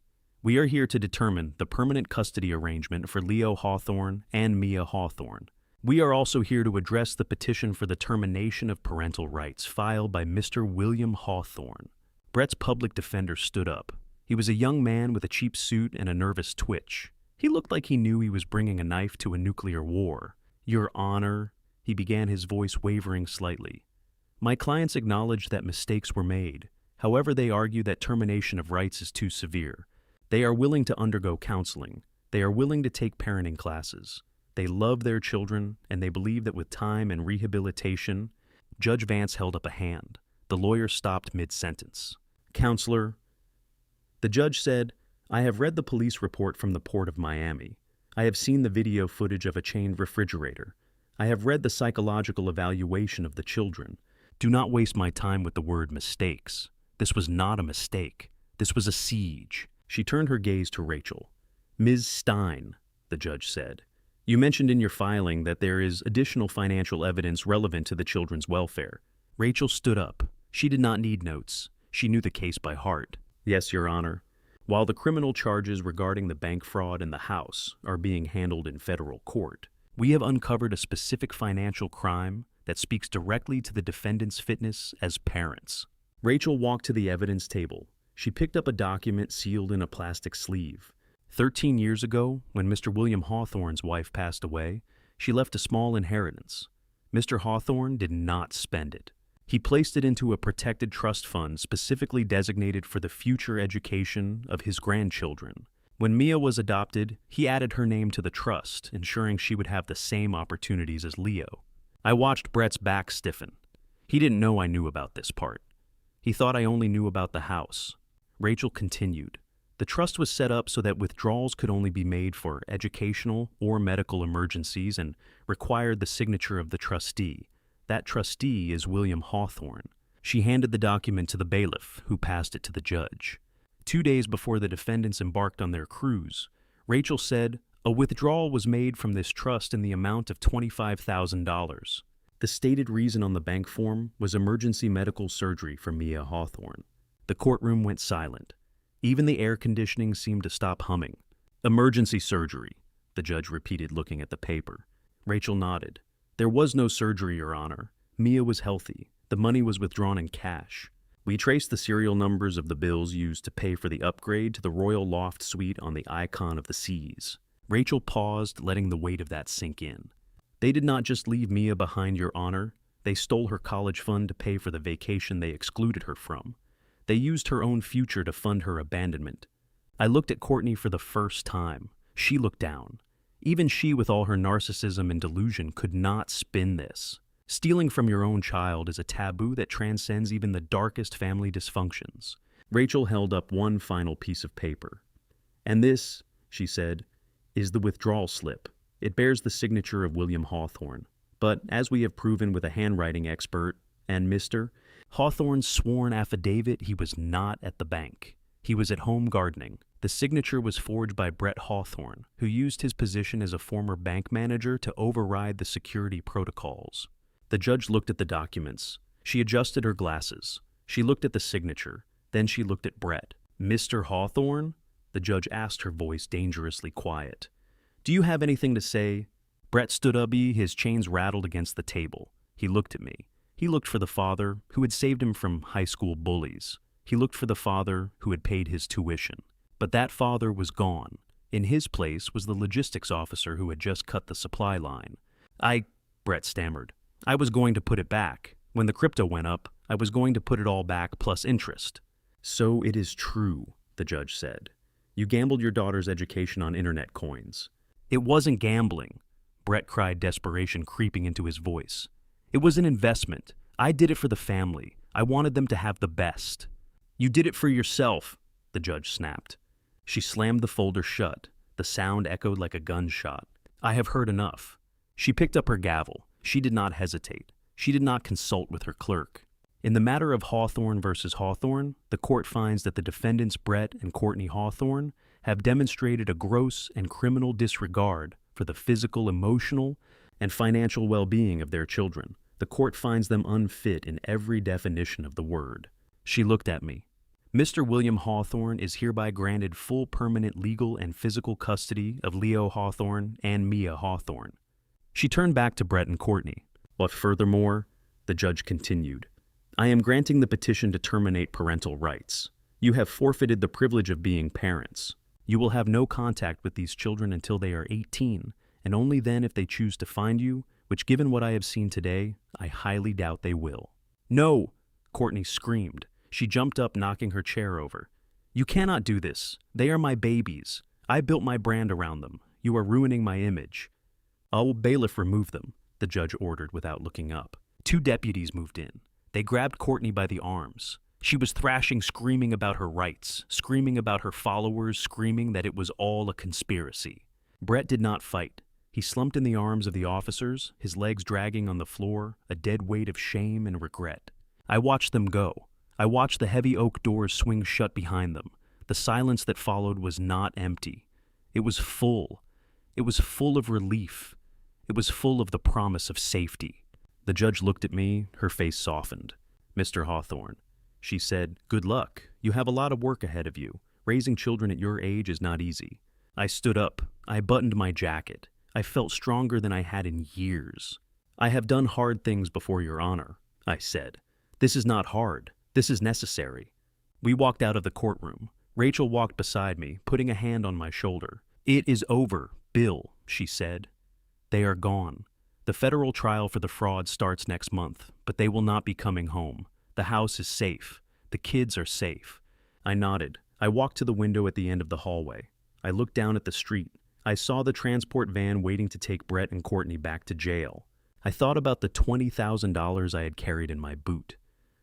"We are here to determine the permanent custody arrangement for Leo Hawthorne and Mia Hawthorne. We are also here to address the petition for the termination of parental rights filed by Mr. William Hawthorne." Brett's public defender stood up. He was a young man with a cheap suit and a nervous twitch. He looked like he knew he was bringing a knife to a nuclear war. "Your Honor," he began, his voice wavering slightly. "My clients acknowledge that mistakes were made. However, they argue that termination of rights is too severe. They are willing to undergo counseling. They are willing to take parenting classes. They love their children, and they believe that with time and rehabilitation..." Judge Vance held up a hand. The lawyer stopped mid-sentence. "Counselor," the judge said, "I have read the police report from the Port of Miami. I have seen the video footage of a chained refrigerator. I have read the psychological evaluation of the children. Do not waste my time with the word mistakes. This was not a mistake. This was a siege." She turned her gaze to Rachel. "Ms. Stein," the judge said, "you mentioned in your filing that there is additional financial evidence relevant to the children's welfare." Rachel stood up. She did not need notes. She knew the case by heart. "Yes, Your Honor. While the criminal charges regarding the bank fraud and the house are being handled in federal court, we have uncovered a specific financial crime that speaks directly to the defendant's fitness as parents." Rachel walked to the evidence table. She picked up a document sealed in a plastic sleeve. 13 years ago, when Mr. William Hawthorne's wife passed away, she left a small inheritance. Mr. Hawthorne did not spend it. He placed it into a protected trust fund specifically designated for the future education of his grandchildren. When Mia was adopted, he added her name to the trust, ensuring she would have the same opportunities as Leo. I watched Brett's back stiffen. He didn't know I knew about this part. He thought I only knew about the house. Rachel continued. The trust was set up so that withdrawals could only be made for educational or medical emergencies and required the signature of the trustee. That trustee is William Hawthorne. She handed the document to the bailiff, who passed it to the judge. 2 days before the defendants embarked on their cruise, Rachel said, "A withdrawal was made from this trust in the amount of $25,000. The stated reason on the bank form was emergency medical surgery for Mia Hawthorne." The courtroom went silent. Even the air conditioning seemed to stop humming. "Emergency surgery," the judge repeated, looking at the paper. Rachel nodded. "There was no surgery, Your Honor. Mia was healthy. The money was withdrawn in cash. We traced the serial numbers of the bills used to pay for the upgrade to the Royal Loft Suite on the Icon of the Seas." Rachel paused, letting the weight of that sink in. "They did not just leave Mia behind, Your Honor. They stole her college fund to pay for the vacation they excluded her from. They used her own future to fund her abandonment." I looked at Courtney for the first time. She looked down. Even she, with all her narcissism and delusion, could not spin this. Stealing from your own child is a taboo that transcends even the darkest family dysfunctions. Rachel held up one final piece of paper. "And this," she said, "is the withdrawal slip. It bears the signature of William Hawthorne. But as we have proven with a handwriting expert and Mr. Hawthorne's sworn affidavit, he was not at the bank. He was at home gardening. The signature was forged by Brett Hawthorne, who used his position as a former bank manager to override the security protocols." The judge looked at the documents. She adjusted her glasses. She looked at the signature. Then she looked at Brett. "Mr. Hawthorne?" The judge asked, her voice dangerously quiet. "Do you have anything to say?" Brett stood up, his chains rattled against the table. He looked at me. He looked for the father who had saved him from high school bullies. He looked for the father who had paid his tuition. But that father was gone. In his place was the logistics officer who had just cut the supply line. Brett stammered. "I was going to put it back. When the crypto went up, I was going to put it all back plus interest." "So it is true," the judge said. "You gambled your daughter's education on internet coins." "It wasn't gambling," Brett cried, desperation creeping into his voice. "It was an investment. I did it for the family. I wanted them to have the best." "You did it for yourself," the judge snapped. She slammed the folder shut. The sound echoed like a gunshot. "I have heard enough." She picked up her gavel. She did not hesitate. She did not consult with her clerk. "In the matter of Hawthorne versus Hawthorne, the court finds that the defendants Brett and Courtney Hawthorne have demonstrated a gross and criminal disregard for the physical, emotional, and financial well-being of their children. The court finds them unfit in every definition of the word." She looked at me. "Mr. William Hawthorne is hereby granted full permanent legal and physical custody of Leo Hawthorne and Mia Hawthorne." She turned back to Brett and Courtney. "But furthermore," the judge continued, "I am granting the petition to terminate parental rights. You have forfeited the privilege of being parents. You will have no contact with these children until they are 18, and only then if they choose to find you, which, given what I have seen today, I highly doubt they will." "No!" Courtney screamed. She jumped up, knocking her chair over. "You cannot do this. They are my babies. I built my brand around them. You are ruining my image." "I'll bailiff remove them," the judge ordered without looking up. 2 deputies moved in. They grabbed Courtney by the arms. She was thrashing, screaming about her rights, screaming about her followers, screaming that it was all a conspiracy. Brett did not fight. He slumped in the arms of the officers, his legs dragging on the floor, a dead weight of shame and regret. I watched them go. I watched the heavy oak doors swing shut behind them. The silence that followed was not empty. It was full. It was full of relief. It was full of the promise of safety. The judge looked at me, her face softened. "Mr. Hawthorne," she said, "good luck. You have a lot of work ahead of you. Raising children at your age is not easy." I stood up. I buttoned my jacket. I felt stronger than I had in years. "I have done hard things before, Your Honor," I said. "This is not hard. This is necessary." We walked out of the courtroom. Rachel walked beside me, putting a hand on my shoulder. "It is over, Bill," she said. "They are gone. The federal trial for the fraud starts next month, but they will not be coming home. The house is safe. The kids are safe." I nodded. I walked to the window at the end of the hallway. I looked down at the street. I saw the transport van waiting to take Brett and Courtney back to jail. I thought about the $20,000 I had carried in my boot.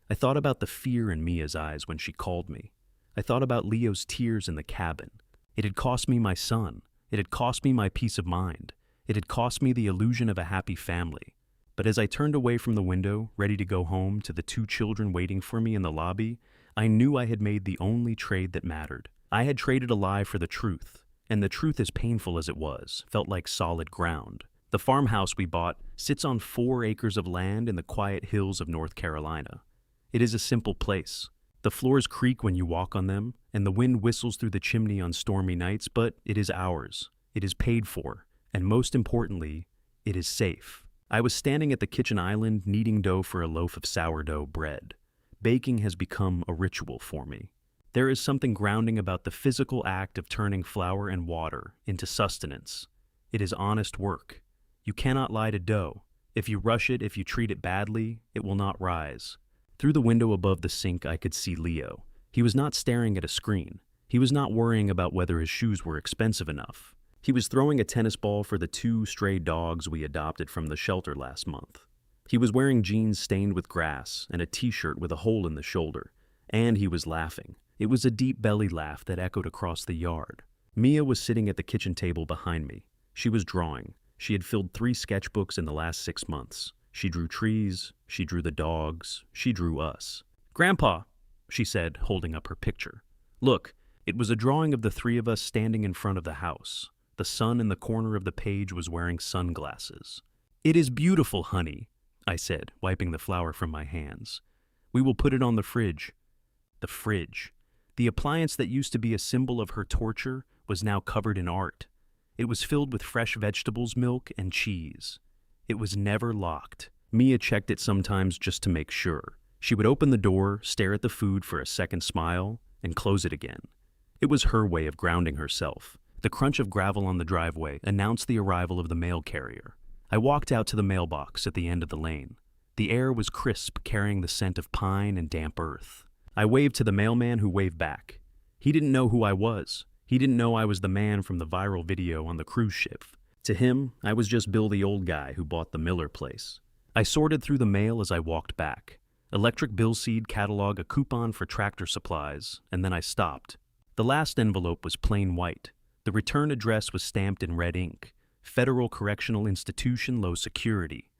I thought about the fear in Mia's eyes when she called me. I thought about Leo's tears in the cabin. It had cost me my son. It had cost me my peace of mind. It had cost me the illusion of a happy family. But as I turned away from the window, ready to go home to the 2 children waiting for me in the lobby, I knew I had made the only trade that mattered. I had traded a lie for the truth, and the truth, as painful as it was, felt like solid ground. The farmhouse we bought sits on 4 acres of land in the quiet hills of North Carolina. It is a simple place. The floors creak when you walk on them, and the wind whistles through the chimney on stormy nights, but it is ours. It is paid for, and most importantly, it is safe. I was standing at the kitchen island kneading dough for a loaf of sourdough bread. Baking has become a ritual for me. There is something grounding about the physical act of turning flour and water into sustenance. It is honest work. You cannot lie to dough. If you rush it, if you treat it badly, it will not rise. Through the window above the sink, I could see Leo. He was not staring at a screen. He was not worrying about whether his shoes were expensive enough. He was throwing a tennis ball for the 2 stray dogs we adopted from the shelter last month. He was wearing jeans stained with grass and a t-shirt with a hole in the shoulder. And he was laughing. It was a deep belly laugh that echoed across the yard. Mia was sitting at the kitchen table behind me. She was drawing. She had filled 3 sketchbooks in the last 6 months. She drew trees, she drew the dogs, she drew us. "Grandpa," she said, holding up her picture. "Look, it was a drawing of the 3 of us standing in front of the house. The sun in the corner of the page was wearing sunglasses." "It is beautiful, honey," I said, wiping the flour from my hands. "We will put it on the fridge." The fridge. The appliance that used to be a symbol of her torture was now covered in art. It was filled with fresh vegetables, milk, and cheese. It was never locked. Mia checked it sometimes just to make sure. She would open the door, stare at the food for a second smile, and close it again. It was her way of grounding herself. The crunch of gravel on the driveway announced the arrival of the mail carrier. I walked out to the mailbox at the end of the lane. The air was crisp, carrying the scent of pine and damp earth. I waved to the mailman, who waved back. He didn't know who I was. He didn't know I was the man from the viral video on the cruise ship. To him, I was just Bill, the old guy who bought the Miller place. I sorted through the mail as I walked back. Electric bill seed catalog, a coupon for tractor supplies, and then I stopped. The last envelope was plain white. The return address was stamped in red ink. Federal Correctional Institution, low security.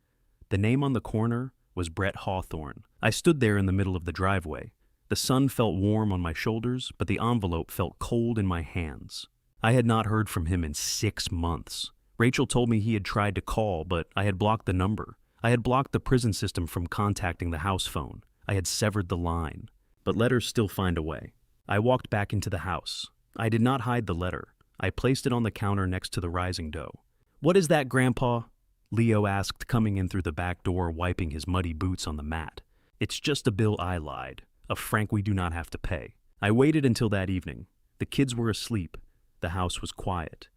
The name on the corner was Brett Hawthorne. I stood there in the middle of the driveway. The sun felt warm on my shoulders, but the envelope felt cold in my hands. I had not heard from him in 6 months. Rachel told me he had tried to call, but I had blocked the number. I had blocked the prison system from contacting the house phone. I had severed the line. But letters still find a way. I walked back into the house. I did not hide the letter. I placed it on the counter next to the rising dough. "What is that, Grandpa?" Leo asked, coming in through the back door, wiping his muddy boots on the mat. "It's just a bill I lied. A franc we do not have to pay." I waited until that evening. The kids were asleep. The house was quiet.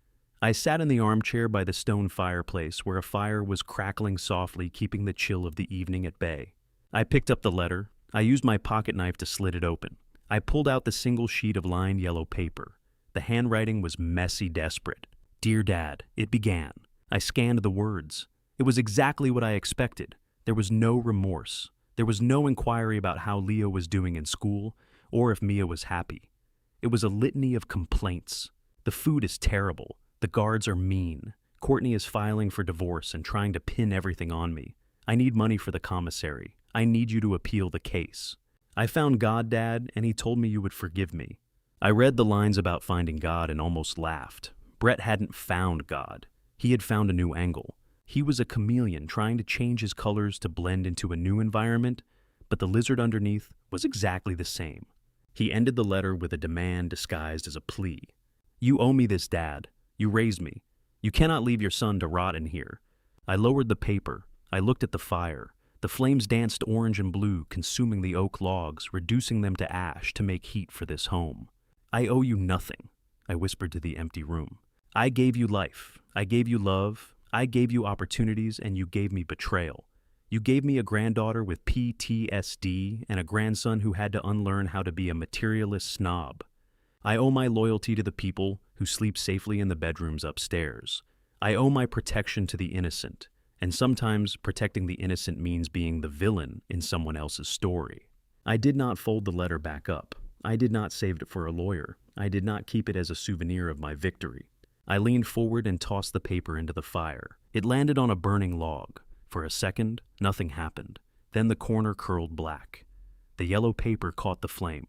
I sat in the armchair by the stone fireplace where a fire was crackling softly, keeping the chill of the evening at bay. I picked up the letter. I used my pocket knife to slit it open. I pulled out the single sheet of lined yellow paper. The handwriting was messy, desperate. "Dear Dad," it began. I scanned the words. It was exactly what I expected. There was no remorse. There was no inquiry about how Leo was doing in school or if Mia was happy. It was a litany of complaints. The food is terrible. The guards are mean. Courtney is filing for divorce and trying to pin everything on me. I need money for the commissary. I need you to appeal the case. I found God, Dad, and he told me you would forgive me. I read the lines about finding God and almost laughed. Brett hadn't found God. He had found a new angle. He was a chameleon trying to change his colors to blend into a new environment, but the lizard underneath was exactly the same. He ended the letter with a demand disguised as a plea. "You owe me this, Dad. You raised me. You cannot leave your son to rot in here." I lowered the paper. I looked at the fire. The flames danced orange and blue, consuming the oak logs, reducing them to ash to make heat for this home. "I owe you nothing," I whispered to the empty room. "I gave you life. I gave you love. I gave you opportunities, and you gave me betrayal. You gave me a granddaughter with PTSD and a grandson who had to unlearn how to be a materialist snob. I owe my loyalty to the people who sleep safely in the bedrooms upstairs. I owe my protection to the innocent, and sometimes protecting the innocent means being the villain in someone else's story." I did not fold the letter back up. I did not save it for a lawyer. I did not keep it as a souvenir of my victory. I leaned forward and tossed the paper into the fire. It landed on a burning log. For a second, nothing happened. Then the corner curled black. The yellow paper caught the flame.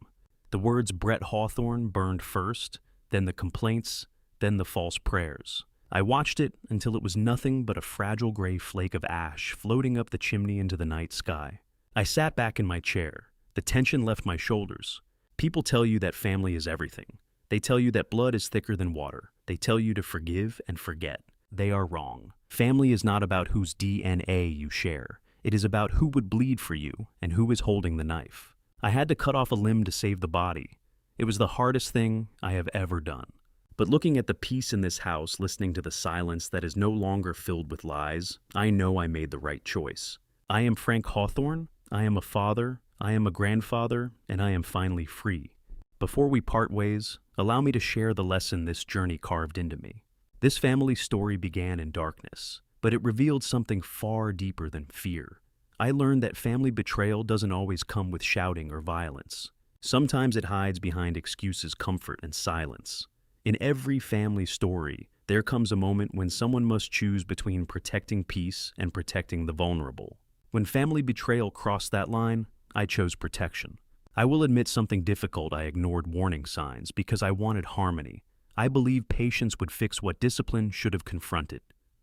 The words Brett Hawthorne burned first, then the complaints, then the false prayers. I watched it until it was nothing but a fragile gray flake of ash floating up the chimney into the night sky. I sat back in my chair. The tension left my shoulders. People tell you that family is everything. They tell you that blood is thicker than water. They tell you to forgive and forget. They are wrong. Family is not about whose DNA you share. It is about who would bleed for you and who is holding the knife. I had to cut off a limb to save the body. It was the hardest thing I have ever done. But looking at the peace in this house, listening to the silence that is no longer filled with lies, I know I made the right choice. I am Frank Hawthorne. I am a father. I am a grandfather, and I am finally free. Before we part ways, allow me to share the lesson this journey carved into me. This family story began in darkness, but it revealed something far deeper than fear. I learned that family betrayal doesn't always come with shouting or violence. Sometimes it hides behind excuses, comfort, and silence. In every family story, there comes a moment when someone must choose between protecting peace and protecting the vulnerable. When family betrayal crossed that line, I chose protection. I will admit something difficult. I ignored warning signs because I wanted harmony. I believed patience would fix what discipline should have confronted.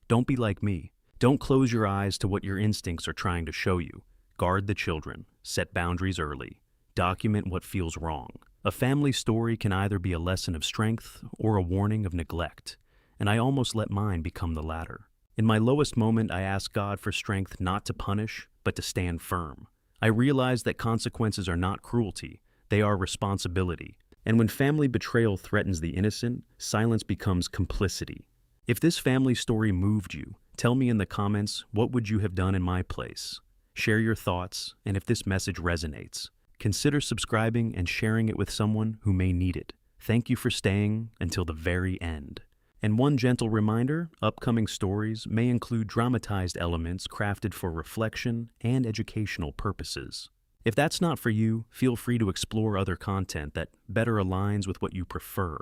Don't be like me. Don't close your eyes to what your instincts are trying to show you. Guard the children. Set boundaries early. Document what feels wrong. A family story can either be a lesson of strength or a warning of neglect, and I almost let mine become the latter. In my lowest moment, I asked God for strength not to punish, but to stand firm. I realized that consequences are not cruelty, they are responsibility. And when family betrayal threatens the innocent, silence becomes complicity. If this family story moved you, tell me in the comments, what would you have done in my place? Share your thoughts, and if this message resonates, consider subscribing and sharing it with someone who may need it. Thank you for staying until the very end. And one gentle reminder, upcoming stories may include dramatized elements crafted for reflection and educational purposes. If that's not for you, feel free to explore other content that better aligns with what you prefer.